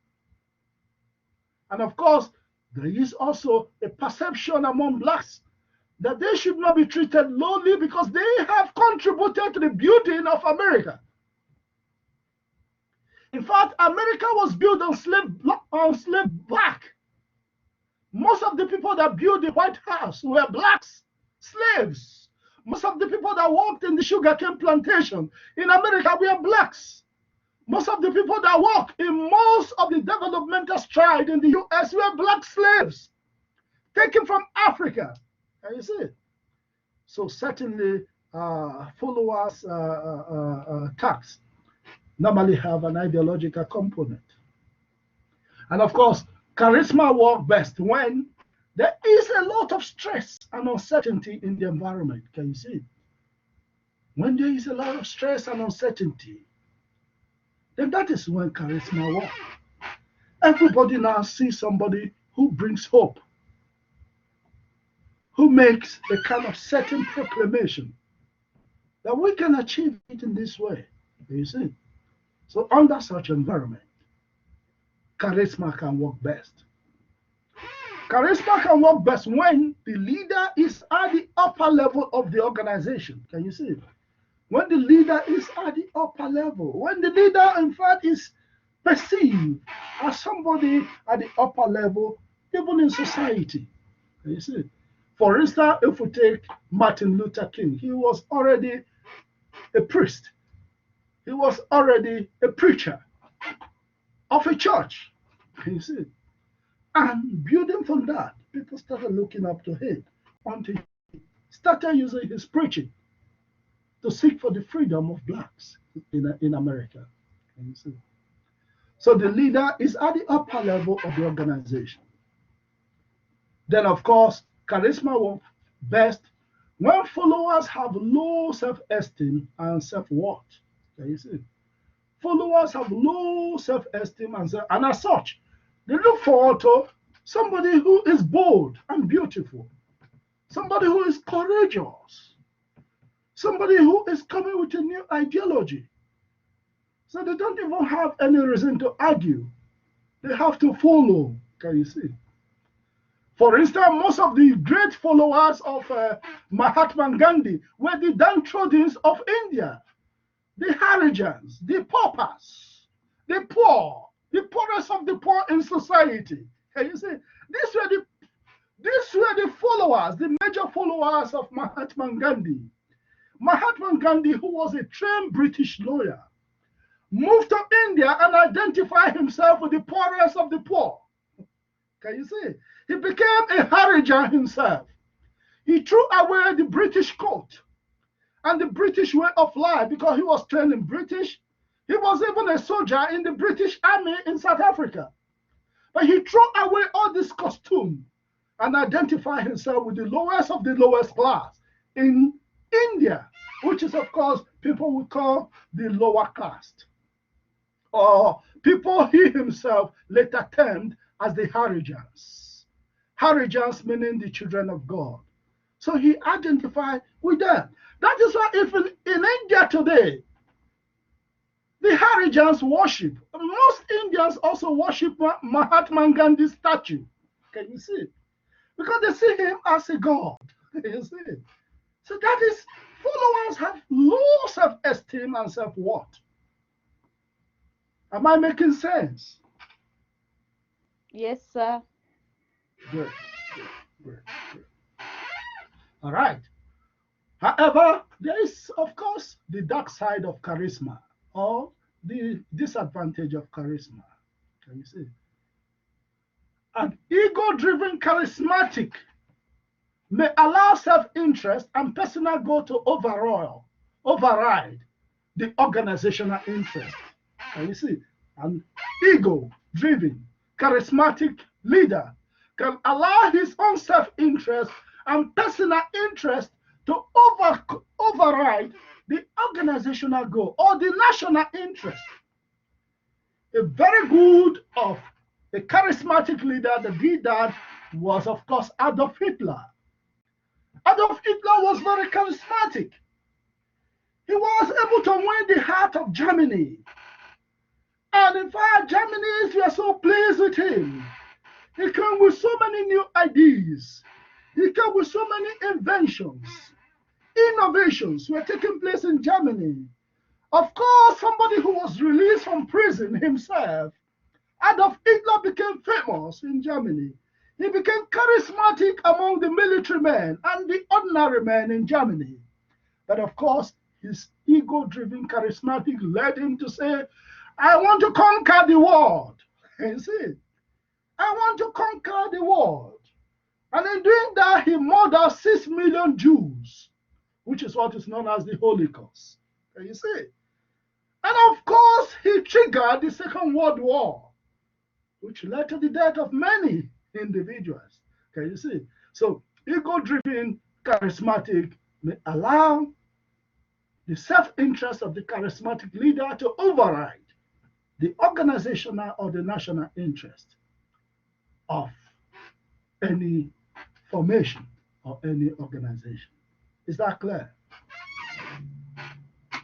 And of course, there is also a perception among blacks that they should not be treated lowly because they have contributed to the building of America. In fact, America was built on slave black. Most of the people that built the White House were blacks, slaves. Most of the people that worked in the sugarcane plantation in America were blacks. Most of the people that work in most of the developmental stride in the US were black slaves taken from Africa. Can you see? So certainly followers tax normally have an ideological component. And of course, charisma works best when there is a lot of stress and uncertainty in the environment. Can you see? When there is a lot of stress and uncertainty, then that is when charisma works. Everybody now sees somebody who brings hope, who makes a kind of certain proclamation that we can achieve it in this way. You see? So under such environment, charisma can work best. Charisma can work best when the leader is at the upper level of the organization. Can you see? When the leader is at the upper level, when the leader, in fact, is perceived as somebody at the upper level, even in society. Can you see? For instance, if we take Martin Luther King, he was already a priest. He was already a preacher of a church. Can you see? And building from that, people started looking up to him until he started using his preaching to seek for the freedom of blacks in America. Can you see? So the leader is at the upper level of the organization. Then, of course, charisma works best when followers have low self-esteem and self-worth. Can you see? Followers have low self-esteem and as such, they look forward to somebody who is bold and beautiful, somebody who is courageous, somebody who is coming with a new ideology. So they don't even have any reason to argue. They have to follow. Can you see? For instance, most of the great followers of Mahatma Gandhi were the downtrodden of India. the Harijans, the paupers, the poor, the poorest of the poor in society. Can you see? These were the followers, the major followers of Mahatma Gandhi. Mahatma Gandhi, who was a trained British lawyer, moved to India and identified himself with the poorest of the poor. Can you see? He became a Harijan himself. He threw away the British coat and the British way of life because he was trained in British. He was even a soldier in the British Army in South Africa. But he threw away all this costume and identified himself with the lowest of the lowest class in India, which is, of course, people would call the lower caste, or people he himself later termed as the Harijans. Harijans meaning the children of God. So he identified with them. That is why even in India today, the Harijans worship. Most Indians also worship Mahatma Gandhi's statue. Can you see? Because they see him as a god. You see? So that is, followers have low self-esteem and self-worth. Am I making sense? Yes, sir. Good. Good. All right. However, there is, of course, the dark side of charisma, or the disadvantage of charisma. Can you see? An ego-driven charismatic may allow self-interest and personal goal to override the organizational interest. Can you see? An ego-driven charismatic leader can allow his own self-interest and personal interest to override the organizational goal or the national interest. A very good of a charismatic leader that did that was, of course, Adolf Hitler. Adolf Hitler was very charismatic. He was able to win the heart of Germany. And in fact, Germans were so pleased with him. He came with so many new ideas. He came with so many inventions. Innovations were taking place in Germany. Of course, somebody who was released from prison himself, Adolf Hitler, became famous in Germany. He became charismatic among the military men and the ordinary men in Germany. But of course, his ego-driven charismatic led him to say, I want to conquer the world. You see, I want to conquer the world. And in doing that, he murdered 6 million Jews, which is what is known as the Holocaust. Can you see? And of course, he triggered the Second World War, which led to the death of many individuals. Can you see? So, ego-driven, charismatic may allow the self-interest of the charismatic leader to override the organizational or the national interest of any formation or any organization. Is that clear?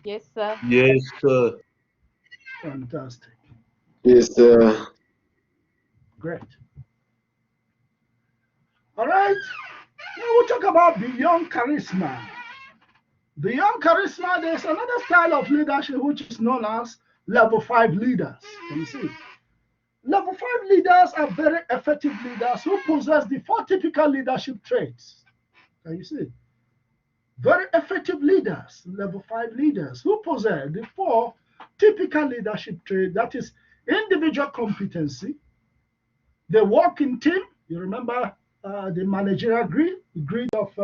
Yes, sir. Yes, sir. Fantastic. Yes, Great. All right. Now we'll talk about beyond charisma. Beyond charisma, there's another style of leadership which is known as level 5 leaders. Can you see? Level 5 leaders are very effective leaders who possess the 4 typical leadership traits. Can you see? Very effective leaders, level 5 leaders who possess the 4 typical leadership traits, that is individual competency. They work in team. You remember the managerial grid of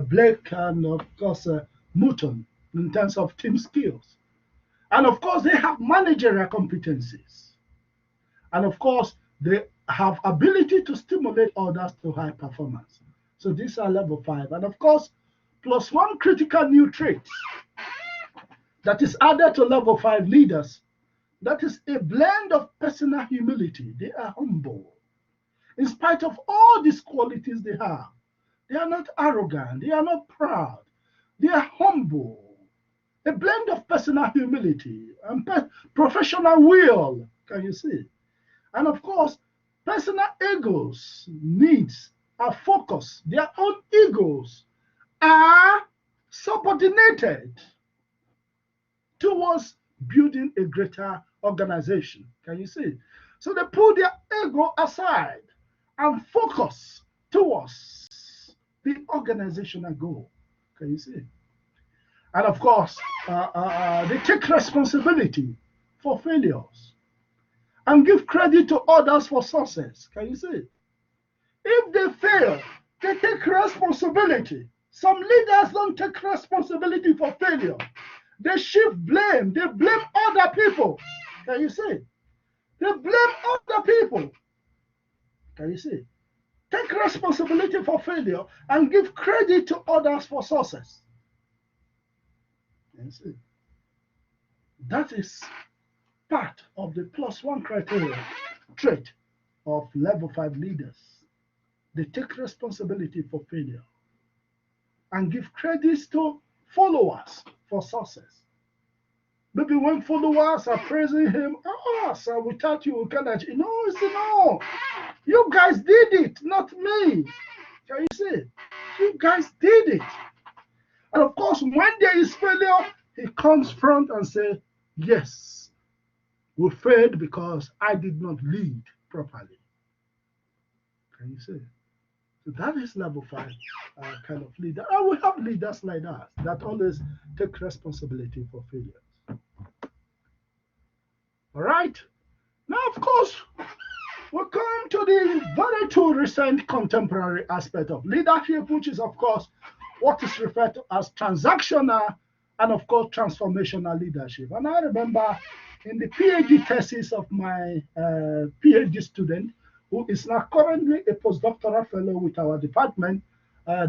Blake and, of course, Mouton in terms of team skills. And, of course, they have managerial competencies. And, of course, they have ability to stimulate others to high performance. So these are level 5. And, of course, plus 1 critical new trait that is added to level 5 leaders. That is a blend of personal humility. They are humble. In spite of all these qualities they have, they are not arrogant. They are not proud. They are humble. A blend of personal humility and professional will. Can you see? And of course, personal egos, needs are focused. Their own egos are subordinated towards building a greater organization. Can you see? So they put their ego aside and focus towards the organizational goal. Can you see? And of course, they take responsibility for failures and give credit to others for success. Can you see? If they fail, they take responsibility. Some leaders don't take responsibility for failure. They shift blame. They blame other people. Can you see? They blame other people. Can you see? Take responsibility for failure and give credit to others for success. Can you see? That is part of the +1 criteria trait of level 5 leaders. They take responsibility for failure and give credits to followers for success. Maybe when followers are praising him, oh, sir, without you, we cannot. No, you guys did it, not me. Can you see? You guys did it. And of course, when there is failure, he comes front and says, yes, we failed because I did not lead properly. Can you see? So that is level 5 kind of leader. And we have leaders like that always take responsibility for failures. All right. Now, of course, we come to the very too recent contemporary aspect of leadership, which is, of course, what is referred to as transactional and, of course, transformational leadership. And I remember in the PhD thesis of my PhD student, who is now currently a postdoctoral fellow with our department,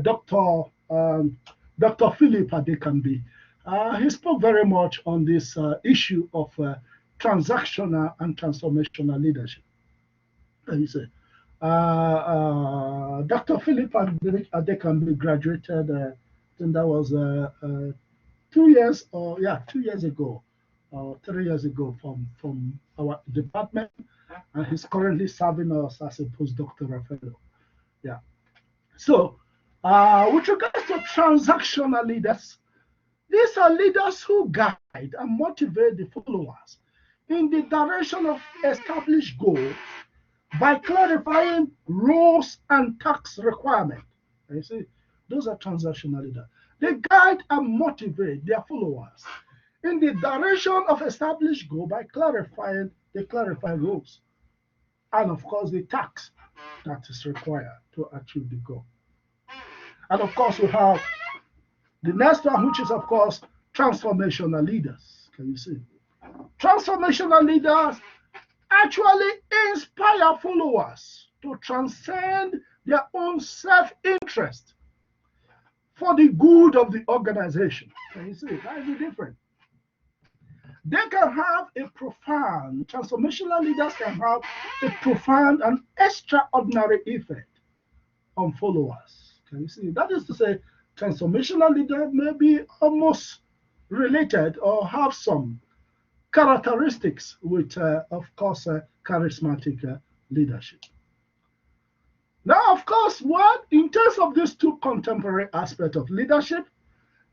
Dr. Philip Adekambi. He spoke very much on this issue of transactional and transformational leadership. And he said, Dr. Philip Adekambi graduated, I think that was 2 years or 2 years ago, or 3 years ago from our department, and he's currently serving us as a postdoctoral fellow. Yeah. So, with regards to transactional leaders, these are leaders who guide and motivate the followers in the direction of established goals by clarifying roles and task requirements. You see, those are transactional leaders. They guide and motivate their followers in the direction of established goal by clarifying roles and, of course, the task that is required to achieve the goal. And of course, we have the next one, which is, of course, transformational leaders. Can you see? Transformational leaders actually inspire followers to transcend their own self-interest for the good of the organization. Can you see? That is the difference. They can have a profound, transformational leaders can have a profound and extraordinary effect on followers. Can you see? That is to say, transformational leader may be almost related or have some characteristics with, of course, charismatic leadership. Now, of course, in terms of these two contemporary aspects of leadership,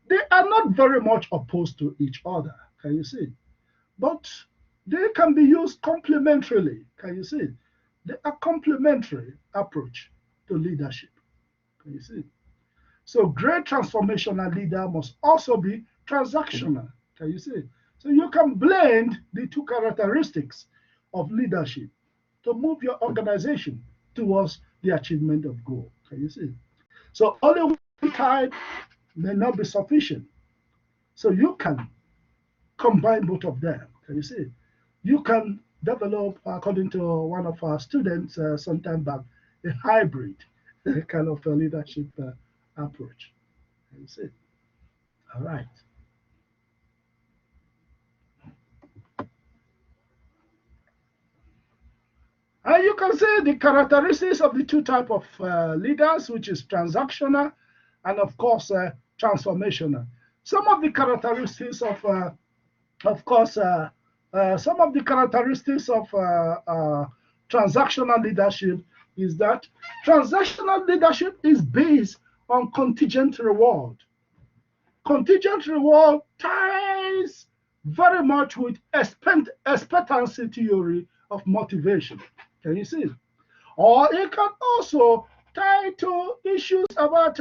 they are not very much opposed to each other. Can you see? But they can be used complementarily. Can you see? They are complementary approach to leadership. Can you see? So great transformational leader must also be transactional. Can you see? So you can blend the two characteristics of leadership to move your organization towards the achievement of goal. Can you see? So only one type may not be sufficient. So you can combine both of them. Can you see? You can develop, according to one of our students some time back, a hybrid kind of a leadership approach. Can you see? All right. And you can see the characteristics of the two types of leaders, which is transactional and, of course, transformational. Some of the characteristics of course, some of the characteristics of transactional leadership is that transactional leadership is based on contingent reward. Contingent reward ties very much with expectancy theory of motivation. Can you see? Or it can also tie to issues about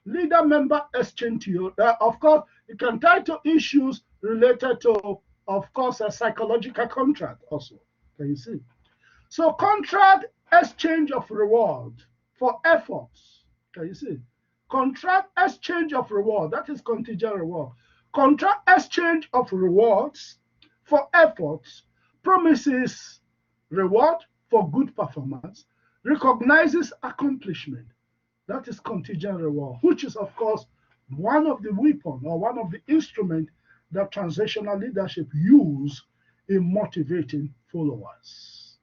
leader-member exchange theory. Of course, it can tie to issues related to, of course, a psychological contract also. Can you see? So contract exchange of reward for efforts. Can you see? Contract exchange of reward, that is contingent reward. Contract exchange of rewards for efforts promises reward for good performance, recognizes accomplishment. That is contingent reward, which is, of course, one of the weapon or one of the instruments that transitional leadership use in motivating followers.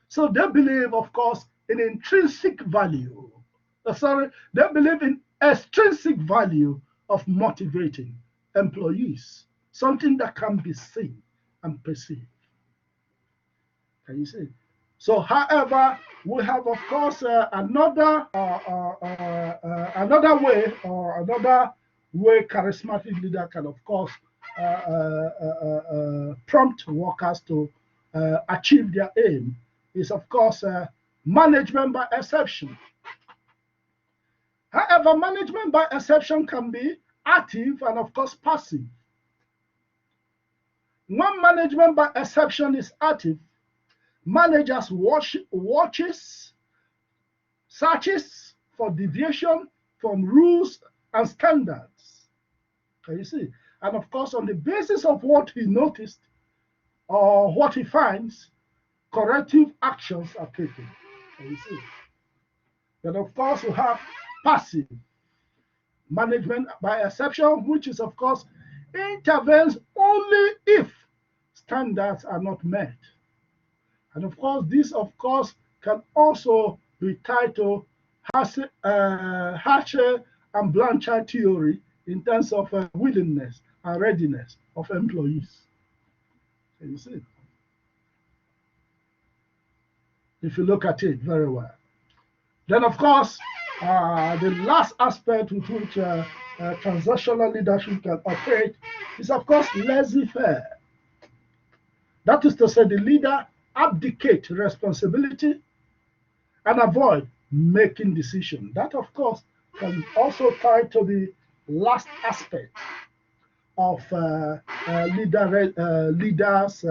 So they believe, of course, in intrinsic value. They believe in extrinsic value of motivating employees, something that can be seen and perceived. Can you see? So, however, we have, of course, another way or another way charismatic leader can, of course, prompt workers to achieve their aim is, of course, management by exception. However, management by exception can be active and, of course, passive. When management by exception is active, managers watches, searches for deviation from rules and standards. Can you see? And of course, on the basis of what he noticed or what he finds, corrective actions are taken. Can you see? Then of course we have passive management by exception, which is of course intervenes only if standards are not met. And of course, this of course can also be tied to Hatcher and Blanchard theory in terms of willingness and readiness of employees. Can you see? If you look at it very well. Then, of course, the last aspect with which transactional leadership can operate is, of course, laissez-faire. That is to say, the leader abdicate responsibility and avoid making decisions. That, of course, can also tie to the last aspect of leaders'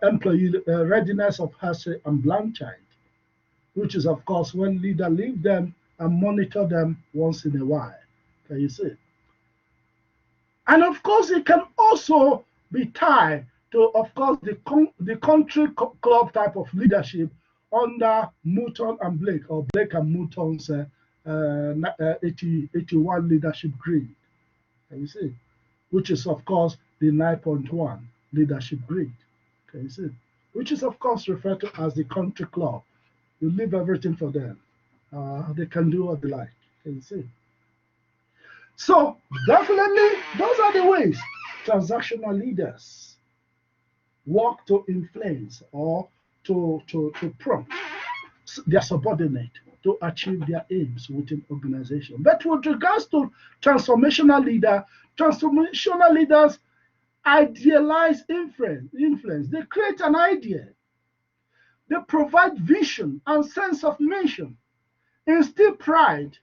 employee readiness of Hussey and Blanchard, which is, of course, when leader leave them and monitor them once in a while. Can you see? And of course, it can also be tied to, of course, the country club type of leadership under Mouton and Blake, or Blake and Mouton's 81 leadership grade. Can you see? Which is, of course, the 9.1 leadership grade. Can you see? Which is, of course, referred to as the country club. You leave everything for them. They can do what they like. Can you see? So definitely, those are the ways transactional leaders work to influence or to prompt their subordinate to achieve their aims within organization. But with regards to transformational leaders idealize influence. They create an idea. They provide vision and sense of mission, instill pride,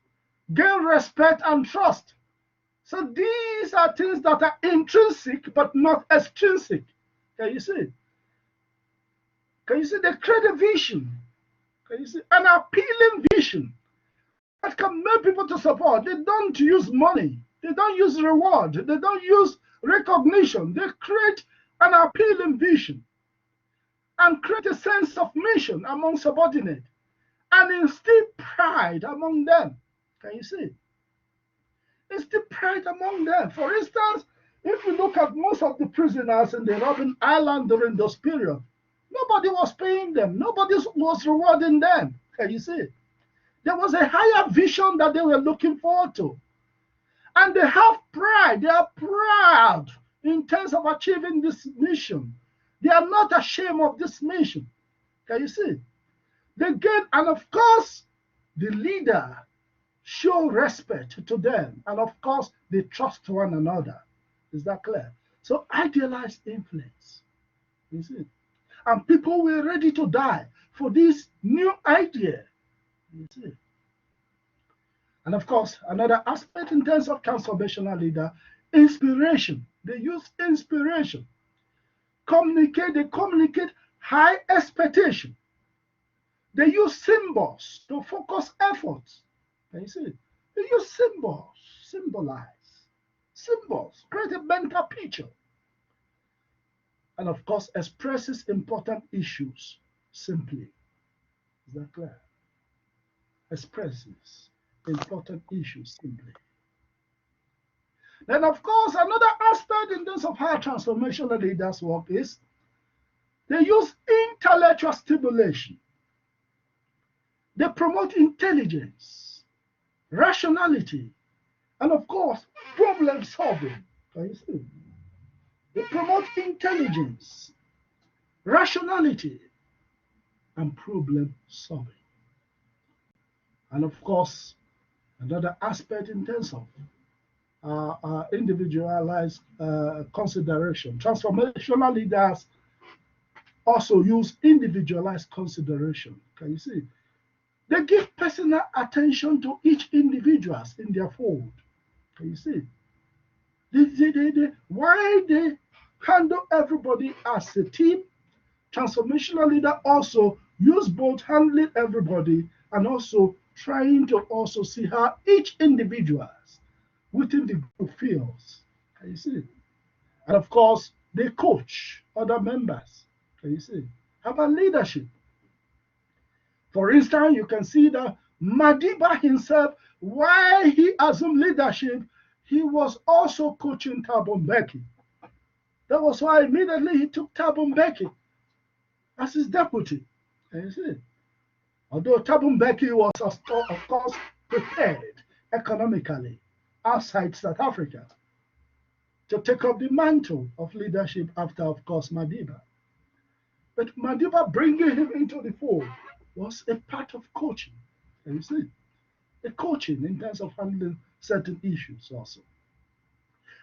gain respect and trust. So these are things that are intrinsic but not extrinsic. Can you see? Can you see? They create a vision. Can you see? An appealing vision that can make people to support. They don't use money. They don't use reward. They don't use recognition. They create an appealing vision and create a sense of mission among subordinates and instill pride among them. Can you see? Instill pride among them. For instance, if you look at most of the prisoners in the Robben Island during those periods, nobody was paying them. Nobody was rewarding them. Can you see? There was a higher vision that they were looking forward to. And they have pride. They are proud in terms of achieving this mission. They are not ashamed of this mission. Can you see? They gain, and of course, the leader show respect to them. And of course, they trust one another. Is that clear? So idealized influence. You see? And people were ready to die for this new idea. You see? And of course, another aspect in terms of transformational leader, inspiration. They use inspiration. They communicate high expectation. They use symbols to focus efforts. Can you see? They use symbols, symbolize, symbols, create a mental picture, and of course expresses important issues simply. Is that clear? Expresses important issues simply. Then, of course, another aspect in terms of how transformational leaders work is they use intellectual stimulation. They promote intelligence, rationality, and of course, problem solving. Can you see? They promote intelligence, rationality, and problem solving. And of course, another aspect in terms of individualized consideration. Transformational leaders also use individualized consideration. Can you see? They give personal attention to each individuals in their fold. Can you see? Why they handle everybody as a team, transformational leader also use both handling everybody and also trying to also see how each individuals within the group feels. Can you see? And of course, they coach other members. Can you see? How about leadership? For instance, you can see that Madiba himself, while he assumed leadership, he was also coaching Thabo Mbeki. That was why immediately he took Thabo Mbeki as his deputy. Can you see? Although Thabo Mbeki was, of course, prepared economically outside South Africa to take up the mantle of leadership after, of course, Madiba. But Madiba bringing him into the fold was a part of coaching. Can you see? A coaching in terms of handling certain issues also.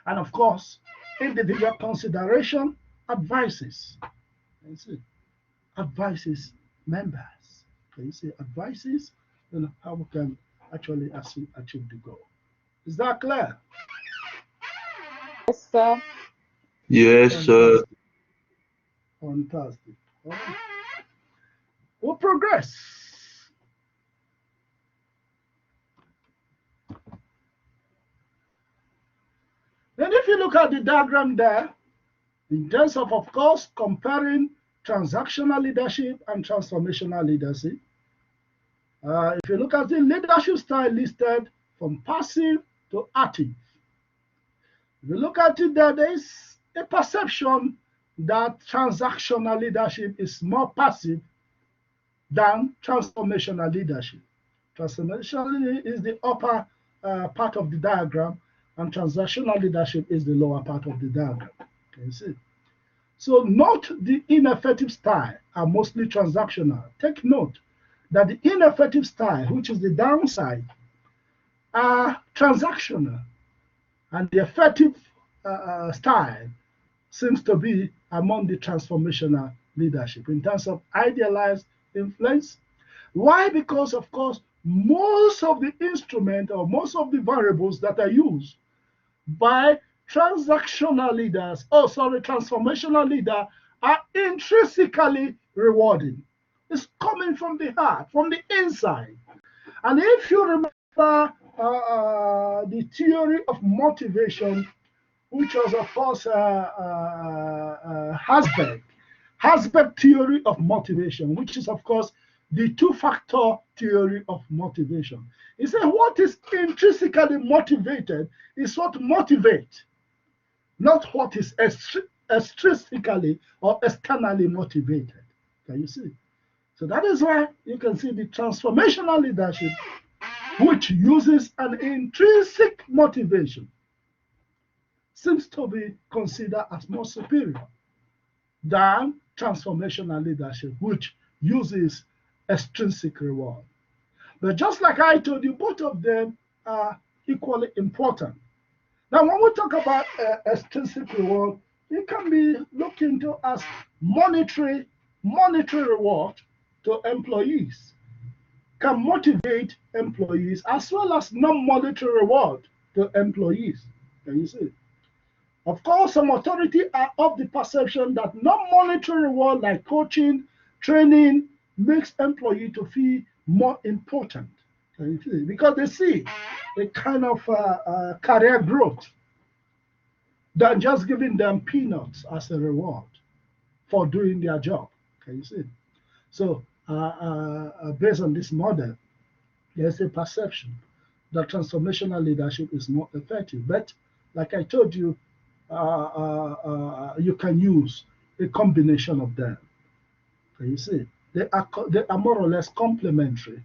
And of course, individual consideration advises. Can you see? Advises members. Can you see? Advises how we can actually achieve the goal. Is that clear? Yes, sir. Yes, sir. Fantastic. Fantastic. All right. We'll progress. Then if you look at the diagram there, in terms of course, comparing transactional leadership and transformational leadership, if you look at the leadership style listed from passive to active, if you look at it there is a perception that transactional leadership is more passive than transformational leadership. Transformational is the upper part of the diagram, and transactional leadership is the lower part of the diagram. Can you see? So note the ineffective style are mostly transactional. Take note that the ineffective style, which is the downside, are transactional, and the effective style seems to be among the transformational leadership in terms of idealized influence. Why? Because, of course, most of the instrument or most of the variables that are used by transformational leader are intrinsically rewarding. It's coming from the heart, from the inside. And if you remember the theory of motivation, which was, of course, Hasberg theory of motivation, which is, of course, the two-factor theory of motivation. He said what is intrinsically motivated is what motivates, not what is extrinsically or externally motivated. Can you see? So that is why you can see the transformational leadership, which uses an intrinsic motivation, seems to be considered as more superior than transformational leadership, which uses extrinsic reward. But just like I told you, both of them are equally important. Now, when we talk about extrinsic reward, it can be looked into as monetary reward to employees, can motivate employees as well as non-monetary reward to employees. Can you see? Of course, some authority are of the perception that non-monetary reward like coaching, training makes employee to feel more important. Can you see? Because they see a kind of career growth than just giving them peanuts as a reward for doing their job. Can you see? So, based on this model, there's a perception that transformational leadership is more effective. But like I told you, you can use a combination of them. Can you see? They are more or less complementary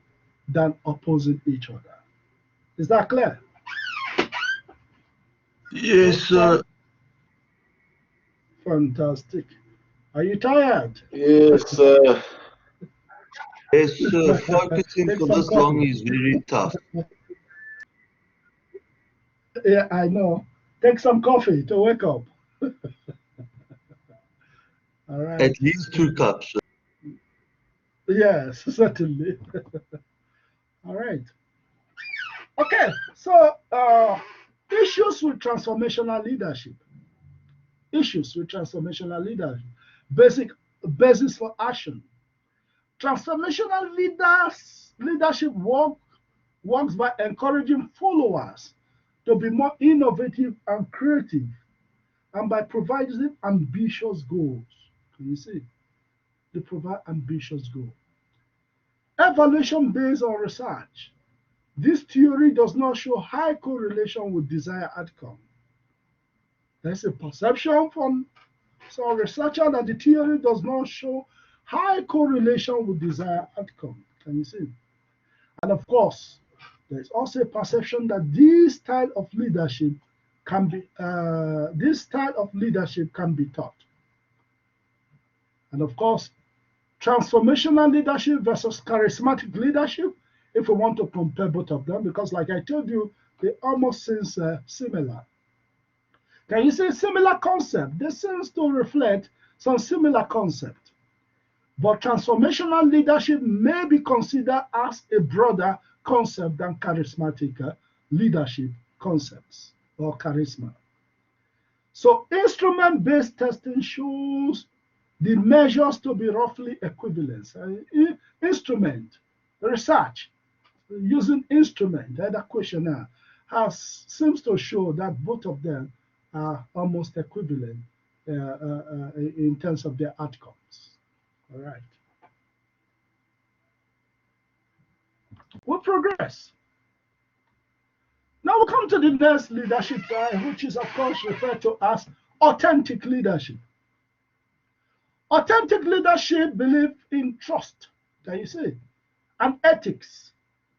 than opposing each other. Is that clear? Yes, sir. Fantastic. Are you tired? Yes, sir. Yes, sir. Focusing Take for some this long coffee. is very tough. Yeah, I know. Take some coffee to wake up. All right. At least 2 cups. Yes, certainly. All right. Okay. So, issues with transformational leadership. Issues with transformational leadership. Basic basis for action. Transformational leadership works by encouraging followers to be more innovative and creative, and by providing ambitious goals. Can you see? They provide ambitious goals. Evaluation based on research. This theory does not show high correlation with desired outcome. There's a perception from some researcher that the theory does not show high correlation with desired outcome. Can you see? And of course, there's also a perception that this style of leadership can be taught. And of course, transformational leadership versus charismatic leadership, if we want to compare both of them, because like I told you, they almost seem similar. Can you say similar concept? They seem to reflect some similar concept. But transformational leadership may be considered as a broader concept than charismatic leadership concepts or charisma. So instrument-based testing shows the measures to be roughly equivalent. Instrument research using instrument, either questionnaire, seems to show that both of them are almost equivalent in terms of their outcomes. All right. We'll progress. Now we come to the next leadership style, which is of course referred to as authentic leadership. Authentic leadership believes in trust, can you see, and ethics.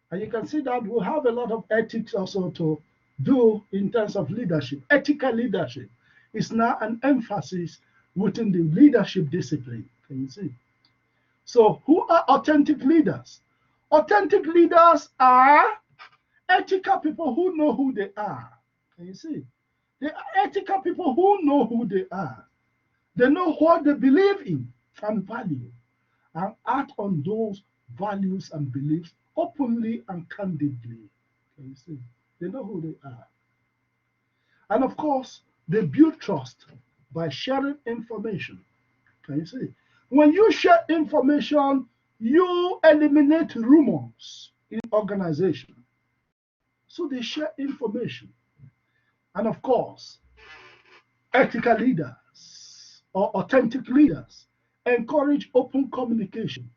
And you can see that we have a lot of ethics also to do in terms of leadership. Ethical leadership is now an emphasis within the leadership discipline. Can you see? So, who are authentic leaders? Authentic leaders are ethical people who know who they are. Can you see? They are ethical people who know who they are. They know what they believe in and value, and act on those values and beliefs openly and candidly. Can you see? They know who they are. And of course, they build trust by sharing information. Can you see? When you share information, you eliminate rumors in organization. So they share information. And of course, ethical leaders or authentic leaders encourage open communication.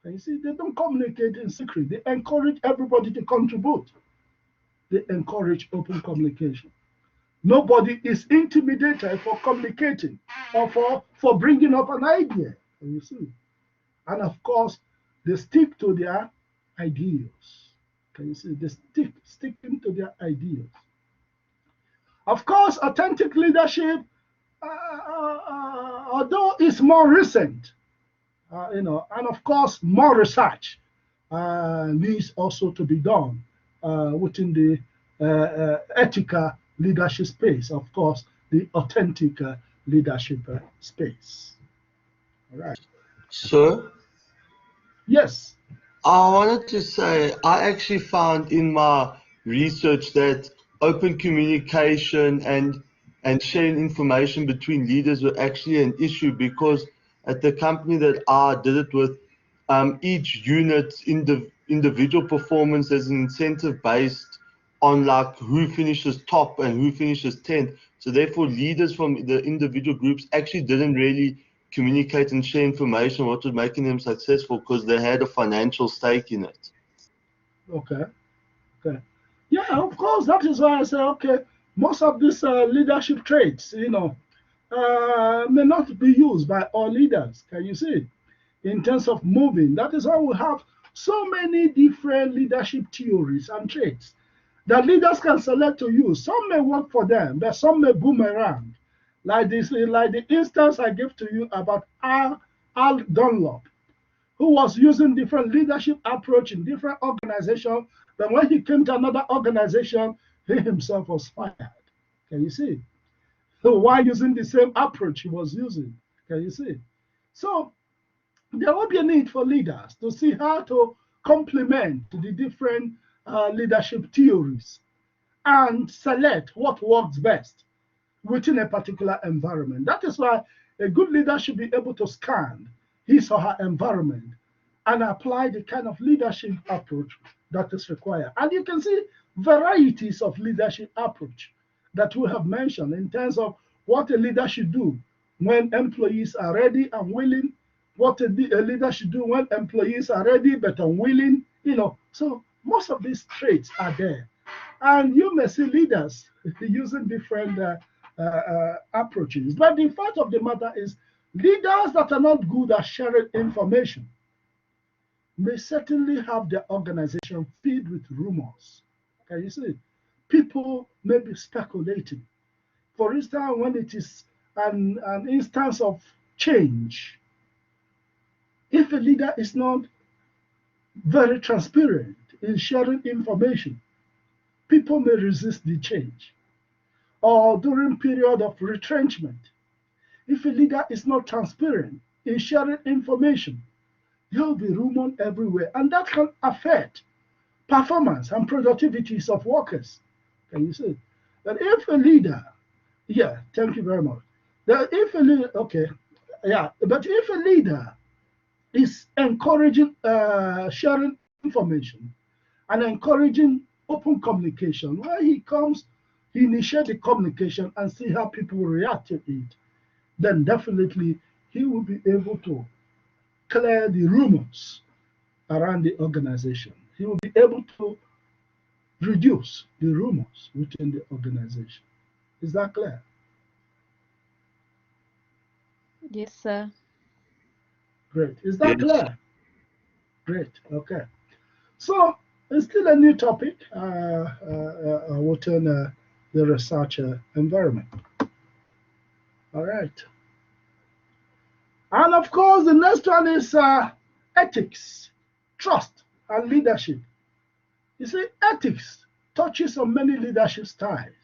And you see, they don't communicate in secret. They encourage everybody to contribute. They encourage open communication. Nobody is intimidated for communicating or for bringing up an idea. And you see, and of course, they stick to their ideals. Can you see? They sticking to their ideals. Of course, authentic leadership, although it's more recent, and of course, more research needs also to be done within the ethical leadership space, of course, the authentic leadership space. All right. So Yes. I wanted to say I actually found in my research that open communication and sharing information between leaders were actually an issue because at the company that I did it with, each unit's individual performance is an incentive based on like who finishes top and who finishes 10th. So therefore leaders from the individual groups actually didn't really communicate and share information what was making them successful because they had a financial stake in it. Okay. Okay. Yeah, of course. That is why I say, okay, most of these leadership traits, may not be used by all leaders. Can you see? In terms of moving, that is why we have so many different leadership theories and traits that leaders can select to use. Some may work for them, but some may boomerang. Like the instance I gave to you about Al Dunlop, who was using different leadership approach in different organizations. But when he came to another organization, he himself was fired. Can you see? So why using the same approach he was using? Can you see? So there will be a need for leaders to see how to complement the different leadership theories and select what works best within a particular environment. That is why a good leader should be able to scan his or her environment and apply the kind of leadership approach that is required. And you can see varieties of leadership approach that we have mentioned in terms of what a leader should do when employees are ready and willing, what a leader should do when employees are ready but unwilling, So most of these traits are there. And you may see leaders using different approaches. But the fact of the matter is, leaders that are not good at sharing information may certainly have their organization filled with rumors. Can you see? People may be speculating. For instance, when it is an instance of change, if a leader is not very transparent in sharing information, people may resist the change. Or during period of retrenchment, if a leader is not transparent in sharing information, there will be rumors everywhere, and that can affect performance and productivities of workers. Can you see? That if a leader, yeah, thank you very much. That if a leader, okay, yeah, but if a leader is encouraging sharing information and encouraging open communication, where he comes, he initiate the communication and see how people will react to it, then definitely he will be able to clear the rumors around the organization. He will be able to reduce the rumors within the organization. Is that clear? Yes, sir. Great. Is that Yes. clear? Great. Okay. So it's still a new topic within the research environment. All right. And of course, the next one is ethics, trust, and leadership. You see, ethics touches on many leadership styles.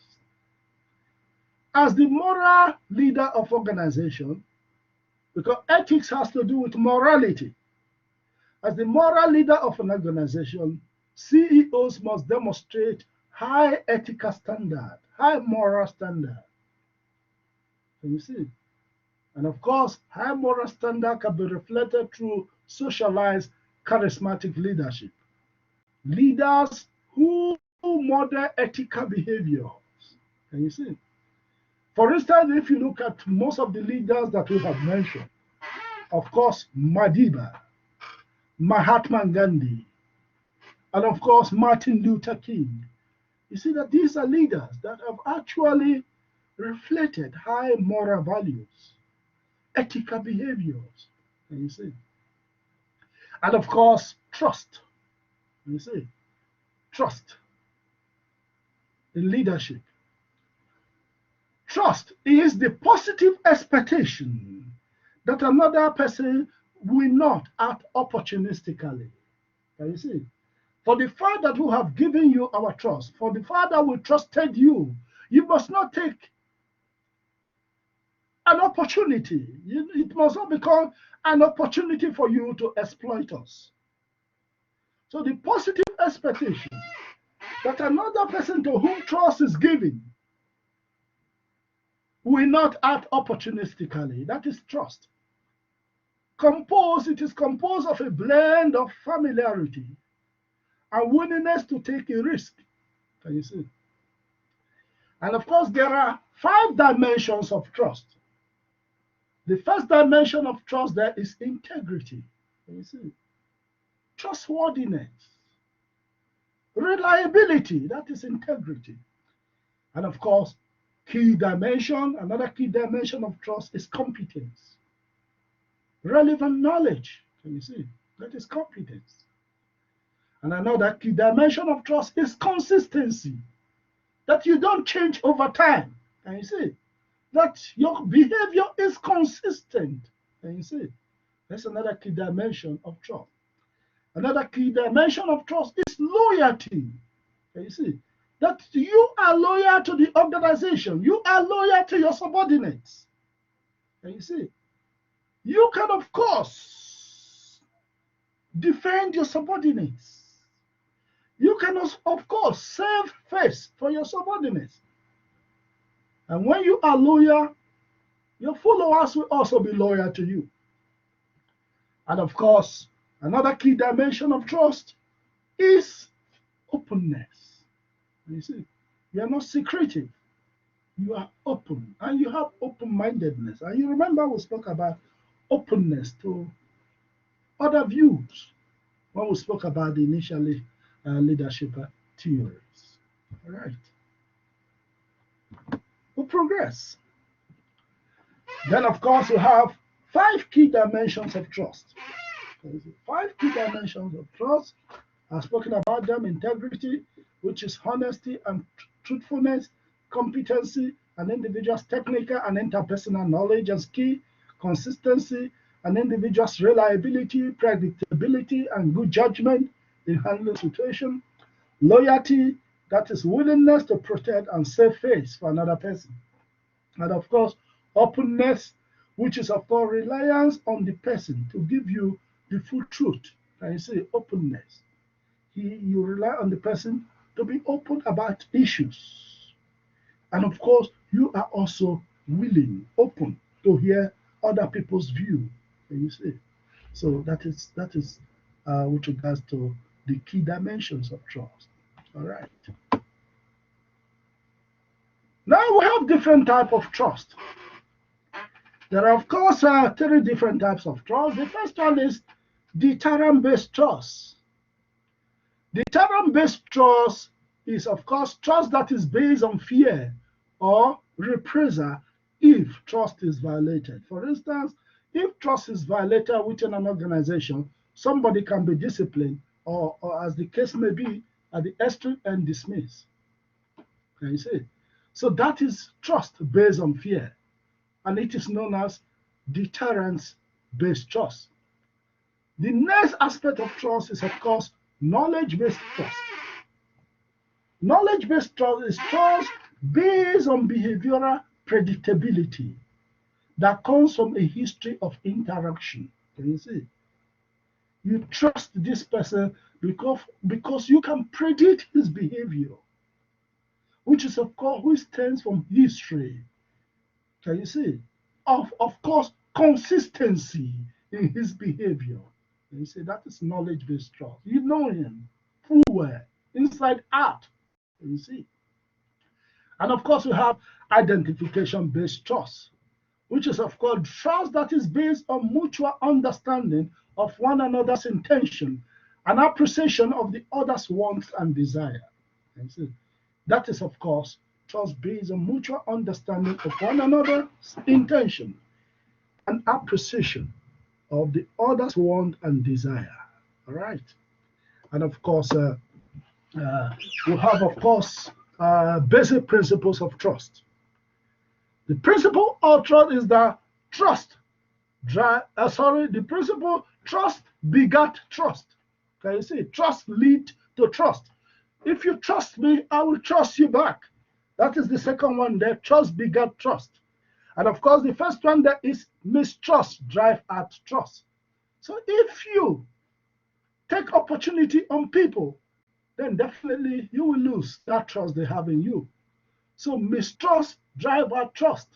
As the moral leader of organization, because ethics has to do with morality. As the moral leader of an organization, CEOs must demonstrate high ethical standard, high moral standard. Can you see? And of course, high moral standard can be reflected through socialized charismatic leadership. Leaders who model ethical behaviors. Can you see? For instance, if you look at most of the leaders that we have mentioned, of course, Madiba, Mahatma Gandhi, and of course, Martin Luther King, you see that these are leaders that have actually reflected high moral values, ethical behaviors. Can you see? And of course, trust. You see, trust in leadership. Trust is the positive expectation that another person will not act opportunistically. Can you see? For the fact that we have given you our trust, for the fact that we trusted you, You must not take an opportunity. It must not become an opportunity for you to exploit us. So the positive expectation that another person to whom trust is given will not act opportunistically. That is trust. It is composed of a blend of familiarity and willingness to take a risk. Can you see? And of course, there are 5 dimensions of trust. The first dimension of trust there is integrity. Can you see? Trustworthiness. Reliability, that is integrity. And of course, another key dimension of trust is competence. Relevant knowledge, can you see? That is competence. And another key dimension of trust is consistency, that you don't change over time. Can you see? That your behavior is consistent. Can you see? That's another key dimension of trust. Another key dimension of trust is loyalty. Can you see? That you are loyal to the organization. You are loyal to your subordinates. Can you see? You can, of course, defend your subordinates. You can, of course, save face for your subordinates. And when you are loyal, your followers will also be loyal to you. And of course, another key dimension of trust is openness. You see, you are not secretive. You are open, and you have open-mindedness. And you remember we spoke about openness to other views when we spoke about the initial leadership theories. All right. We progress. Then, of course, we have 5 key dimensions of trust. 5 key dimensions of trust. I've spoken about them: integrity, which is honesty and truthfulness; competency, an individual's technical and interpersonal knowledge and skill; consistency, an individual's reliability, predictability, and good judgment in handling situation; loyalty, that is willingness to protect and save face for another person; and of course, openness, which is of course reliance on the person to give you the full truth. Can you say openness? You rely on the person to be open about issues. And of course, you are also willing, open to hear other people's view. Can you see? So that is with regards to the key dimensions of trust. All right. Now we have different type of trust. There are, of course, 3 different types of trust. The first one is deterrent-based trust. Deterrent-based trust is, of course, trust that is based on fear or reprisal if trust is violated. For instance, if trust is violated within an organization, somebody can be disciplined or as the case may be, at the extreme and dismissed. Can you see? So that is trust based on fear, and it is known as deterrence-based trust. The next aspect of trust is, of course, knowledge-based trust. Knowledge-based trust is trust based on behavioral predictability that comes from a history of interaction. Can you see? You trust this person because you can predict his behavior, which is, of course, which stems from history. Can you see? Of course, consistency in his behavior. Can you see? That is knowledge-based trust. You know him full well, inside out. Can you see? And of course, we have identification-based trust, which is, of course, trust that is based on mutual understanding of one another's intention and appreciation of the other's wants and desire. Can you see? That is, of course, trust based on mutual understanding of one another's intention and appreciation of the other's want and desire. All right. And of course, we have, of course, basic principles of trust. The principle of trust is that the principle trust begat trust. Can you see? Trust lead to trust. If you trust me, I will trust you back. That is the second one there. Trust begat trust. And of course, the first one there is mistrust drive at trust. So if you take opportunity on people, then definitely you will lose that trust they have in you. So mistrust drive at trust.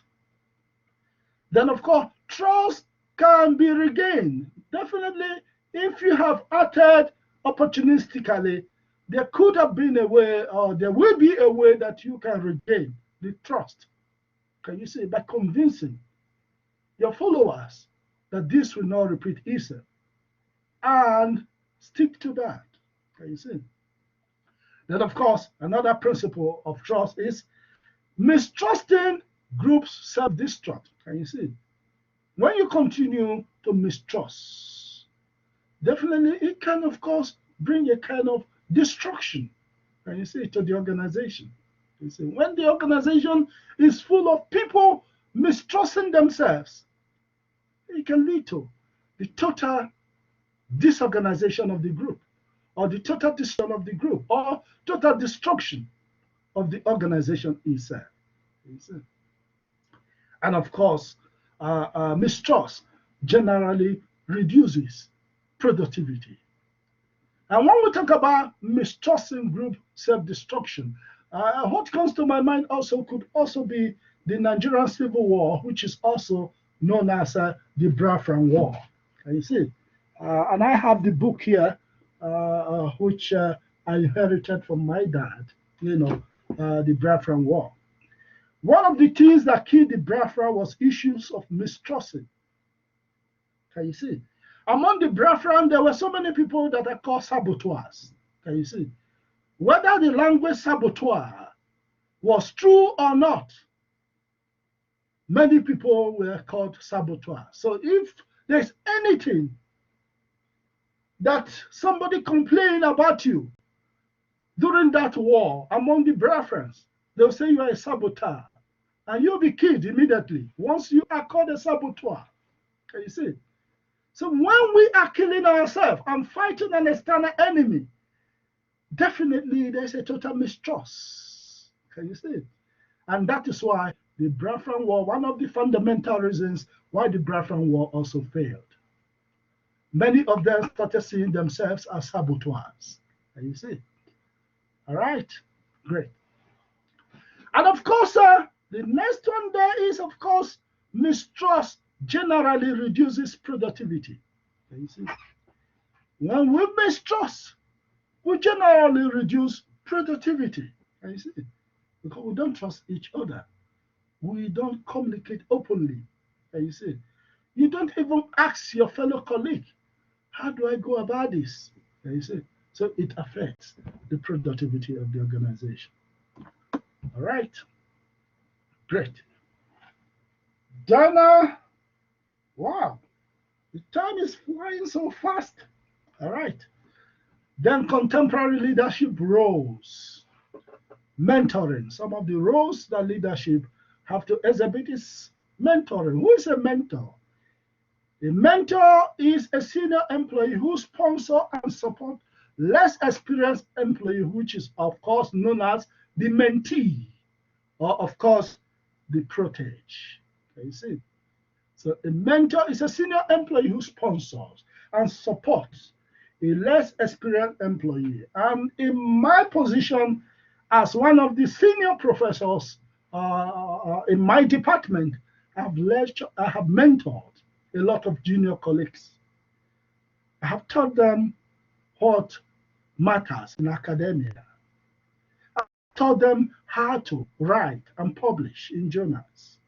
Then of course, trust can be regained. Definitely, if you have acted opportunistically, there could have been a way, or there will be a way that you can regain the trust. Can you see? By convincing your followers that this will not repeat itself and stick to that. Can you see? Then, of course, another principle of trust is mistrusting groups self-destruct. Can you see? When you continue to mistrust, definitely it can, of course, bring a kind of destruction. Can you see, to the organization? You see, when the organization is full of people mistrusting themselves, it can lead to the total disorganization of the group, or the total destruction of the group, or total destruction of the organization itself. You see? And of course, mistrust generally reduces productivity. And when we talk about mistrusting group self-destruction, what comes to my mind also could also be the Nigerian Civil War, which is also known as the Biafran War. Can you see? And I have the book here, which I inherited from my dad, the Biafran War. One of the things that killed the Biafra was issues of mistrusting. Can you see? Among the Biafran, there were so many people that are called saboteurs. Can you see? Whether the language saboteur was true or not, many people were called saboteurs. So if there's anything that somebody complained about you during that war among the Biafrans, they'll say you are a saboteur. And you'll be killed immediately once you are called a saboteur. Can you see? So when we are killing ourselves and fighting an external enemy, definitely there's a total mistrust. Can you see? And that is why the Biafran War, one of the fundamental reasons why the Biafran War also failed. Many of them started seeing themselves as saboteurs. Can you see? All right, great. And of course, the next one there is, of course, mistrust generally reduces productivity. Can you see? When we mistrust, we generally reduce productivity. Can you see? Because we don't trust each other. We don't communicate openly. Can you see? You don't even ask your fellow colleague, how do I go about this? Can you see? So it affects the productivity of the organization. All right. Great. Dana, wow, the time is flying so fast. All right. Then contemporary leadership roles. Mentoring. Some of the roles that leadership have to exhibit is mentoring. Who is a mentor? A mentor is a senior employee who sponsors and supports less experienced employee, which is of course known as the mentee, or of course the protege. Can you see? So a mentor is a senior employee who sponsors and supports a less experienced employee. And in my position as one of the senior professors in my department, I have mentored a lot of junior colleagues. I have taught them what matters in academia. I taught them how to write and publish in journals.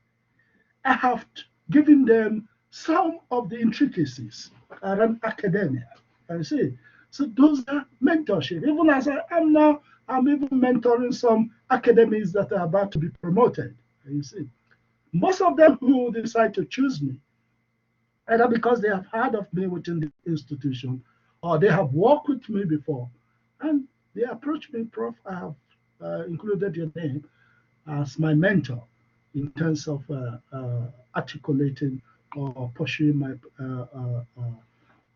I have given them some of the intricacies around academia. And see, so those are mentorship. Even as I am now, I'm even mentoring some academics that are about to be promoted. And you see, most of them who decide to choose me, either because they have heard of me within the institution or they have worked with me before, and they approach me, Prof, I have included your name as my mentor in terms of articulating or pursuing my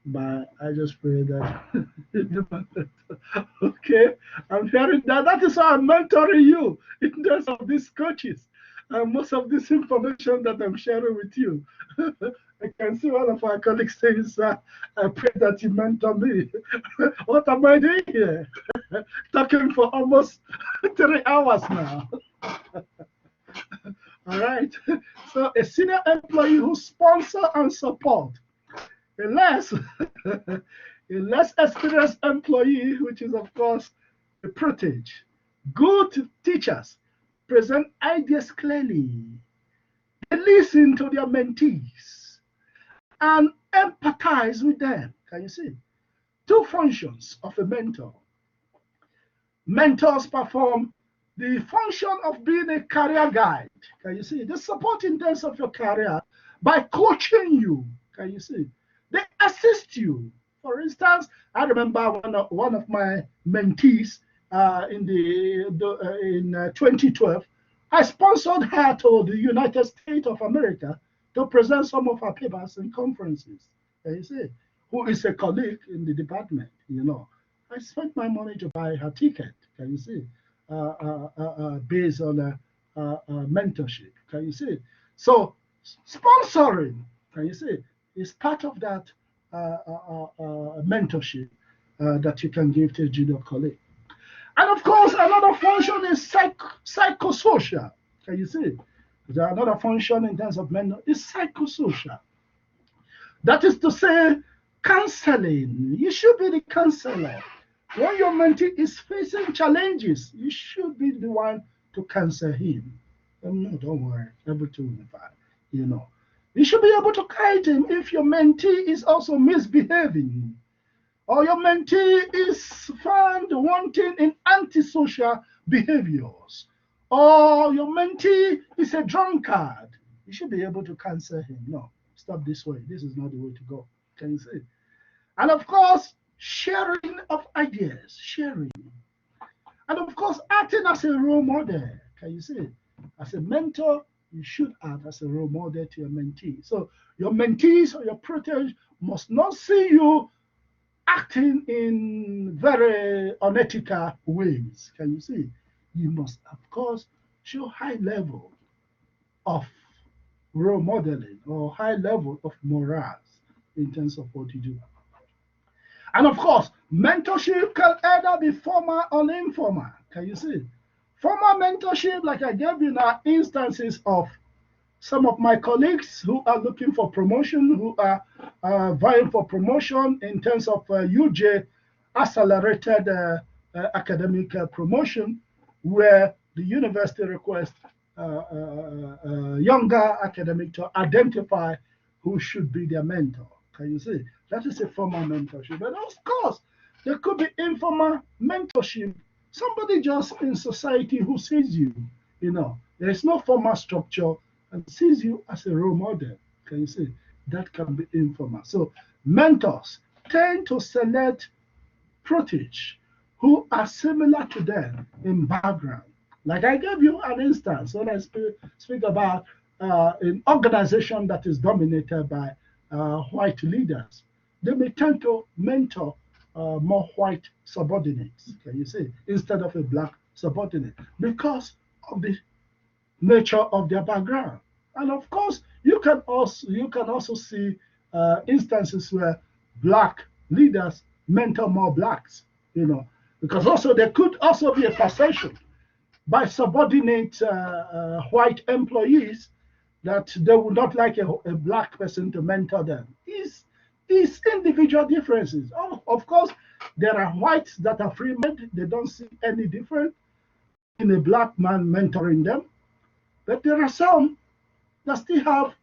But I just pray that. Okay, I'm hearing that. That is why I'm mentoring you in terms of these coaches. And most of this information that I'm sharing with you. I can see one of our colleagues saying, sir, I pray that you mentor me. What am I doing here? Talking for almost 3 hours now. All right. So a senior employee who sponsor and support a less a less experienced employee, which is of course a privilege. Good teachers present ideas clearly. They listen to their mentees and empathize with them. Can you see? Two functions of a mentor. Mentors perform the function of being a career guide. Can you see? They support in terms of your career by coaching you. Can you see? They assist you. For instance, I remember one of my mentees in 2012. I sponsored her to the United States of America to present some of her papers in conferences. Can you see? Who is a colleague in the department, you know. I spent my money to buy her ticket. Can you see? Based on mentorship. Can you see? So sponsoring, can you see, is part of that mentorship that you can give to a junior colleague. And of course, another function is psychosocial. Can you see? Another function in terms of mentor is psychosocial. That is to say, counseling. You should be the counselor. When your mentee is facing challenges, you should be the one to counsel him. No, don't worry, everything will be fine. You know, you should be able to guide him if your mentee is also misbehaving, or your mentee is found wanting in antisocial behaviors, or your mentee is a drunkard. You should be able to counsel him. No, stop this way. This is not the way to go. Can you see? And of course, sharing of ideas, sharing. And of course, acting as a role model. Can you see? As a mentor, you should act as a role model to your mentee. So your mentees or your proteges must not see you acting in very unethical ways. Can you see? You must, of course, show high level of role modeling or high level of morals in terms of what you do. And of course, mentorship can either be formal or informal. Can you see? Formal mentorship, like I gave you now, instances of some of my colleagues who are looking for promotion, who are vying for promotion in terms of UJ accelerated academic promotion, where the university requests younger academic to identify who should be their mentor. Can you see? That is a formal mentorship. But of course, there could be informal mentorship. Somebody just in society who sees you, you know, there is no formal structure and sees you as a role model. Can you see? That can be informal. So mentors tend to select protege who are similar to them in background. Like I gave you an instance when I speak about an organization that is dominated by white leaders. They may tend to mentor more white subordinates, can you see, instead of a black subordinate because of the nature of their background. And of course, you can also see instances where black leaders mentor more blacks, you know, because also there could also be a perception by subordinate white employees that they would not like a black person to mentor them. Is individual differences. Of course, there are whites that are free-minded; they don't see any difference in a black man mentoring them. But there are some that still have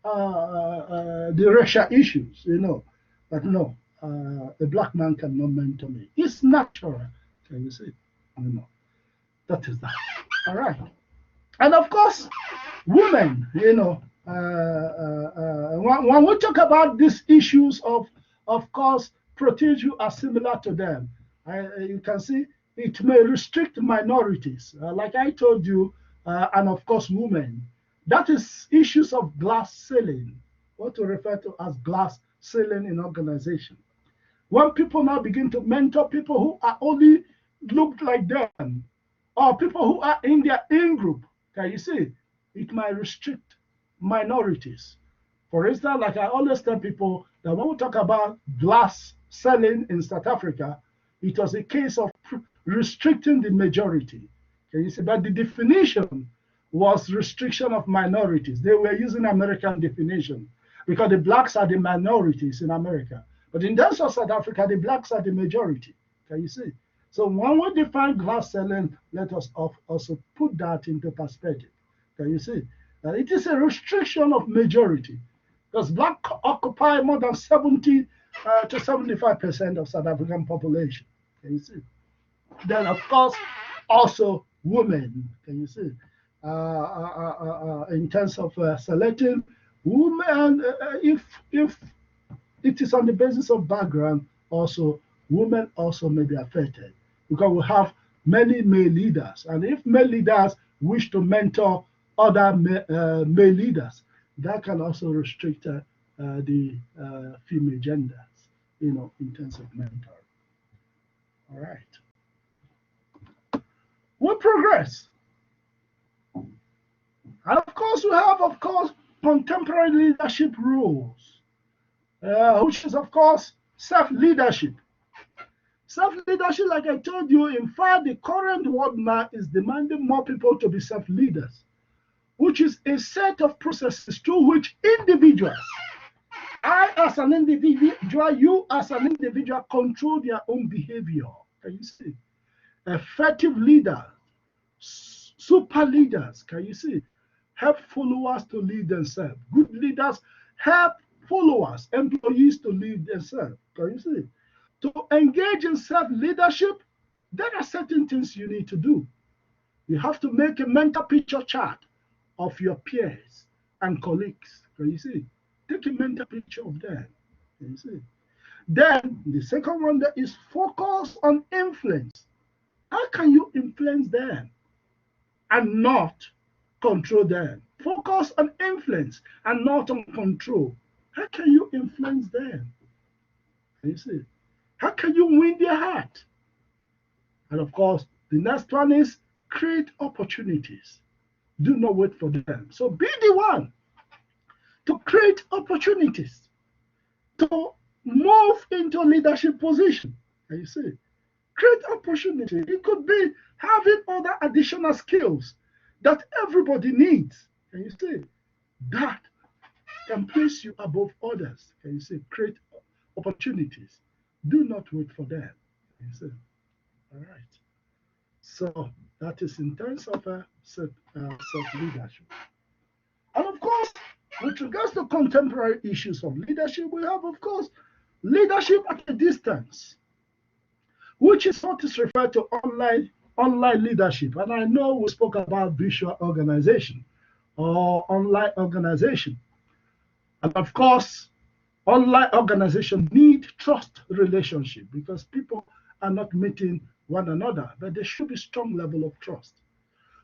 the racial issues, you know. But no, a black man cannot mentor me. It's natural. Can you see? You know, that is that. All right. And of course, women, you know, when we talk about these issues of course, proteins you are similar to them. You can see it may restrict minorities, like I told you, and of course, women. That is issues of glass ceiling, what we refer to as glass ceiling in organization. When people now begin to mentor people who are only looked like them, or people who are in their in group, can you see, it might restrict minorities. For instance, like I always tell people that when we talk about glass selling in South Africa, it was a case of restricting the majority. Can you see? But the definition was restriction of minorities. They were using American definition because the blacks are the minorities in America. But in terms of South Africa, the blacks are the majority. Can you see? So when we define glass selling, let us also put that into perspective. Can you see? That it is a restriction of majority because black occupy more than 70 to 75% of South African population. Can you see? Then, of course, also women. Can you see? In terms of selecting women, if it is on the basis of background, also women also may be affected because we have many male leaders, and if male leaders wish to mentor other male leaders, that can also restrict the female genders, in terms of mentoring. All right. We progress. And of course, we have, of course, contemporary leadership rules, which is, of course, self-leadership. Self-leadership, like I told you, in fact, the current world now is demanding more people to be self-leaders, which is a set of processes through which individuals, I as an individual, you as an individual, control their own behavior. Can you see? Effective leaders, super leaders, can you see? Help followers to lead themselves. Good leaders help followers, employees to lead themselves. Can you see? To engage in self-leadership, there are certain things you need to do. You have to make a mental picture chart of your peers and colleagues. Can you see? Take a mental picture of them. Can you see? Then the second one that is focus on influence. How can you influence them and not control them? Focus on influence and not on control. How can you influence them? Can you see? How can you win their heart? And of course, the next one is create opportunities. Do not wait for them. So be the one to create opportunities, to move into leadership position. Can you see? Create opportunity. It could be having other additional skills that everybody needs. Can you see? That can place you above others. Can you see? Create opportunities. Do not wait for them. Can you see? All right. So that is in terms of self-leadership. And of course, with regards to contemporary issues of leadership, we have, of course, leadership at a distance, which is what is referred to online leadership. And I know we spoke about visual organization or online organization. And of course, online organization need trust relationship because people are not meeting one another, but there should be strong level of trust.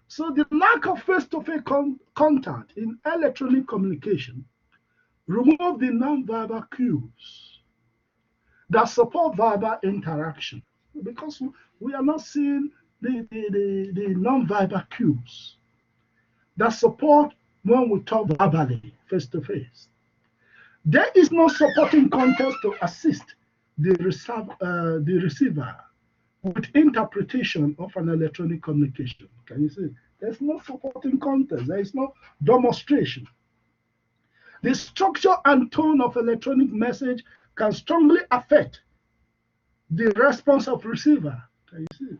So the lack of face-to-face contact in electronic communication remove the non-verbal cues that support verbal interaction because we are not seeing the non-verbal cues that support when we talk verbally face-to-face. There is no supporting context to assist the receiver with interpretation of an electronic communication. Can you see? There's no supporting context. There is no demonstration. The structure and tone of electronic message can strongly affect the response of receiver. Can you see?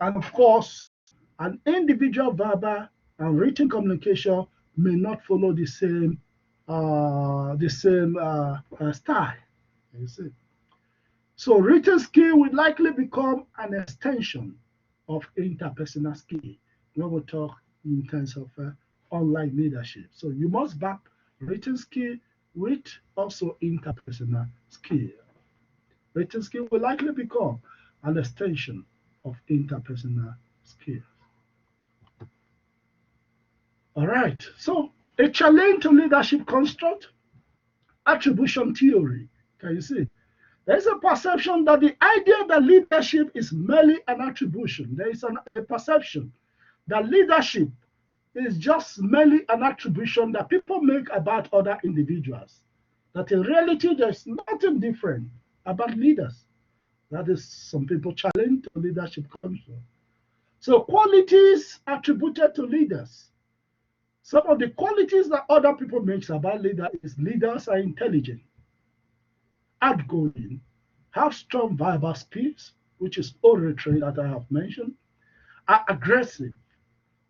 And of course, an individual verbal and written communication may not follow the same style. Can you see? So written skill will likely become an extension of interpersonal skill when we talk in terms of online leadership. So you must back written skill with also interpersonal skill. Written skill will likely become an extension of interpersonal skills. All right. So a challenge to leadership construct attribution theory. Can you see? There is a perception that the idea that leadership is merely an attribution. There is a perception that leadership is just merely an attribution that people make about other individuals. That in reality, there's nothing different about leaders. That is some people challenge to leadership comes from. So qualities attributed to leaders. Some of the qualities that other people make about leaders are intelligent, outgoing, have strong verbal skills, which is oratory that I have mentioned, are aggressive,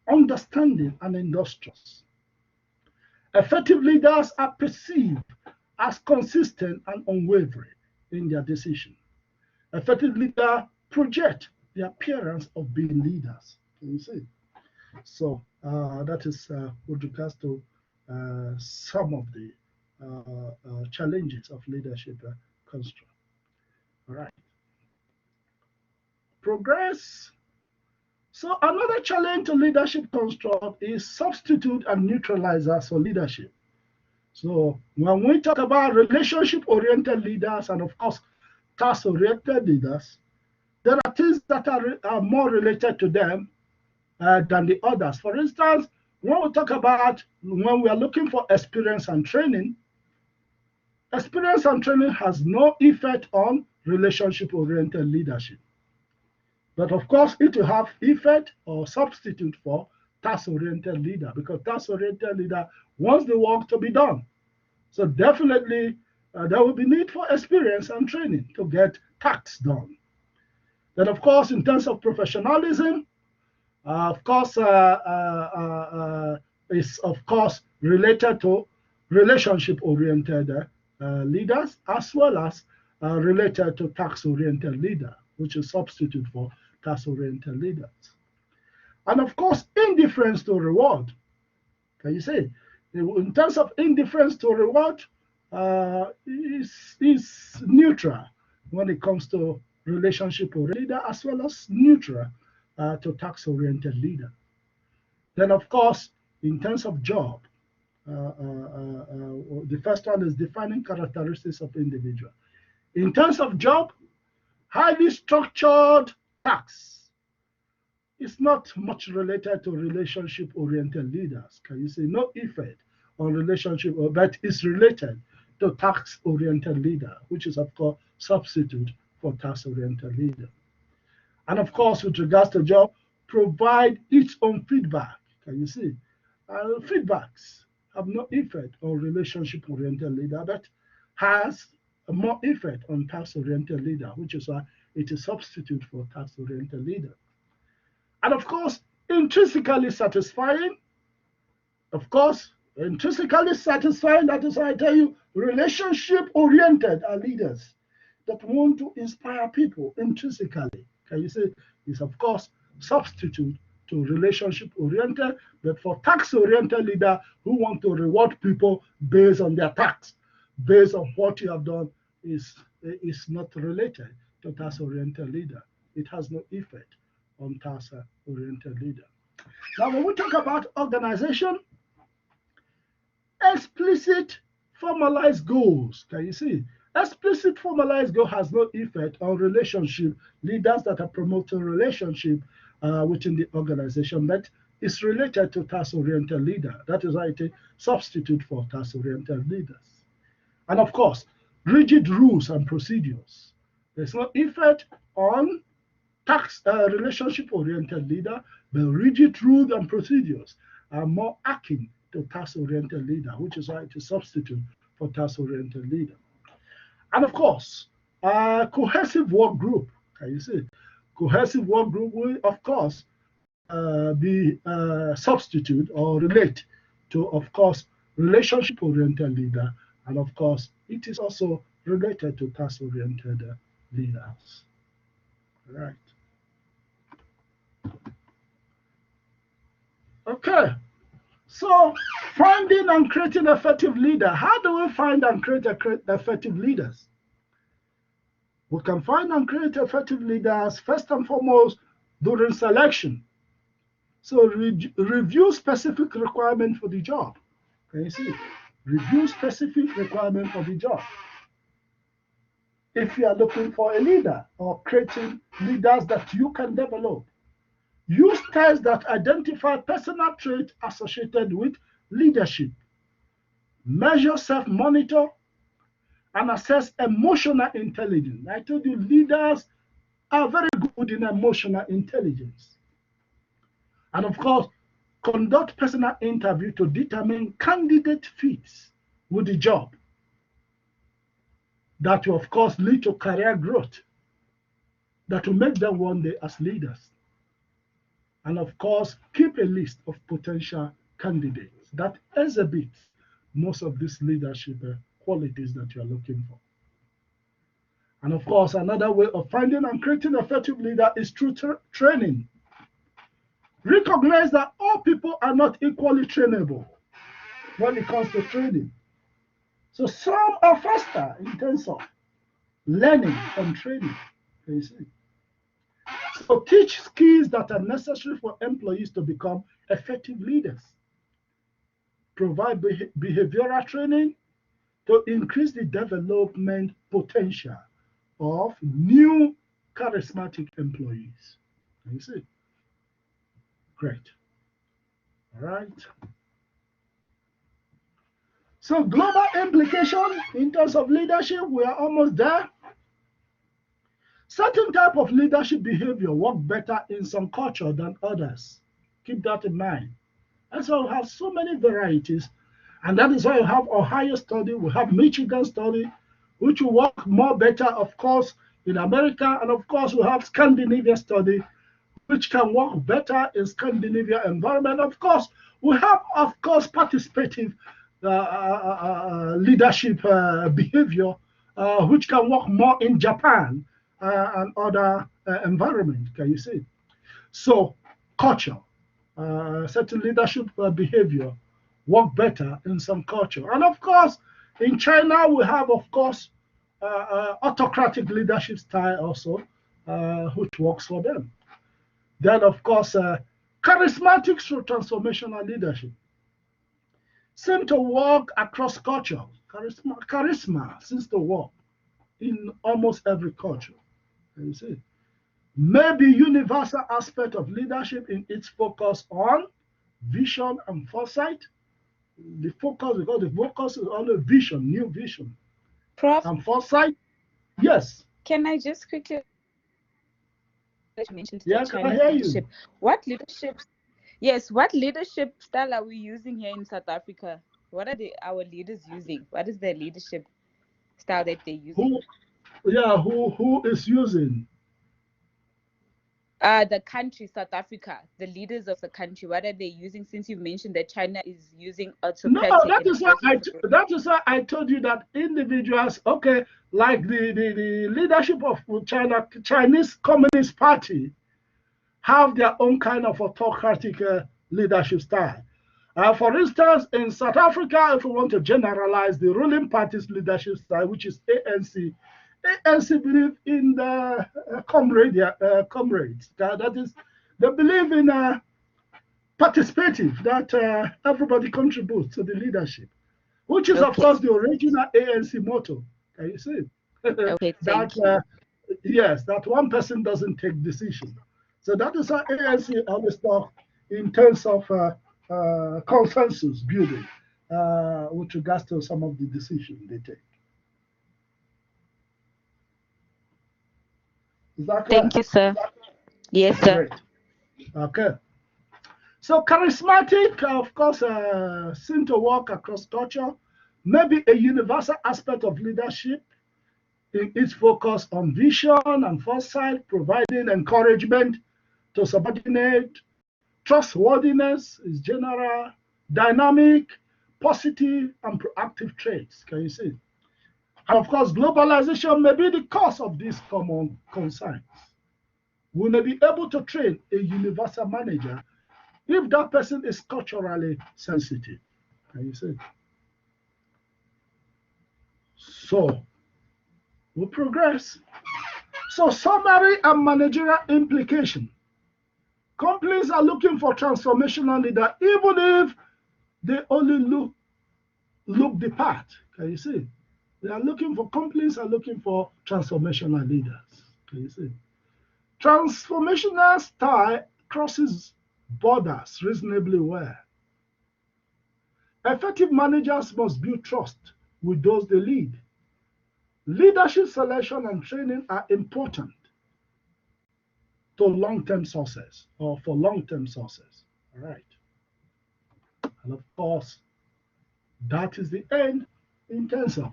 understanding, and industrious. Effective leaders are perceived as consistent and unwavering in their decision. Effective leaders project the appearance of being leaders. Can you see? So that is with regards to some of the challenges of leadership construct. All right. Progress. So another challenge to leadership construct is substitute and neutralizers for leadership. So when we talk about relationship-oriented leaders and of course task-oriented leaders, there are things that are more related to them than the others. For instance, when we talk about when we are looking for experience and training has no effect on relationship-oriented leadership. But of course, it will have effect or substitute for task-oriented leader because task-oriented leader wants the work to be done. So definitely, there will be need for experience and training to get tasks done. Then, of course, in terms of professionalism, of course, is of course related to relationship-oriented leaders as well as related to task-oriented leader, which is substitute for task-oriented leaders. And of course, indifference to reward. Can you say? In terms of indifference to reward, is neutral when it comes to relationship-oriented leader as well as neutral to task-oriented leader. Then, of course, in terms of job, the first one is defining characteristics of individual. In terms of job, highly structured tasks is not much related to relationship-oriented leaders. Can you say no effect on relationship, but is related to task-oriented leader, which is of course substitute for task-oriented leader. And of course, with regards to job, provide its own feedback. Can you see? Feedbacks have no effect on relationship-oriented leader, but has a more effect on task-oriented leader, which is why it is substitute for task-oriented leader. And of course, intrinsically satisfying. Of course, intrinsically satisfying, that is why I tell you, relationship-oriented are leaders that want to inspire people intrinsically. Can you say? Is of course substitute to relationship-oriented, but for task-oriented leader who want to reward people based on their tax, based on what you have done, is not related to task-oriented leader. It has no effect on task-oriented leader. Now, when we talk about organization, explicit formalized goals, can you see? Explicit formalized goal has no effect on relationship leaders that are promoting relationship within the organization, but is related to task-oriented leader. That is why it is substitute for task-oriented leaders. And of course, rigid rules and procedures. There's no effect on relationship-oriented leader, but rigid rules and procedures are more akin to task-oriented leader, which is why it is substitute for task-oriented leader. And of course, cohesive work group. Can you see? Cohesive work group will, of course, be substitute or relate to, of course, relationship-oriented leader, and of course, it is also related to task-oriented leaders. All right. Okay. So, finding and creating effective leader. How do we find and create effective leaders? We can find and create effective leaders first and foremost during selection. So review specific requirements for the job. Can you see? Review specific requirements for the job. If you are looking for a leader or creating leaders that you can develop, use tests that identify personal traits associated with leadership. Measure, self-monitor, and assess emotional intelligence. I told you leaders are very good in emotional intelligence. And of course, conduct personal interview to determine candidate fits with the job. That will, of course, lead to career growth. That will make them one day as leaders. And of course, keep a list of potential candidates that exhibit most of these leadership qualities that you are looking for. And of course, another way of finding and creating effective leader is through training. Recognize that all people are not equally trainable when it comes to training. So some are faster in terms of learning and training. You see. So teach skills that are necessary for employees to become effective leaders. Provide behavioral training to increase the development potential of new charismatic employees. You see? Great. All right. So global implication in terms of leadership, we are almost there. Certain type of leadership behavior work better in some culture than others. Keep that in mind. And so we have so many varieties. And that is why we have Ohio study, we have Michigan study, which will work more better, of course, in America. And of course, we have Scandinavia study, which can work better in Scandinavia environment. Of course, we have, of course, participative leadership behavior, which can work more in Japan and other environment. Can you see? So, culture, certain leadership behavior work better in some culture. And of course, in China, we have, of course, autocratic leadership style also, which works for them. Then, of course, charismatic through transformational leadership seem to work across culture. Charisma seems to work in almost every culture. You see, maybe universal aspect of leadership in its focus on vision and foresight. The focus, because the focus is on a vision, new vision, Prof, and foresight. Yes. can I just quickly that you mentioned the Yeah, can I Chinese hear leadership? you? What leadership? Yes, what leadership style are we using here in South Africa? What are our leaders using? What is the leadership style that they're using? Who? Yeah, who is using? The country, South Africa, the leaders of the country, what are they using? Since you mentioned that China is using No, autocratic that and is why working for them. that is why I told you that individuals, okay, like the leadership of China, Chinese Communist Party, have their own kind of autocratic leadership style. For instance, in South Africa, if we want to generalize the ruling party's leadership style, which is ANC, ANC believe in the comrades. That is, they believe in participative, that everybody contributes to the leadership, which is, of Okay, course, the original ANC motto. Can you see? okay, That, thank you. yes, that one person doesn't take decision. So that is how ANC always talk in terms of consensus building with regards to some of the decisions they take. Is that Thank clear? you, sir. Yes, sir. Great. Okay. So charismatic, of course, seem to work across culture. Maybe a universal aspect of leadership in its focus on vision and foresight, providing encouragement to subordinate. Trustworthiness is general, dynamic, positive, and proactive traits. Can you see? And of course, globalization may be the cause of these common concerns. We may be able to train a universal manager if that person is culturally sensitive. Can you see? So we progress. So summary and managerial implication. Companies are looking for transformational leader, even if they only look look the part. Can you see? They are looking for companies are looking for transformational leaders. Can you see? Transformational style crosses borders reasonably well. Effective managers must build trust with those they lead. Leadership selection and training are important to long-term success or for long-term success. All right. And of course, that is the end in terms of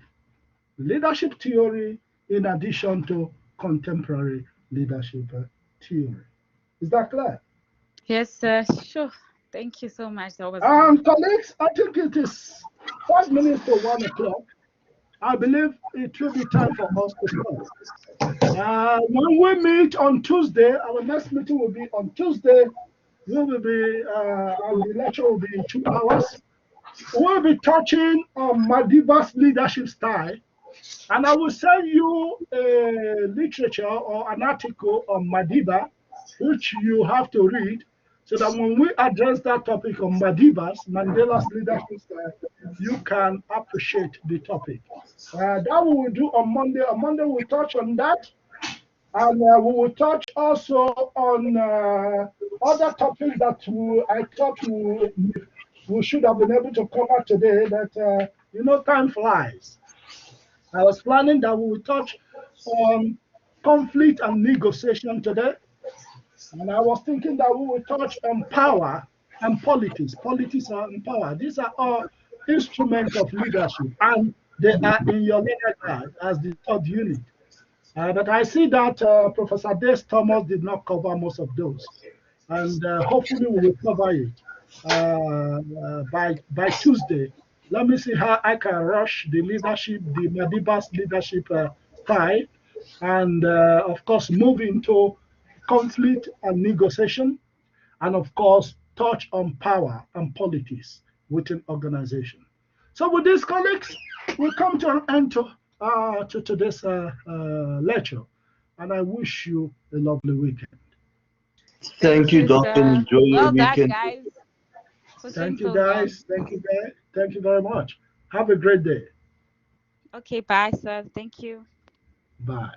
leadership theory in addition to contemporary leadership theory. Is that clear? Yes, sure. Thank you so much. That was good. Colleagues, I think it is 5 minutes to 1 o'clock. I believe it will be time for us to stop. When we meet on Tuesday, our next meeting will be on Tuesday. We will be, and the lecture will be in 2 hours. We'll be touching on Madiba's leadership style, and I will send you a literature or an article on Madiba, which you have to read, so that when we address that topic on Mandela's leadership style, you can appreciate the topic. That we will do on Monday. On Monday, we'll touch on that. And we will touch also on other topics that I thought we should have been able to cover today, but time flies. I was planning that we will touch on conflict and negotiation today. And I was thinking that we will touch on power and politics. Politics and power. These are all instruments of leadership, and they are in your leader guide as the third unit. But I see that Professor Des Thomas did not cover most of those, and hopefully we will cover it by Tuesday. Let me see how I can rush the leadership, the Madiba's leadership style, and of course move into conflict and negotiation, and of course touch on power and politics within organization. So with these colleagues, we come to an end to today's lecture, and I wish you a lovely weekend. Thank you, Doctor. Enjoy your Well done, weekend. guys. Thank you, guys. Thank you, guys. Thank you very much. Have a great day. Okay, bye, sir. Thank you. Bye.